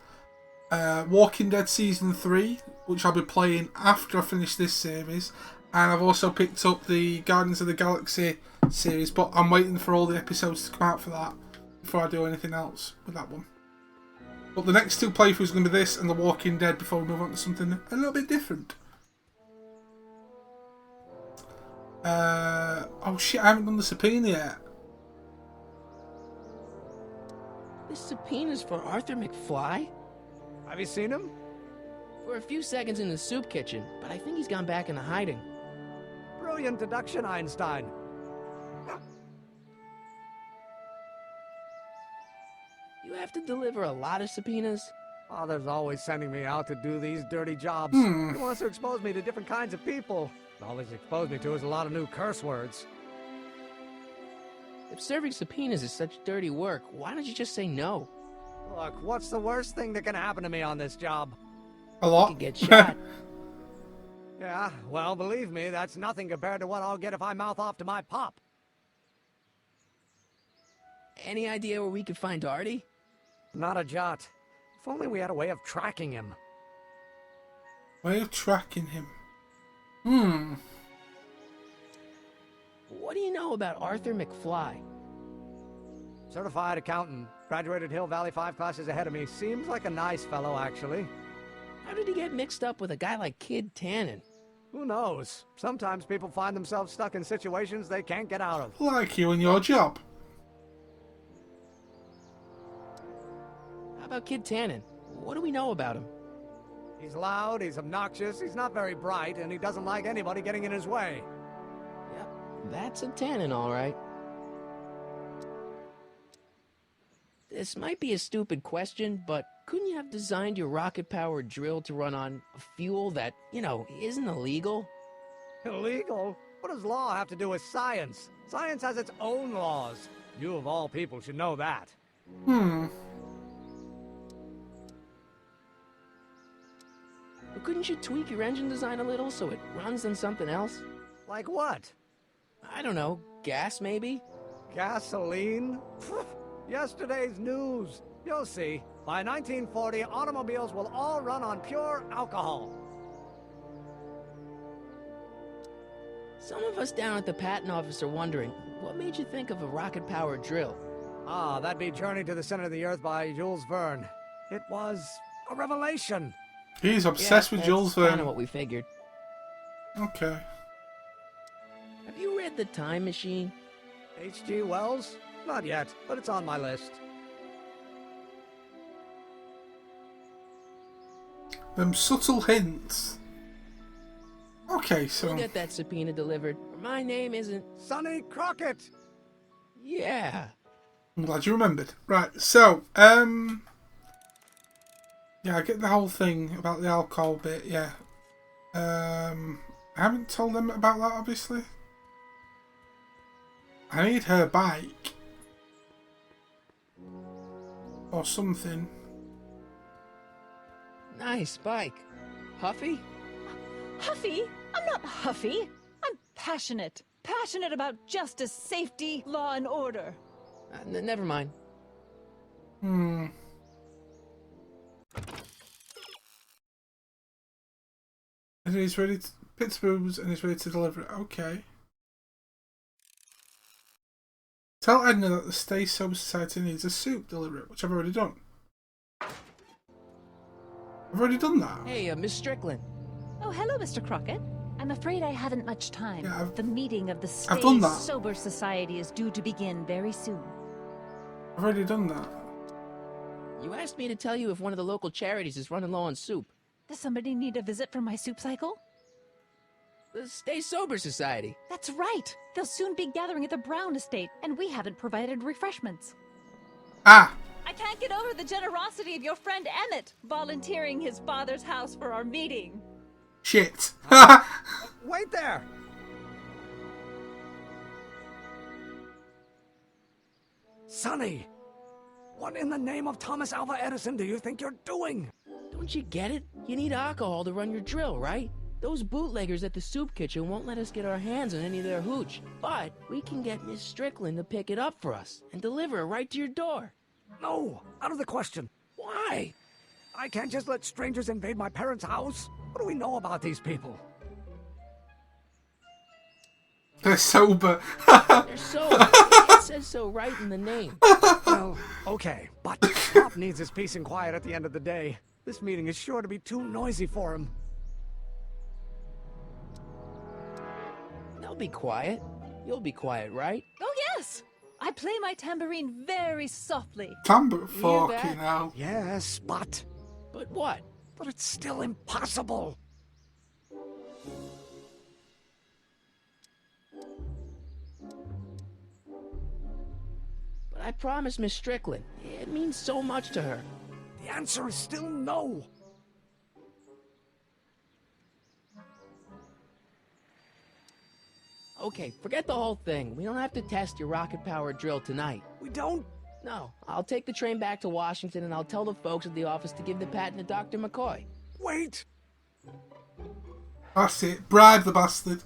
Walking Dead Season 3, which I'll be playing after I finish this series. And I've also picked up the Guardians of the Galaxy series, but I'm waiting for all the episodes to come out for that before I do anything else with that one. But the next 2 playthroughs are going to be this and The Walking Dead before we move on to something a little bit different. Oh shit, I haven't done the subpoena yet. This subpoena's for Arthur McFly? Have you seen him? For a few seconds in the soup kitchen, but I think he's gone back into hiding. Brilliant deduction, Einstein. You have to deliver a lot of subpoenas? Father's always sending me out to do these dirty jobs. He wants to expose me to different kinds of people. All he's exposed me to is a lot of new curse words. If serving subpoenas is such dirty work, why don't you just say no? Look, what's the worst thing that can happen to me on this job? A lot. You could get shot. Yeah, well, believe me, that's nothing compared to what I'll get if I mouth off to my pop. Any idea where we could find Artie? Not a jot. If only we had a way of tracking him. Way of tracking him. What do you know about Arthur McFly? Certified accountant. Graduated Hill Valley 5 classes ahead of me. Seems like a nice fellow, actually. How did he get mixed up with a guy like Kid Tannen? Who knows? Sometimes people find themselves stuck in situations they can't get out of. Like you and your job. How about Kid Tannen? What do we know about him? He's loud, he's obnoxious, he's not very bright, and he doesn't like anybody getting in his way. Yep, that's a Tannen, all right. This might be a stupid question, but couldn't you have designed your rocket-powered drill to run on a fuel that, you know, isn't illegal? Illegal? What does law have to do with science? Science has its own laws. You of all people should know that. But couldn't you tweak your engine design a little so it runs on something else? Like what? I don't know, gas maybe? Gasoline? Yesterday's news. You'll see. By 1940, automobiles will all run on pure alcohol. Some of us down at the patent office are wondering, what made you think of a rocket-powered drill? Ah, that'd be Journey to the Center of the Earth by Jules Verne. It was a revelation. He's obsessed with Jules Verne. That's kind of what we figured. Okay. Have you read The Time Machine? H.G. Wells? Not yet, but it's on my list. Them subtle hints. Okay, so... We'll get that subpoena delivered. My name isn't... Sonny Crockett! Yeah. I'm glad you remembered. Right, so, yeah, I get the whole thing about the alcohol bit, yeah. I haven't told them about that, obviously. I need her bike. Or something. Nice bike. Huffy? Huffy? I'm not huffy. I'm passionate. Passionate about justice, safety, law, and order. Never mind. And he's ready to... Pittsburgh's and he's ready to deliver it. Okay. Tell Edna that the Stay Sober Society needs a soup delivery, which I've already done. I've already done that. Hey, Miss Strickland. Oh, hello, Mr. Crockett. I'm afraid I haven't much time. Yeah, the meeting of the Stay done that. Sober Society is due to begin very soon. I've already done that. You asked me to tell you if one of the local charities is running low on soup. Does somebody need a visit from my soup cycle? The Stay Sober Society. That's right. They'll soon be gathering at the Brown estate, and we haven't provided refreshments. Ah! I can't get over the generosity of your friend Emmett, volunteering his father's house for our meeting. Shit. Wait there! Sonny! What in the name of Thomas Alva Edison do you think you're doing? Don't you get it? You need alcohol to run your drill, right? Those bootleggers at the soup kitchen won't let us get our hands on any of their hooch. But we can get Miss Strickland to pick it up for us and deliver it right to your door. No, out of the question. Why? I can't just let strangers invade my parents' house. What do we know about these people? They're sober. They're sober. It says so right in the name. Well, okay, but Pop needs his peace and quiet at the end of the day. This meeting is sure to be too noisy for him. They'll be quiet. You'll be quiet, right? Oh, yes! I play my tambourine very softly. Tambourine? Fucking hell. Yes, but... But what? But it's still impossible. But I promised Miss Strickland. It means so much to her. The answer is still no. Okay, forget the whole thing. We don't have to test your rocket-powered drill tonight. We don't? No. I'll take the train back to Washington and I'll tell the folks at the office to give the patent to Dr. McCoy. Wait! That's it. Bribe the bastard.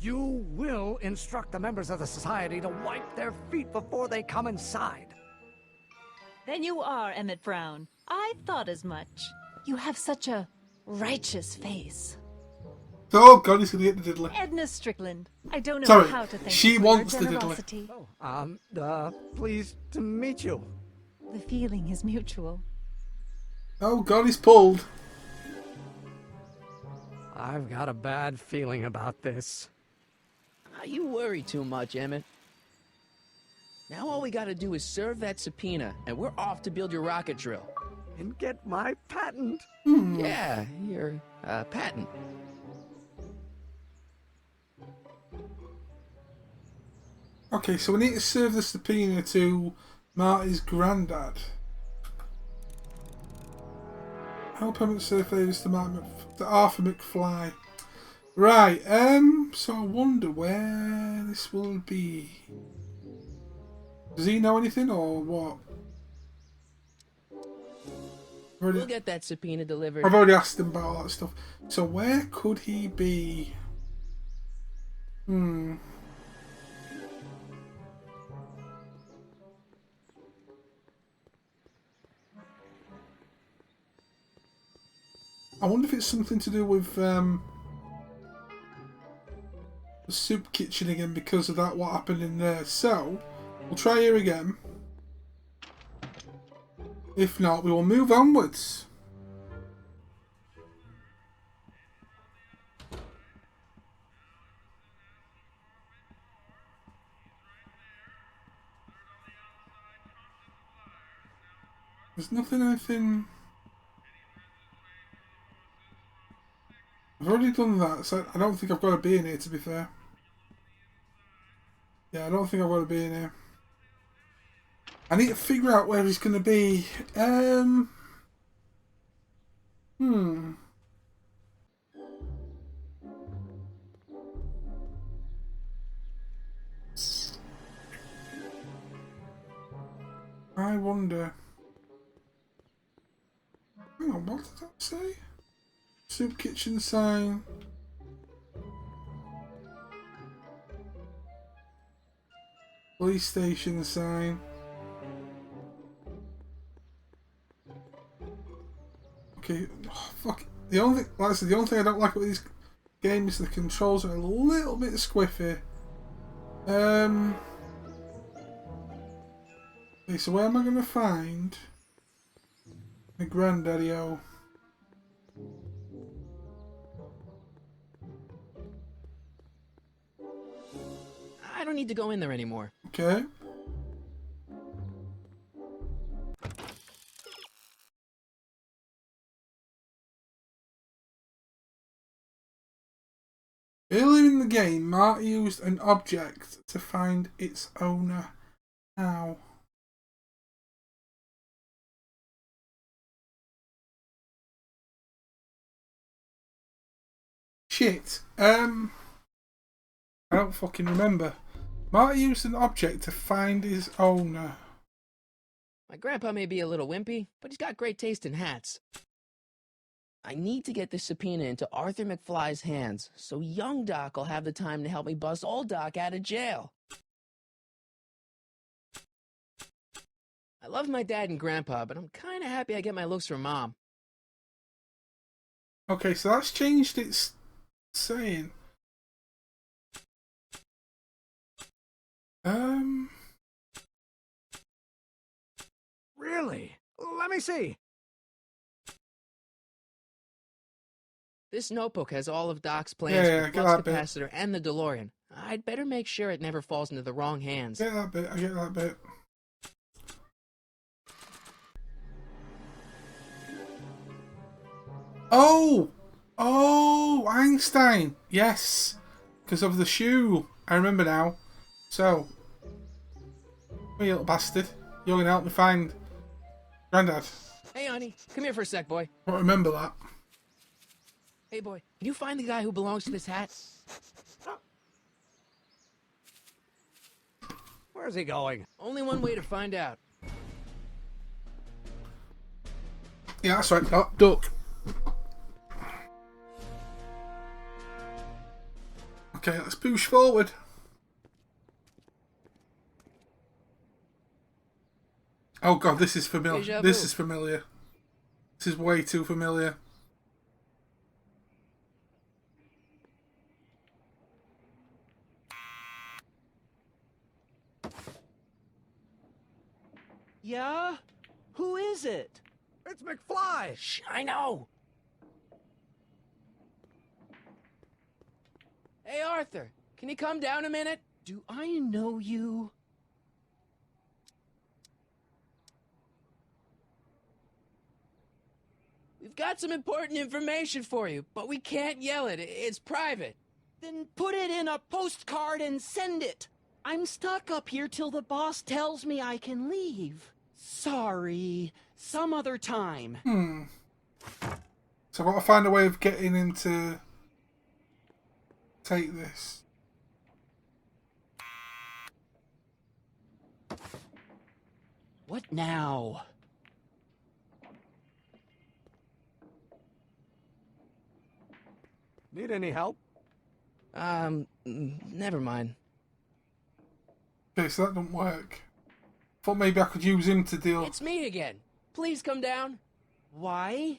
You will instruct the members of the society to wipe their feet before they come inside. Then you are Emmett Brown. I thought as much. You have such a righteous face. Oh God, he's gonna get the diddler. Edna Strickland. I don't know Sorry, how to thank she you for wants your the diddler. generosity. Pleased to meet you. The feeling is mutual. Oh God, he's pulled. I've got a bad feeling about this. You worry too much, Emmett. Now all we gotta do is serve that subpoena, and we're off to build your rocket drill. And get my patent. Yeah, your patent. Okay, so we need to serve the subpoena to Marty's granddad. Help him serve favours to Arthur McFly. Right, so I wonder where this will be. Does he know anything or what? We'll get that subpoena delivered. I've already asked him about all that stuff. So where could he be? I wonder if it's something to do with the soup kitchen again because of that, what happened in there. So, we'll try here again. If not, we will move onwards. There's nothing. I've already done that, so I don't think I've got to be in here, to be fair. Yeah, I don't think I've got to be in here. I need to figure out where he's going to be. I wonder. Hang on, what did that say? Soup kitchen sign. Police station sign. Okay, oh, fuck. The only thing, like I said, the only thing I don't like about these games is the controls are a little bit squiffy. Okay, so where am I going to find my granddaddy-o? I don't need to go in there anymore. Okay. Earlier in the game, Marty used an object to find its owner. How? Shit. I don't fucking remember. Marty used an object to find his owner. My grandpa may be a little wimpy, but he's got great taste in hats. I need to get this subpoena into Arthur McFly's hands, so young Doc will have the time to help me bust old Doc out of jail. love my dad and grandpa, but I'm kind of happy I get my looks from mom. Okay, so that's changed its saying. Really? Let me see. This notebook has all of Doc's plans Yeah, for the flux capacitor and the DeLorean. I'd better make sure it never falls into the wrong hands. Get that bit, I get that bit. Oh! Oh, Einstein! Yes! Because of the shoe. I remember now. So, you little bastard. You're going to help me find Grandad. Hey, honey. Come here for a sec, boy. I don't remember that. Hey, boy. Can you find the guy who belongs to this hat? Where's he going? Only one way to find out. Yeah, that's right. Oh, duck. Okay, let's push forward. Oh god, this is familiar. This is familiar. This is way too familiar. Yeah? Who is it? It's McFly! Shh, I know! Hey, Arthur, can you come down a minute? Do I know you? We've got some important information for you, but we can't yell it. It's private. Then put it in a postcard and send it. I'm stuck up here till the boss tells me I can leave. Sorry. Some other time. So I've got to find a way of getting into... Take this. What now? Need any help? Never mind. Okay, so that doesn't work. Thought maybe I could use him to deal... It's me again. Please come down. Why?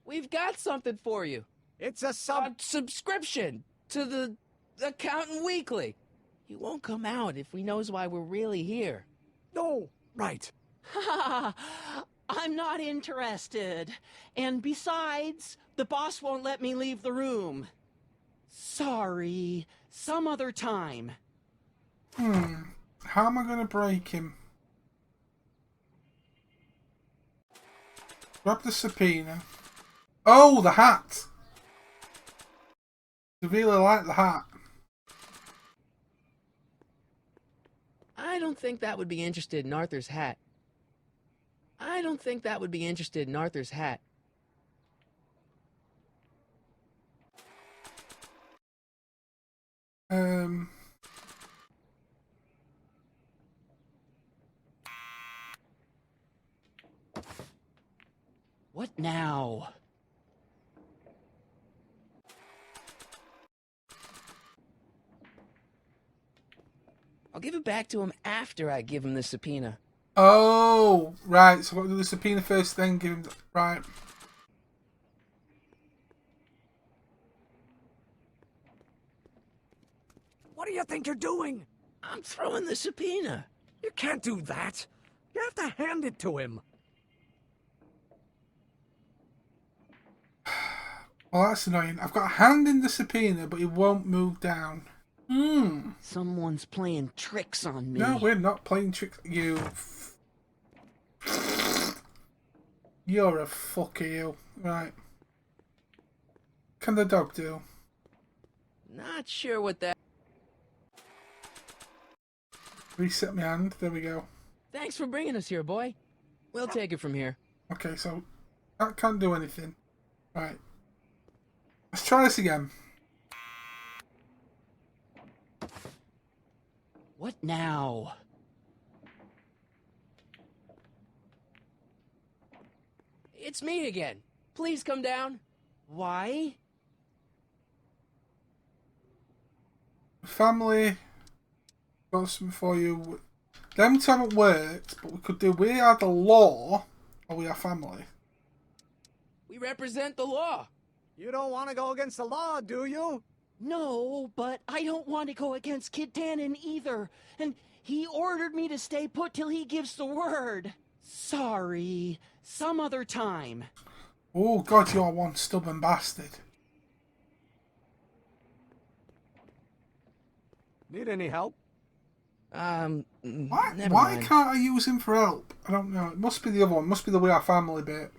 We've got something for you. It's a subscription to the Accountant Weekly. He won't come out if he knows why we're really here. No, right. Ha! I'm not interested. And besides, the boss won't let me leave the room. Sorry. Some other time. How am I going to break him? Grab the subpoena. Oh, the hat! I really like the hat. I don't think that would be interested in Arthur's hat. I don't think that would be interested in Arthur's hat. What now? I'll give it back to him after I give him the subpoena. Oh, right. So I've got to do the subpoena first, then give him... Right. What do you think you're doing? I'm throwing the subpoena. You can't do that. You have to hand it to him. Well, that's annoying. I've got a hand in the subpoena, but he won't move down. Someone's playing tricks on me. No, we're not playing tricks. You... You're a fucker, you. Right. Can the dog do? Not sure what that... Reset my hand. There we go. Thanks for bringing us here, boy. We'll take it from here. Okay, so that can't do anything. Right. Let's try this again. What now? It's me again. Please come down. Why? Family. Got something for you. Them two haven't worked, but we could do we are the law or we are family. We represent the law. You don't want to go against the law, do you? No, but I don't want to go against Kid Tannen either. And he ordered me to stay put till he gives the word. Sorry. Some other time. Oh, God, you're one stubborn bastard. Need any help? Why Mind. can't I use him for help? I don't know. It must be the other one. It must be the We Are Family bit.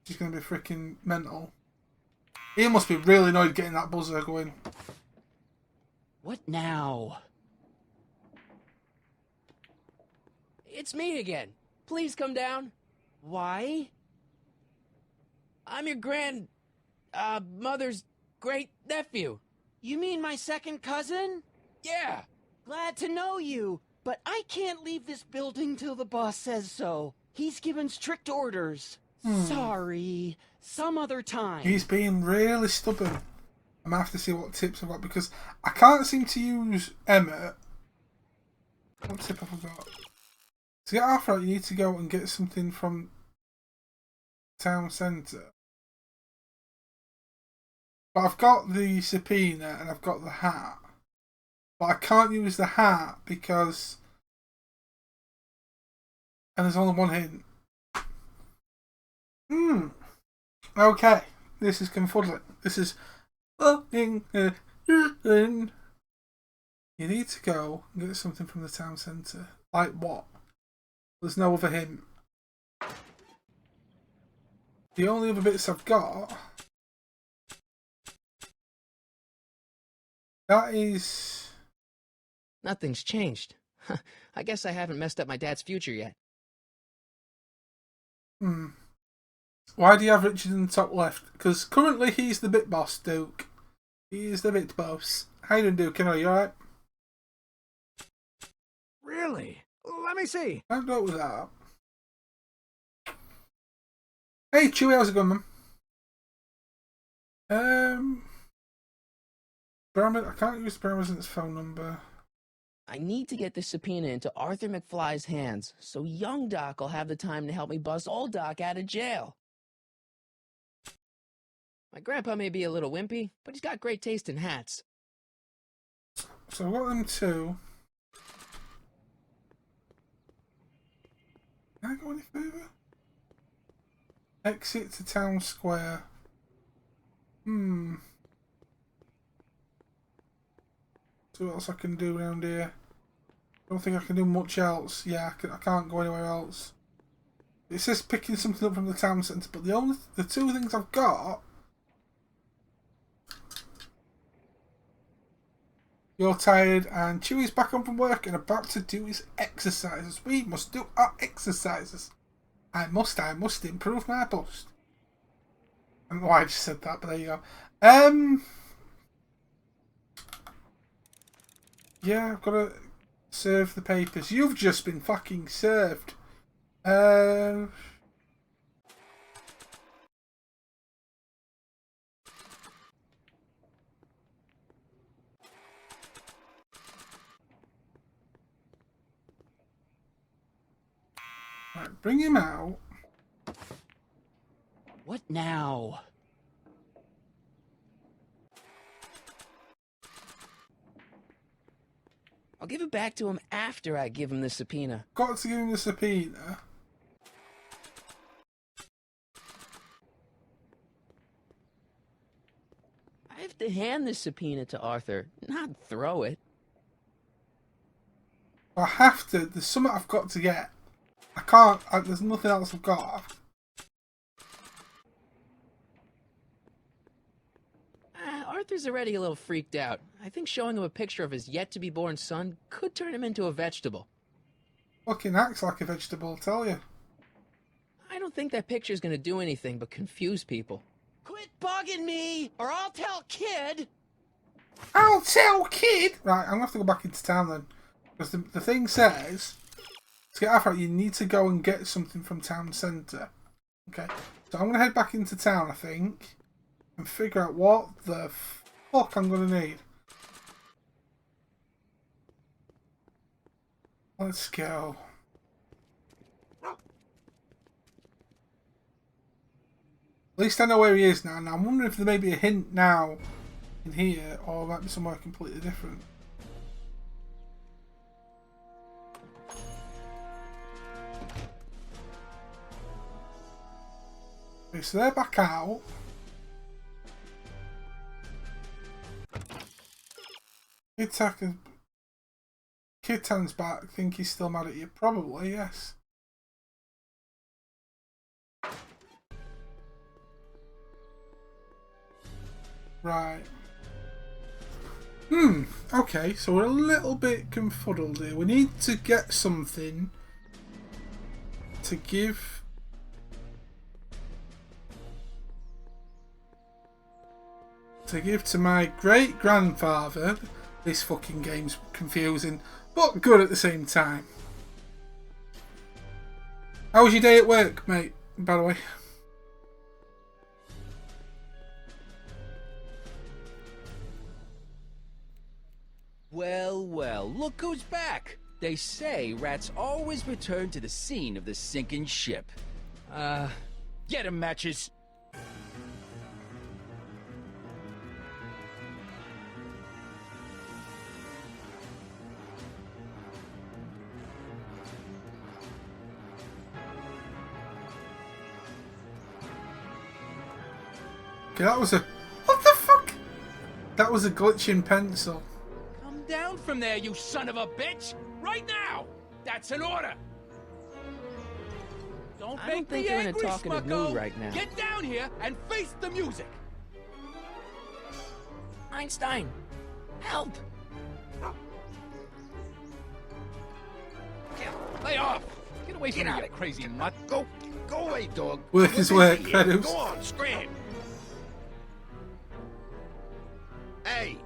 He's going to be freaking mental. He must be really annoyed getting that buzzer going. What now? It's me again. Please come down. Why? I'm your mother's great nephew. You mean my second cousin? Yeah. Glad to know you, but I can't leave this building till the boss says so. He's given strict orders. Sorry. Some other time. He's being really stubborn. I'm going to have to see what tips I've got because I can't seem to use Emmett. What tip have I got? To get Arthur, you need to go and get something from town centre. But I've got the subpoena and I've got the hat. But I can't use the hat because... And there's only one hint. Okay. This is confuddling. This is... You need to go and get something from the town centre. Like what? There's no other hint. The only other bits I've got... That is... Nothing's changed. I guess I haven't messed up my dad's future yet. Why do you have Richard in the top left? Because currently he's the bit boss, Duke. He is the bit boss. How you doing, Duke? Are you alright? Really? Let me see. Don't go with that. Hey, Chewie, how's it going, man? I can't use the President's phone number. I need to get this subpoena into Arthur McFly's hands, so young Doc will have the time to help me bust old Doc out of jail. My grandpa may be a little wimpy, but he's got great taste in hats. So I've got them two. Can I go any further? Exit to town square. See what else I can do around here. I don't think I can do much else. Yeah, I can't go anywhere else. It says picking something up from the town centre, but the two things I've got... You're tired and Chewie's back home from work and about to do his exercises. We must do our exercises. I must improve my bust. I don't know why I just said that, but there you go. Yeah, I've got to serve the papers. You've just been fucking served. Right, bring him out. What now? I'll give it back to him after I give him the subpoena. Got to give him the subpoena. I have to hand the subpoena to Arthur, not throw it. I have to. There's something I've got to get. I can't. There's nothing else I've got. Arthur's already a little freaked out. I think showing him a picture of his yet-to-be-born son could turn him into a vegetable. Fucking acts like a vegetable, I'll tell you. I don't think that picture's gonna do anything but confuse people. Quit bugging me, or I'll tell Kid! I'll tell Kid! Right, I'm gonna have to go back into town then. Because the thing says, to get Arthur, you need to go and get something from town centre. Okay, so I'm gonna head back into town, I think. And figure out what the fuck I'm going to need. Let's go. At least I know where he is now. Now I'm wondering if there may be a hint now in here, or it might be somewhere completely different. Okay, so they're back out. Kitan's back. Think he's still mad at you? Probably, yes. Right. Okay, so we're a little bit confuddled here. We need to get something to give to my great-grandfather. This fucking game's confusing, but good at the same time. How was your day at work, mate, by the way? Well, well, look who's back! They say rats always return to the scene of the sinking ship. Get 'em, Matches! Okay, that was a... What the fuck? That was a glitching pencil. Come down from there, you son of a bitch! Right now! That's an order! Don't I make don't think me you're in a angry, talkative Smucko. mood right now. Get down here and face the music! Einstein! Help! Lay off! Get away from me, you crazy mutt! Go away, dog. Work is work, Kratos. Go on, scram. Hey,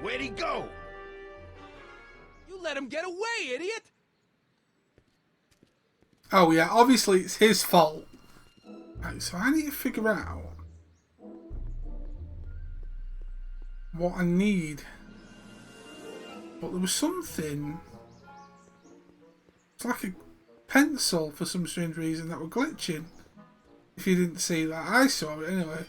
where'd he go? You let him get away, idiot! Oh yeah, obviously it's his fault. Right, so I need to figure out what I need. But there was something... It's like a pencil for some strange reason that were glitching. If you didn't see that, I saw it anyway.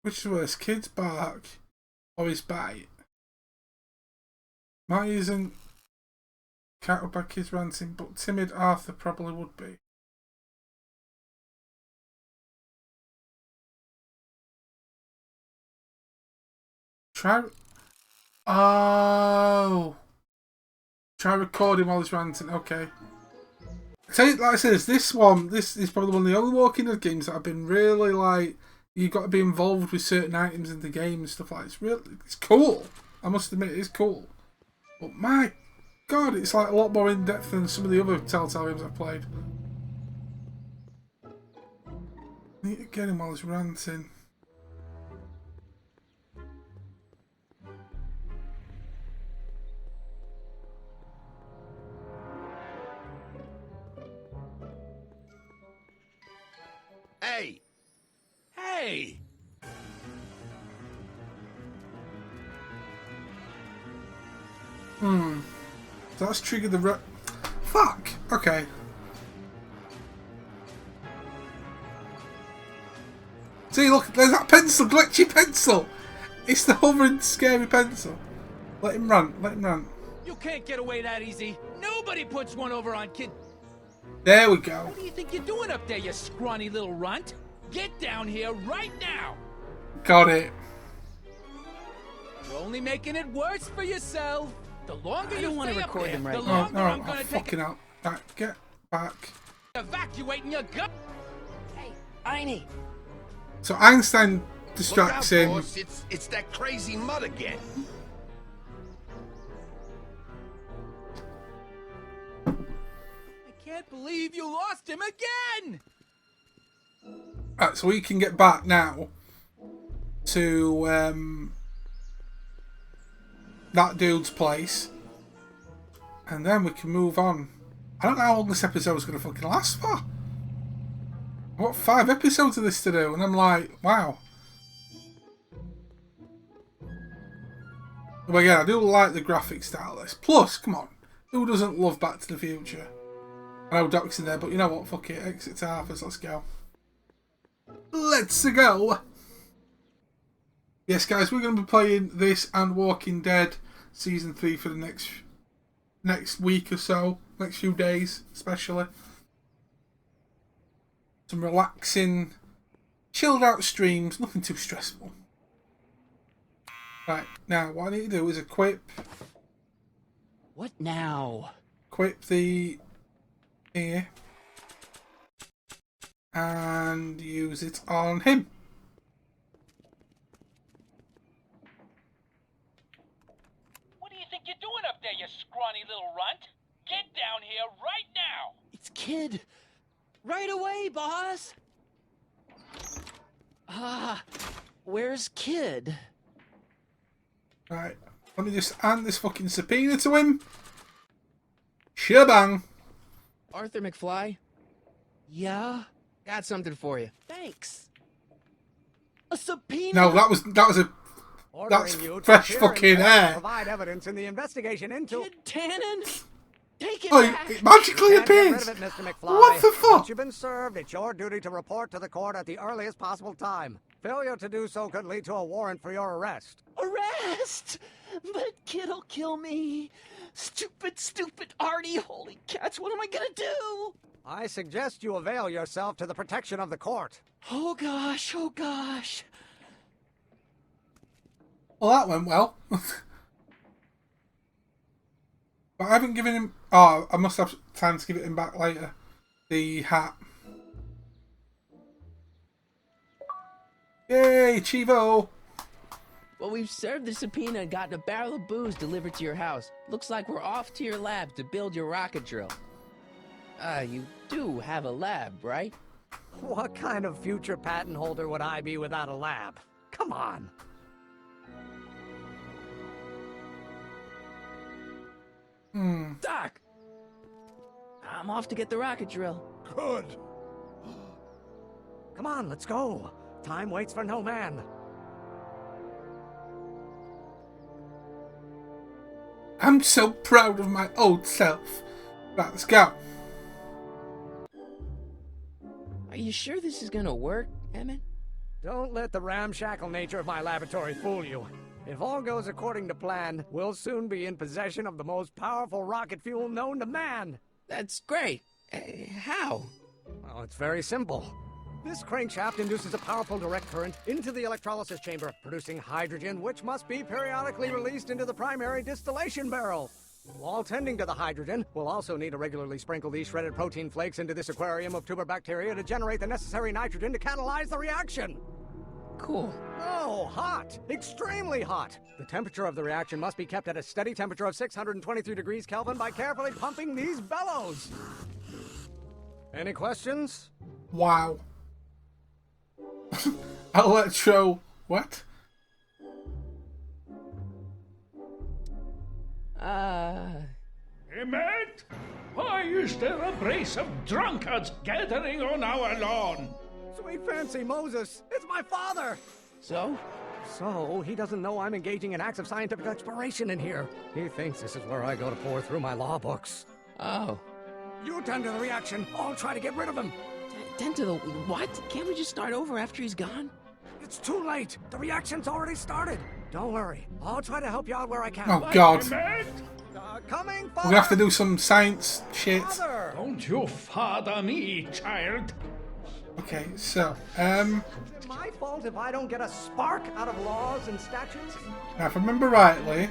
Which is worse, kids bark or his bite? Marty isn't cattled by kids ranting, but timid Arthur probably would be. Try recording while he's ranting. Okay. So, like I said, this is probably one of the only Walking Dead games that I've been really like. You've got to be involved with certain items in the game and stuff like that. It's cool. I must admit, it's cool. But my God, it's like a lot more in depth than some of the other Telltale games I've played. I need to get him while he's ranting. Hey! Hey! So that's triggered the fuck! Okay. See, look, there's that pencil, glitchy pencil! It's the hovering, scary pencil. Let him run, let him run. You can't get away that easy. Nobody puts one over on kid. There we go. What do you think you're doing up there, you scrawny little runt? Get down here right now! Got it. You're only making it worse for yourself. The longer I you don't want to stay up record there, them right the now. longer No, I'm gonna take fucking out. Right, get back. evacuating your gut. Hey, Einie! So Einstein distracts Look out, him. boss. It's that crazy mud again. I can't believe you lost him again! Right, so we can get back now to that dude's place, and then we can move on. I don't know how long this episode is going to fucking last for. I've got 5 episodes of this to do, and I'm like, wow. But again, I do like the graphic style of this. Plus, come on, who doesn't love Back to the Future? I know Doc's in there, but you know what? Fuck it. Exit to Harper's. Let's go. Let's go. Yes, guys, we're going to be playing this and Walking Dead Season 3 for the next week or so. Next few days, especially. Some relaxing, chilled out streams. Nothing too stressful. Right, now what I need to do is equip... What now? Equip the... here. And use it on him. What do you think you're doing up there, you scrawny little runt? Get down here right now! It's Kid. Right away, boss. Where's Kid? Right, let me just hand this fucking subpoena to him. Shebang. Arthur McFly? Yeah? Got something for you. Thanks. A subpoena? No, that was a... That's fresh fucking air. Provide evidence in the investigation into... Kid Tannen? Take it Oh, back. it magically appears. Get rid of it, Mr. McFly. What the fuck? Once you've been served, it's your duty to report to the court at the earliest possible time. Failure to do so could lead to a warrant for your arrest. Arrest? But Kid'll kill me. Stupid Artie. Holy cats, what am I gonna do? I suggest you avail yourself to the protection of the court. Oh gosh. Well, that went well. But I haven't given him... Oh, I must have time to give it him back later. The hat. Yay, Chivo! Well, we've served the subpoena and gotten a barrel of booze delivered to your house. Looks like we're off to your lab to build your rocket drill. You do have a lab, right? What kind of future patent holder would I be without a lab? Come on. Doc! I'm off to get the rocket drill. Good. Come on, let's go. Time waits for no man. I'm so proud of my old self. Right, let's go. Are you sure this is gonna work, Emmett? Don't let the ramshackle nature of my laboratory fool you. If all goes according to plan, we'll soon be in possession of the most powerful rocket fuel known to man. That's great. How? Well, it's very simple. This crankshaft induces a powerful direct current into the electrolysis chamber, producing hydrogen, which must be periodically released into the primary distillation barrel. While tending to the hydrogen, we'll also need to regularly sprinkle these shredded protein flakes into this aquarium of tuber bacteria to generate the necessary nitrogen to catalyze the reaction. Cool. Oh, hot! Extremely hot! The temperature of the reaction must be kept at a steady temperature of 623 degrees Kelvin by carefully pumping these bellows. Any questions? Wow. Electro... What? Emmett? Why is there a brace of drunkards gathering on our lawn? Sweet fancy Moses, it's my father! So? So, he doesn't know I'm engaging in acts of scientific exploration in here. He thinks this is where I go to pour through my law books. Oh. You tend to the reaction. I'll try to get rid of him. Tend to the... What? Can't we just start over after he's gone? It's too late. The reaction's already started. Don't worry. I'll try to help you out where I can. Oh, God. Coming, We're gonna have to do some science shit. Father! Don't you father me, child. Okay, so, Is it my fault if I don't get a spark out of laws and statutes? now if I remember rightly,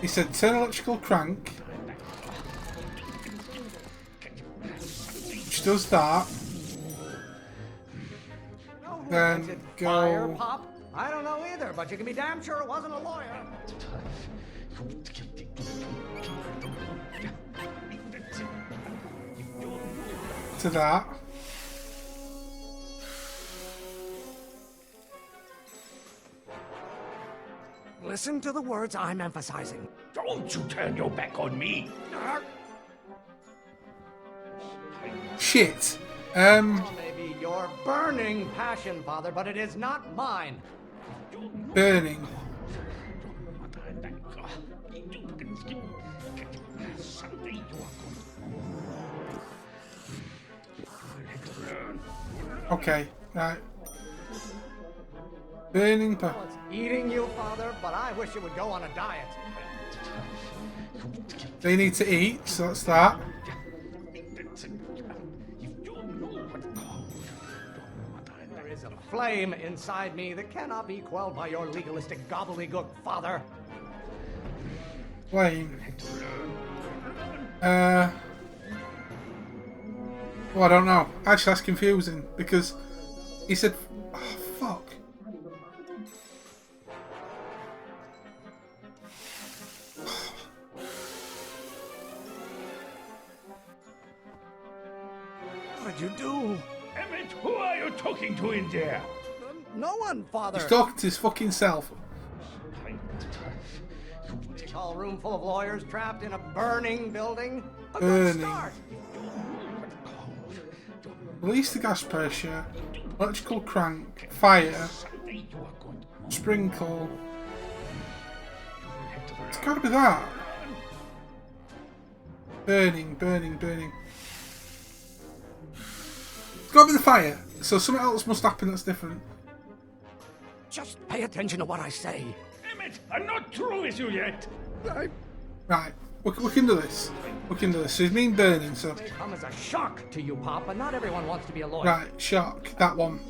he said turn electrical crank, which does that. Then Fire, go... Pop? I don't know either, but you can be damn sure it wasn't a lawyer. to that. Listen to the words I'm emphasizing. Don't you turn your back on me. Shit. Maybe your burning passion, Father, but it is not mine. Burning. Okay, right. Burning It's eating you, Father, but I wish you would go on a diet. They need to eat, so that's that. There is a flame inside me that cannot be quelled by your legalistic gobbledygook, Father. Flame. Well, I don't know. Actually, that's confusing because he said, oh, fuck. What did you do? Emmett, who are you talking to in there? No one, Father. He's talking to his fucking self. Tall room full of lawyers trapped in a burning building. A good Burning. start. Release the gas pressure. Electrical crank. Fire. Sprinkle. It's gotta be that. Burning, burning, burning. It's gotta be the fire. So something else must happen that's different. Just pay attention to what I say. Emmett, I'm not through with you yet. Right, we can do this. We can do this. So he's mean burning, so. It may come as a shock to you, Pop, but not everyone wants to be a lawyer. Right, shock. That one.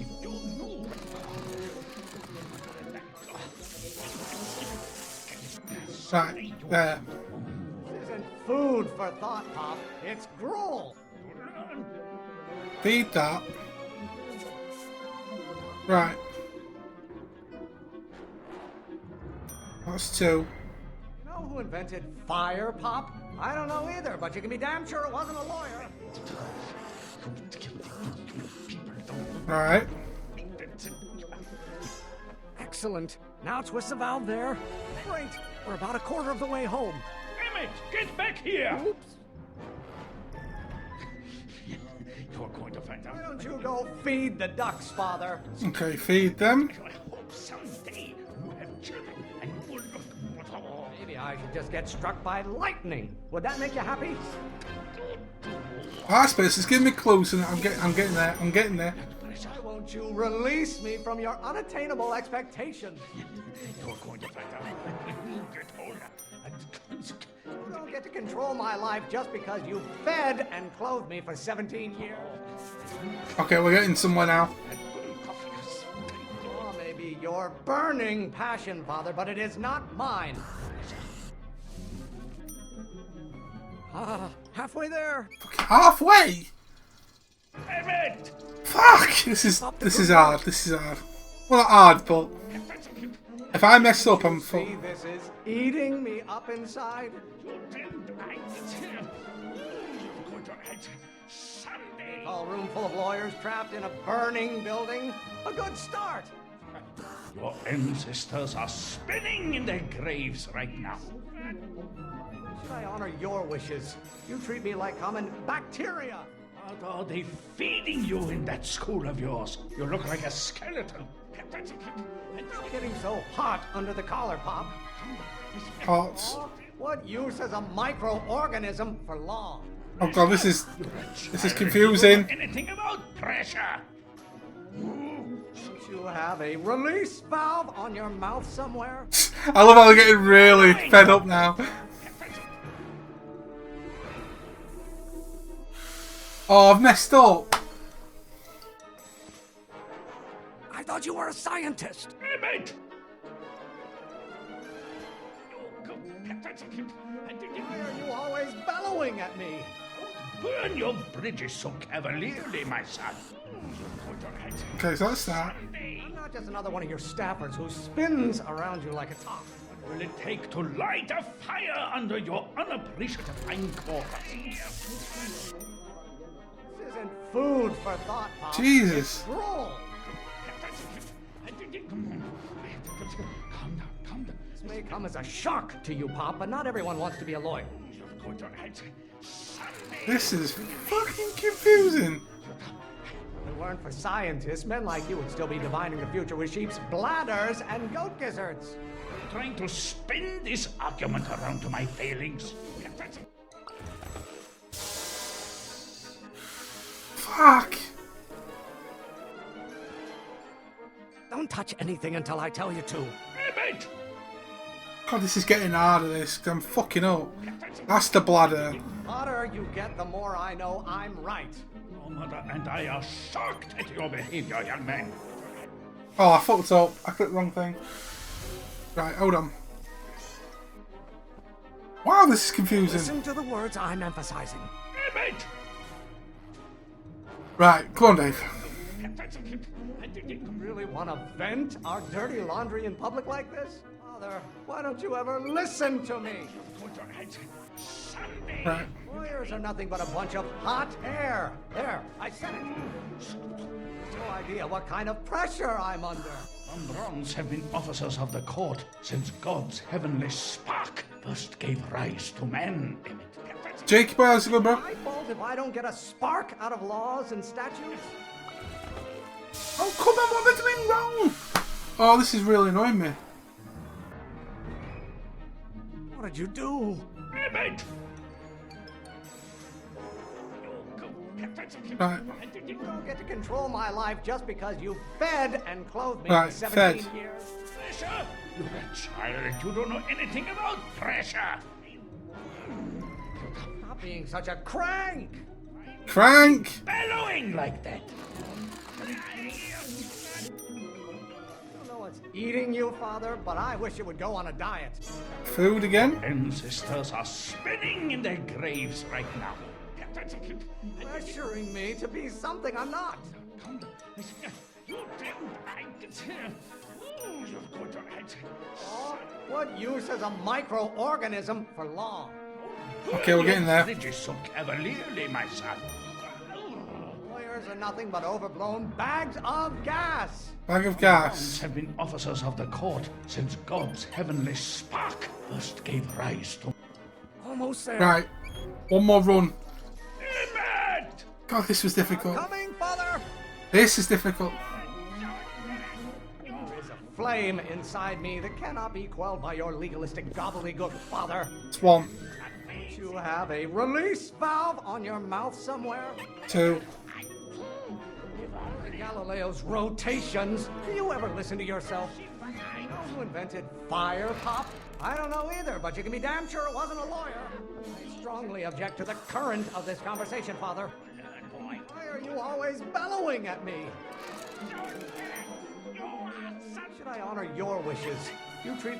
Right, there. This isn't food for thought, Pop. It's gruel. Feed that. Right. That's 2. You know who invented fire, Pop? I don't know either, but you can be damn sure it wasn't a lawyer. Right. Excellent. Now twist the valve there. Great. We're about a quarter of the way home. Emmett, get back here! Oops. You're going to find out. Why don't you go feed the ducks, Father? Okay, feed them. I hope someday you have children and you will look. Maybe I should just get struck by lightning. Would that make you happy? Ah, Space is giving me clues, and I'm getting there. I'm getting there. Why won't you release me from your unattainable expectations? You're going to find out. Get older. You don't get to control my life just because you fed and clothed me for 17 years. Okay, we're getting somewhere now. Oh, maybe your burning passion, Father, but it is not mine. Halfway there. Halfway? Emmett! Fuck! This is hard. This is hard. Well, not hard, but if I mess up, I'm full. See, this is eating me up inside. A room full of lawyers trapped in a burning building. A good start. Your ancestors are spinning in their graves right now. Should I honor your wishes? You treat me like common bacteria. What are they feeding you in that school of yours? You look like a skeleton. It's getting so hot under the collar, Pop. Hot. What use is a microorganism for law? Oh god, this is confusing. Anything about pressure? Don't you have a release valve on your mouth somewhere? I love how they're getting really fed up now. Oh, I've messed up. I thought you were a scientist. Emmett! Why are you always bellowing at me? Burn your bridges so cavalierly, my son. Okay, so that's that. I'm not just another one of your staffers who spins around you like a top. What will it take to light a fire under your unappreciative hindquarters? This isn't food for thought, Pop. Jesus. It's gruel. Calm down. This may come as a shock to you, Pop, but not everyone wants to be a lawyer. This is fucking confusing. If it weren't for scientists, men like you would still be divining the future with sheep's bladders and goat gizzards. trying to spin this argument around to my failings. Fuck! Don't touch anything until I tell you to. God, this is getting harder, this, 'cause I'm fucking up. That's the bladder. The hotter you get, the more I know I'm right. Your mother and I are shocked at your behavior, young man. Oh, I fucked up. I clicked the wrong thing. Right, hold on. Wow, this is confusing. Listen to the words I'm emphasizing. Right, come on, Dave. You really want to vent our dirty laundry in public like this? Father, why don't you ever listen to me? Right. Lawyers are nothing but a bunch of hot air. There, I said it. No idea what kind of pressure I'm under. Umbrons have been officers of the court since God's heavenly spark first gave rise to man. Jake, how's it going, bro? My fault if I don't get a spark out of laws and statutes? Oh, come on, what am I doing wrong? Oh, this is really annoying me. What did you do? Right. You don't get to control my life just because you fed and clothed me Right, for 17 fed. years. Pressure? You're a child. You don't know anything about pressure. Stop being such a crank. Crank! Bellowing like that. I don't know what's eating you, Father, but I wish you would go on a diet. Food again? Ancestors are spinning in their graves right now. Pressuring me to be something I'm not. You didn't. Oh, what use is a microorganism for law? Okay, we're getting there. Did you so cavalierly, my son? Lawyers are nothing but overblown bags of gas. Bag of gas. Have been officers of the court since God's heavenly spark first gave rise to. Almost there. Right. One more run. God, this was difficult. Coming, Father. This is difficult. There is a flame inside me that cannot be quelled by your legalistic gobbledygook, Father. It's one. Don't you have a release valve on your mouth somewhere? Two. Galileo's rotations. Do you ever listen to yourself? You know who invented fire pop? I don't know either, but you can be damn sure it wasn't a lawyer. I strongly object to the current of this conversation, Father. Why are you always bellowing at me? Should I honor your wishes? You treat...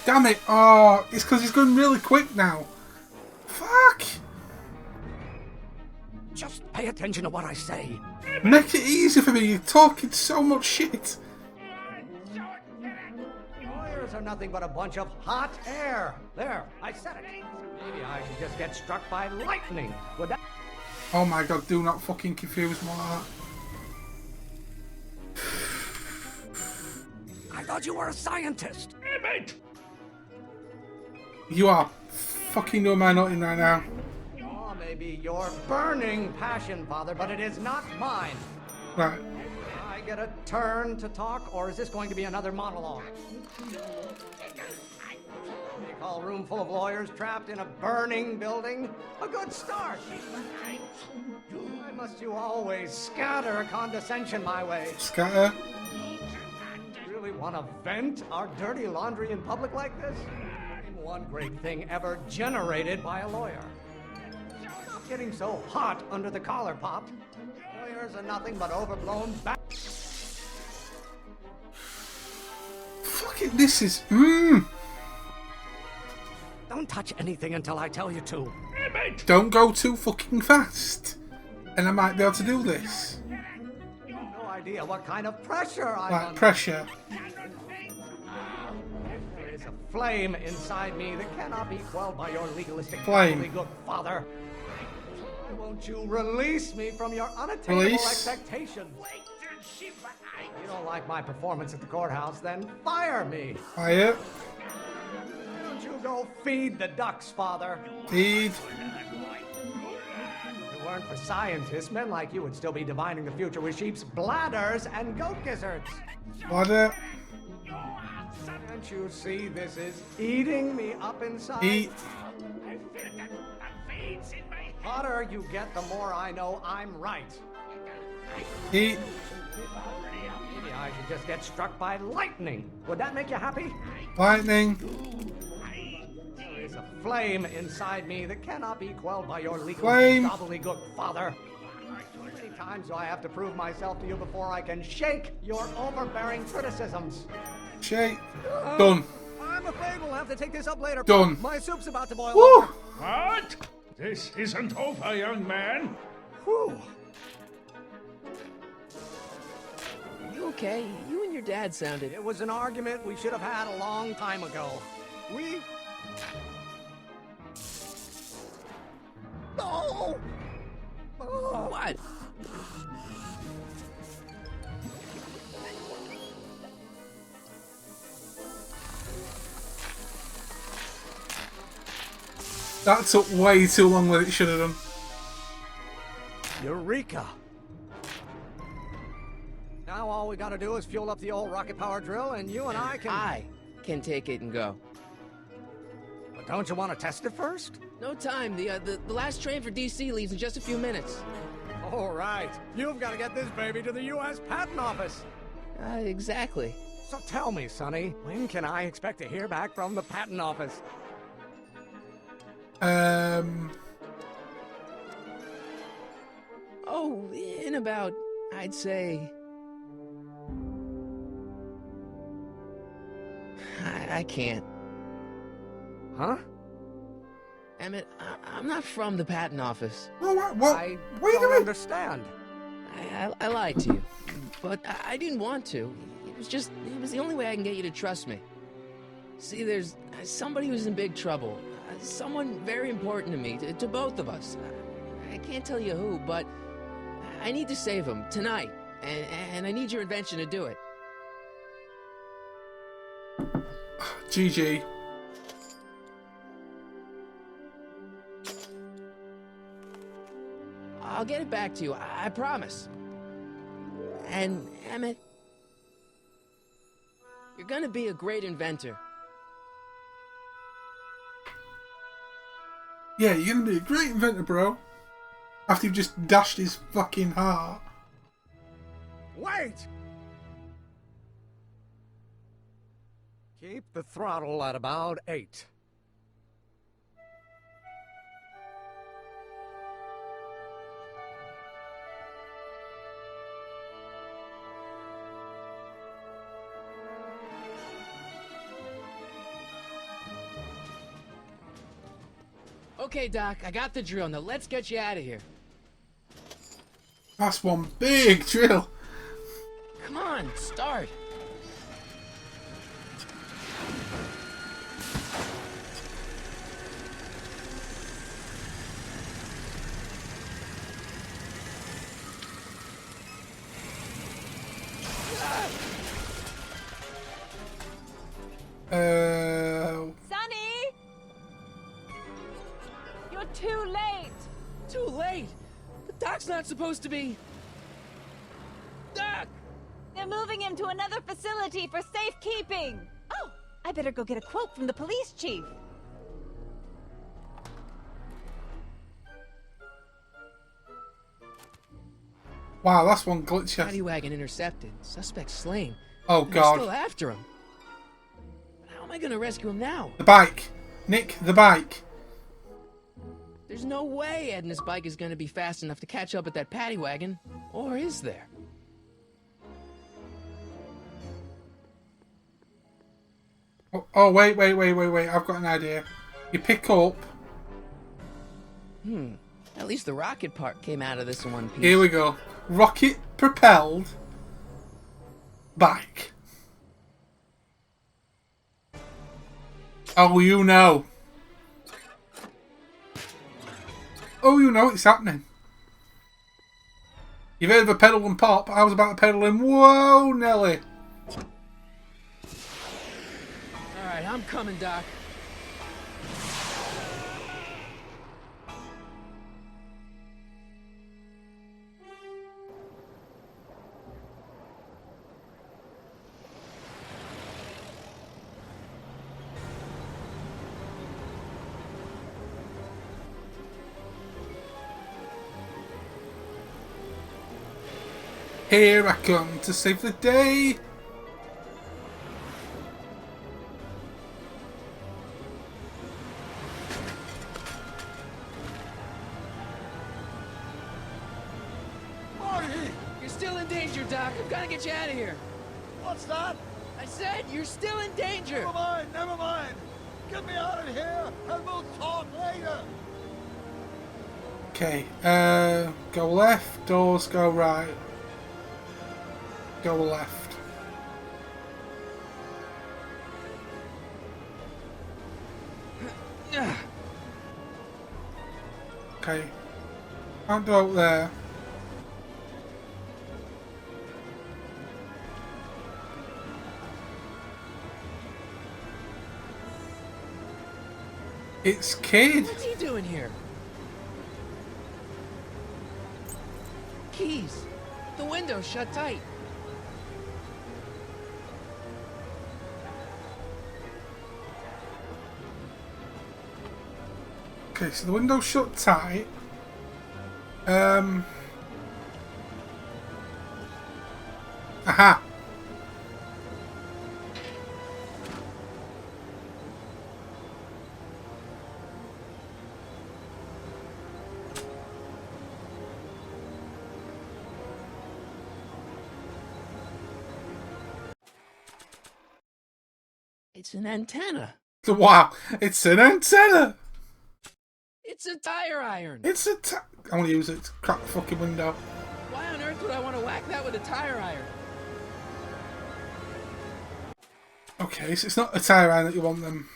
Damn it. Oh, it's because he's going really quick now. Fuck. Just pay attention to what I say. Make it easy for me. You're talking so much shit. Lawyers are nothing but a bunch of hot air. There, I said it. Maybe I should just get struck by lightning. Would that... Oh my god, do not fucking confuse me like that. I thought you were a scientist. You are fucking doing my nutting right now. Oh, maybe your burning passion, Father, but it is not mine. Right. I get a turn to talk, or is this going to be another monologue? They call a room full of lawyers trapped in a burning building a good start. Why must you always scatter condescension my way? Scatter? Really want to vent our dirty laundry in public like this? Name one great thing ever generated by a lawyer. Stop getting so hot under the collar, Pop. Lawyers are nothing but overblown Fucking this is... Don't touch anything until I tell you to. Don't go too fucking fast. And I might be able to do this. No idea what kind of pressure I'm Like under. pressure. There is a flame inside me that cannot be quelled by your legalistic Flame. gobbledygook, Father. Why won't you release me from your unattainable Release? expectations? If you don't like my performance at the courthouse, then fire me. Fire. Why don't you go feed the ducks, Father? Feed. If it weren't for scientists, men like you would still be divining the future with sheep's bladders and goat gizzards. Bladder. Can't Can't you see this is eating me up inside? Eat. I feel the veins in my head. Hotter you get, the more I know I'm right. Eat. Maybe I should just get struck by lightning. Would that make you happy? Lightning. There is a flame inside me that cannot be quelled by your legal Flame. gobbledygook, Father. How many times do I have to prove myself to you before I can shake your overbearing criticisms? Shake. Done. I'm afraid we'll have to take this up later. Done. My soup's about to boil Woo! over. What? This isn't over, young man. Whew. You okay? You and your dad sounded... It was an argument we should have had a long time ago. We... Oh! Oh. What? That took way too long than it should have done. Eureka! Now all we gotta do is fuel up the old rocket power drill and you and I can... I can take it and go. But don't you want to test it first? No time. The last train for DC leaves in just a few minutes. All right. You've got to get this baby to the U.S. Patent Office. Exactly. So tell me, Sonny, when can I expect to hear back from the Patent Office? Oh, in about, I'd say... I can't. Huh? Emmett, I'm not from the patent office. What? I don't understand. I lied to you, but I didn't want to. It was the only way I can get you to trust me. See, there's somebody who's in big trouble. Someone very important to me, to both of us. I can't tell you who, but I need to save him tonight, and I need your invention to do it. GG. I'll get it back to you, I promise. And, Emmett, you're gonna be a great inventor. Yeah, you're gonna be a great inventor, bro. After you've just dashed his fucking heart. Wait! Keep the throttle at about 8. Okay, Doc, I got the drill. Now let's get you out of here. That's one big drill. Come on, start. Sonny! You're too late! Too late? The Doc's not supposed to be... Doc! They're moving him to another facility for safekeeping! Oh, I better go get a quote from the police chief. Wow, that's one glitch. Paddy wagon intercepted. Suspect slain. Oh, And they're God. still after him. How am I gonna rescue him now? The bike. Nick, the bike. There's no way Ed and his bike is gonna be fast enough to catch up with that paddy wagon. Or is there? Oh, wait. I've got an idea. You pick up... At least the rocket part came out of this in one piece. Here we go. Rocket propelled bike. Oh, you know. Oh, you know it's happening. You've heard of a pedal and pop. I was about to pedal in. Whoa, Nelly. Alright, I'm coming, Doc. Here I come to save the day. Marty! You're still in danger, Doc. I've got to get you out of here. What's that? I said you're still in danger. Never mind, never mind. Get me out of here, and we'll talk later. Okay, go left, doors go right. Go left. Okay. Can't go up there. It's Kid. What's he doing here? Keys. The window's shut tight. Okay, so the window's shut tight. Aha. It's an antenna. Wow, it's an antenna. It's a tire iron. It's a I want to use it to crack the fucking window. Why on earth would I want to whack that with a tire iron? Okay, so it's not a tire iron that you want them.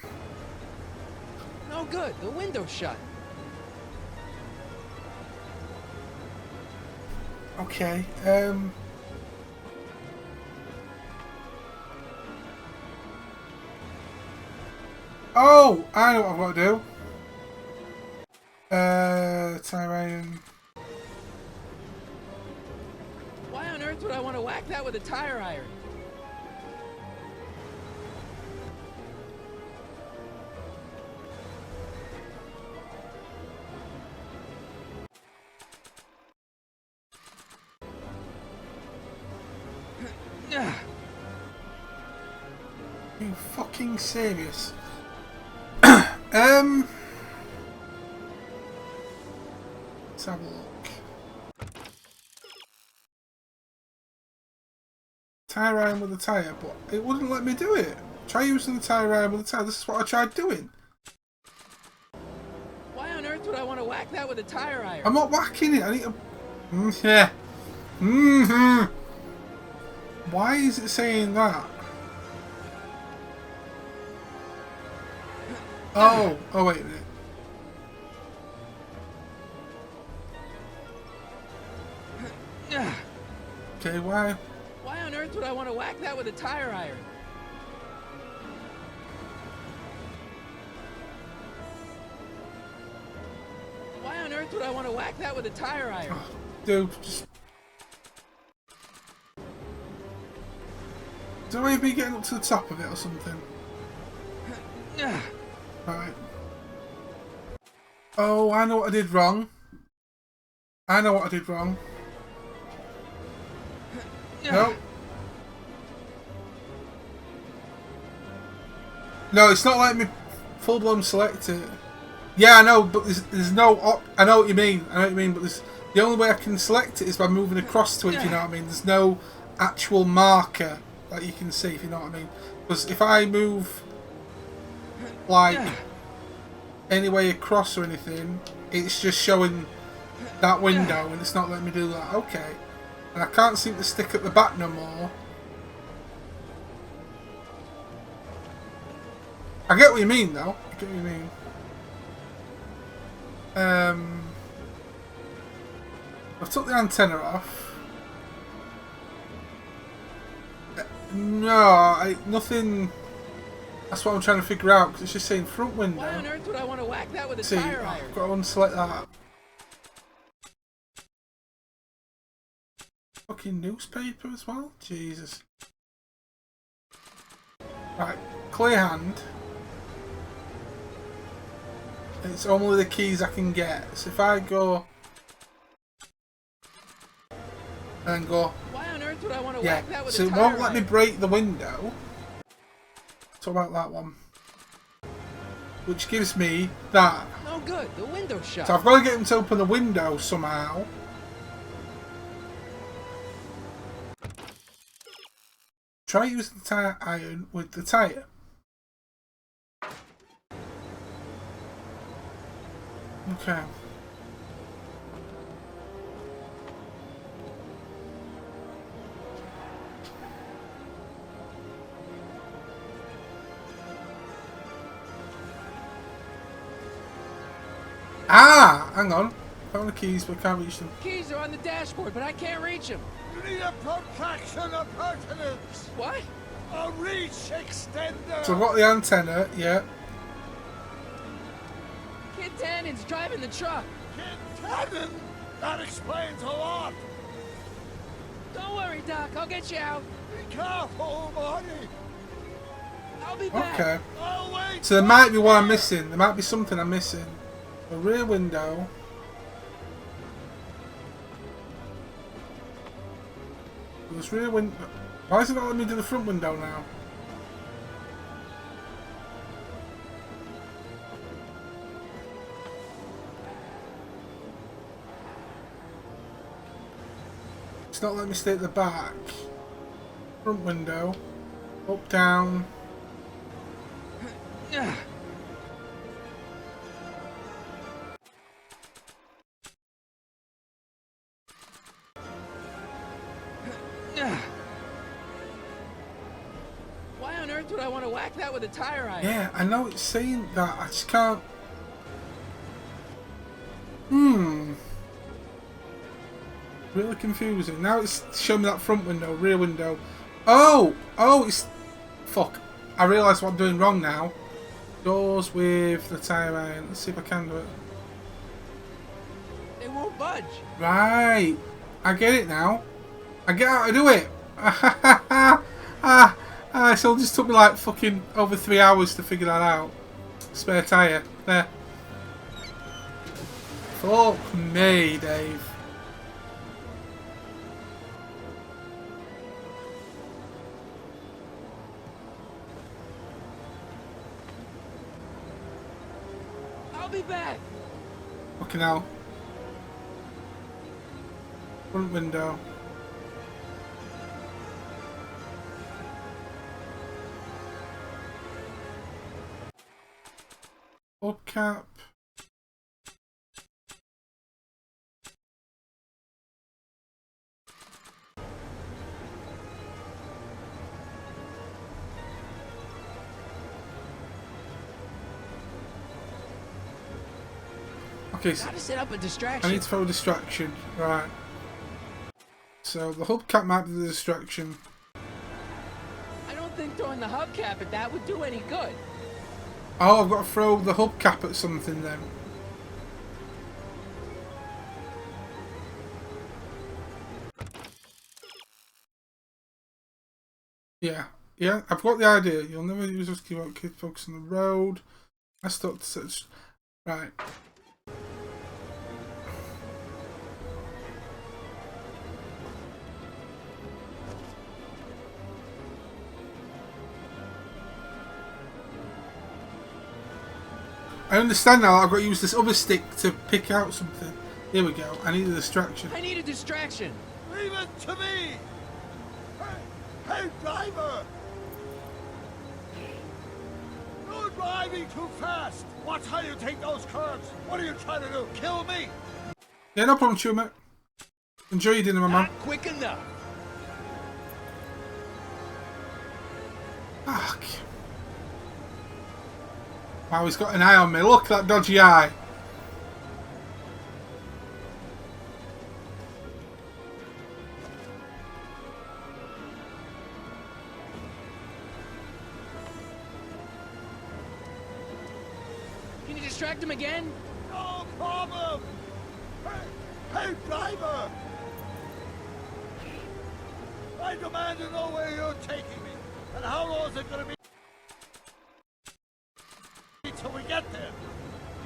No good. The window's shut. Okay, oh, I know what I've got to do. Tire iron. Why on earth would I want to whack that with a tire iron? Are you fucking serious? Let's have a look. Tire iron with a tire, but it wouldn't let me do it. Try using the tire iron with a tire. This is what I tried doing. Why on earth would I want to whack that with a tire iron? I'm not whacking it. I need to. Yeah. Mm-hmm. Why is it saying that? Oh. Oh wait a minute. Okay, why? Why on earth would I want to whack that with a tire iron? Why on earth would I want to whack that with a tire iron? Oh, dude, just. Do I be getting up to the top of it or something? Right. Oh, I know what I did wrong. I know what I did wrong. No. No, it's not letting me full blown select it. Yeah, I know, but there's no. I know what you mean. I know what you mean, but the only way I can select it is by moving across to it. If you know what I mean. There's no actual marker that you can see. If you know what I mean. Because if I move like any way across or anything, it's just showing that window, and it's not letting me do that. Okay. And I can't seem to stick at the back no more. I get what you mean, though. I get what you mean. I've took the antenna off. No, nothing. That's what I'm trying to figure out, because it's just saying front window. Why on earth would I want to whack that with a See, tire iron? I've got to unselect that. Fucking newspaper as well? Jesus. Right, clear hand. It's only the keys I can get. So if I go and go Why earth would I want to Yeah, whack that with so a it tire won't let me iron? break the window. Talk about that one. Which gives me that. No good. The window's shut. So I've got to get him to open the window somehow. Try using the tire iron with the tire. Okay. Ah! Hang on. Found the keys, but can't reach them. Keys are on the dashboard, but I can't reach them. You need a protraction appurtenance. What? A reach extender. So I've got the antenna, yeah. Kid Tannen's driving the truck. Kid Tannen? That explains a lot. Don't worry, Doc. I'll get you out. Be careful, Marty. I'll be back. Okay. I'll wait. So there might be one I'm missing. There might be something I'm missing. The rear window. This rear window. Why is it not letting me do the front window now? It's not letting me stay at the back. Front window. Up, down. Why on earth would I want to whack that with a tire iron? Yeah, I know it's saying that. I just can't. Really confusing. Now it's showing me that front window, rear window. Oh! Oh, it's... Fuck. I realise what I'm doing wrong now. Doors with the tire iron. Let's see if I can do it. They won't budge. Right. I get it now. I get how to do it. So it just took me like fucking over 3 hours to figure that out. Spare tyre. There. Fuck me, Dave. I'll be back. Fucking hell. Front window. Hubcap. Okay, so Gotta set up a distraction. I need to throw a distraction. Right. So the hubcap might be the distraction. I don't think throwing the hubcap at that would do any good. Oh, I've got to throw the hubcap at something then. Yeah, yeah, I've got the idea. You'll never use us to keep out kids focus on the road. I stopped to search. Right. I understand now. I've got to use this other stick to pick out something. Here we go. I need a distraction. I need a distraction. Leave it to me. Hey, driver! You're driving too fast. Watch how you take those curves. What are you trying to do? Kill me? Yeah, no problem, Chuma. Enjoy your dinner, my man. Not quick enough. Fuck. Wow, he's got an eye on me. Look at that dodgy eye. Can you distract him again? No problem. Hey, driver! I demand to know where you're taking me, and how long is it going to be till we get there?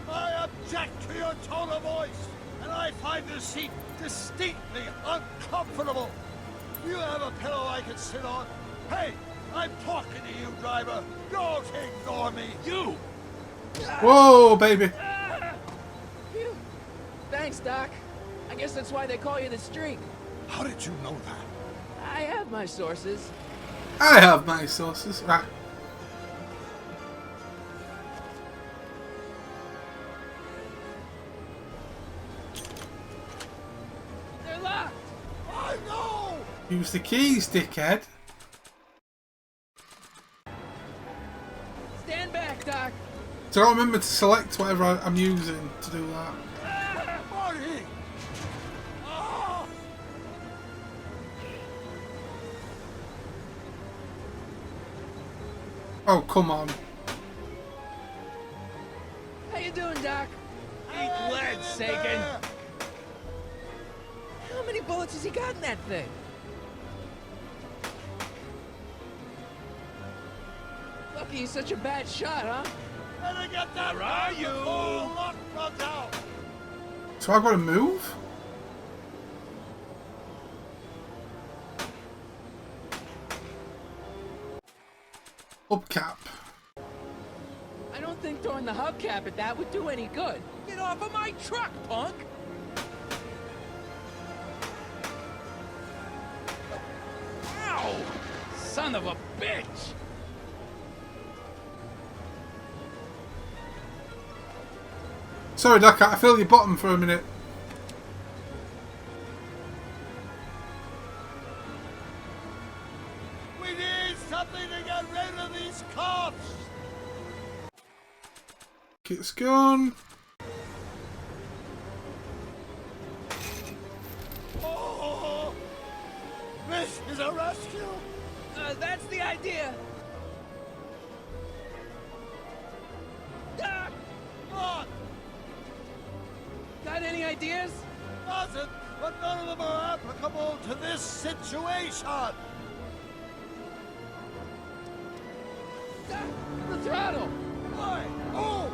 I object to your tone of voice, and I find this seat distinctly uncomfortable. Do you have a pillow I can sit on? Hey, I'm talking to you, driver. Don't ignore me. You! Whoa, baby. Phew. Thanks, Doc. I guess that's why they call you the Streak. How did you know that? I have my sources. I have my sources. Right. They're locked. I know. Use the keys, dickhead. Stand back, Doc. So I remember to select whatever I'm using to do that. Marty! Oh! Oh, come on. How you doing, Doc? Eat lead, Sagan! How many bullets has he got in that thing? Lucky he's such a bad shot, huh? Better get that Where are you? before luck runs out. So I've got to move? Hubcap. I don't think throwing the hubcap at that would do any good. Get off of my truck, punk! Ow! Son of a bitch! Sorry, Doc, I feel your bottom for a minute. We need something to get rid of these cops. Kit's gone. Oh, this is a rescue. That's the idea. Doc! What? Got any ideas? Doesn't, but none of them are applicable to this situation. Doc, the throttle. Why? Oh!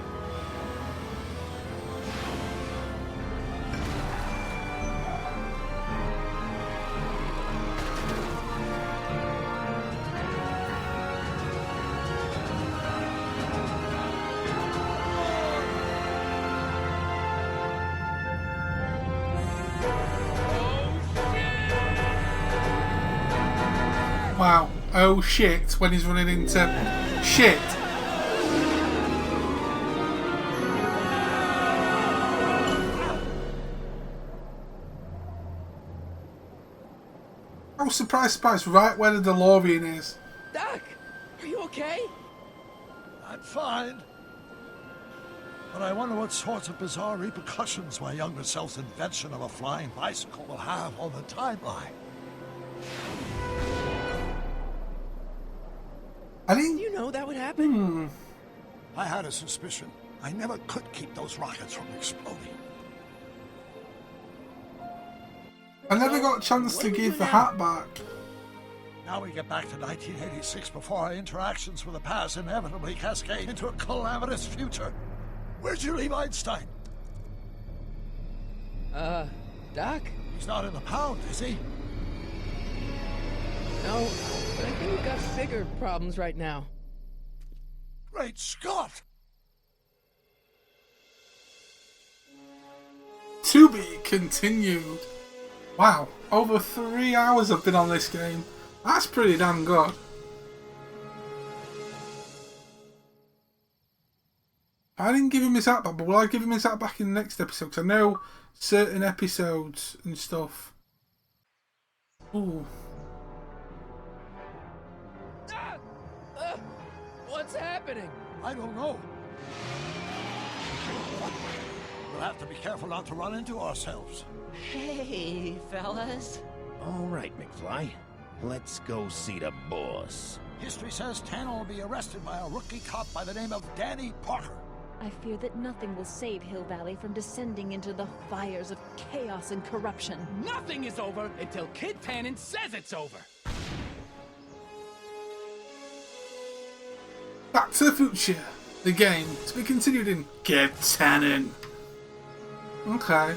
Wow. Oh shit, when he's running into shit. I was surprised, right where the DeLorean is. Doc, are you okay? I'm fine. But I wonder what sorts of bizarre repercussions my younger self's invention of a flying bicycle will have on the timeline. I didn't... You know that would happen? I had a suspicion. I never could keep those rockets from exploding. I never got a chance to give the hat back. Now we get back to 1986 before our interactions with the past inevitably cascade into a calamitous future. Where'd you leave Einstein? Doc? He's not in the pound, is he? No, but I think we've got bigger problems right now. Great Scott! To be continued. Wow, over 3 hours I've been on this game. That's pretty damn good. I didn't give him his hat back, but will I give him his hat back in the next episode? Because I know certain episodes and stuff. Ooh. What's happening? I don't know. We'll have to be careful not to run into ourselves. Hey, fellas. All right, McFly. Let's go see the boss. History says Tanner will be arrested by a rookie cop by the name of Danny Parker. I fear that nothing will save Hill Valley from descending into the fires of chaos and corruption. Nothing is over until Kid Tannen says it's over. Back to the Future, the game, to be continued in Kid Tannen. Okay.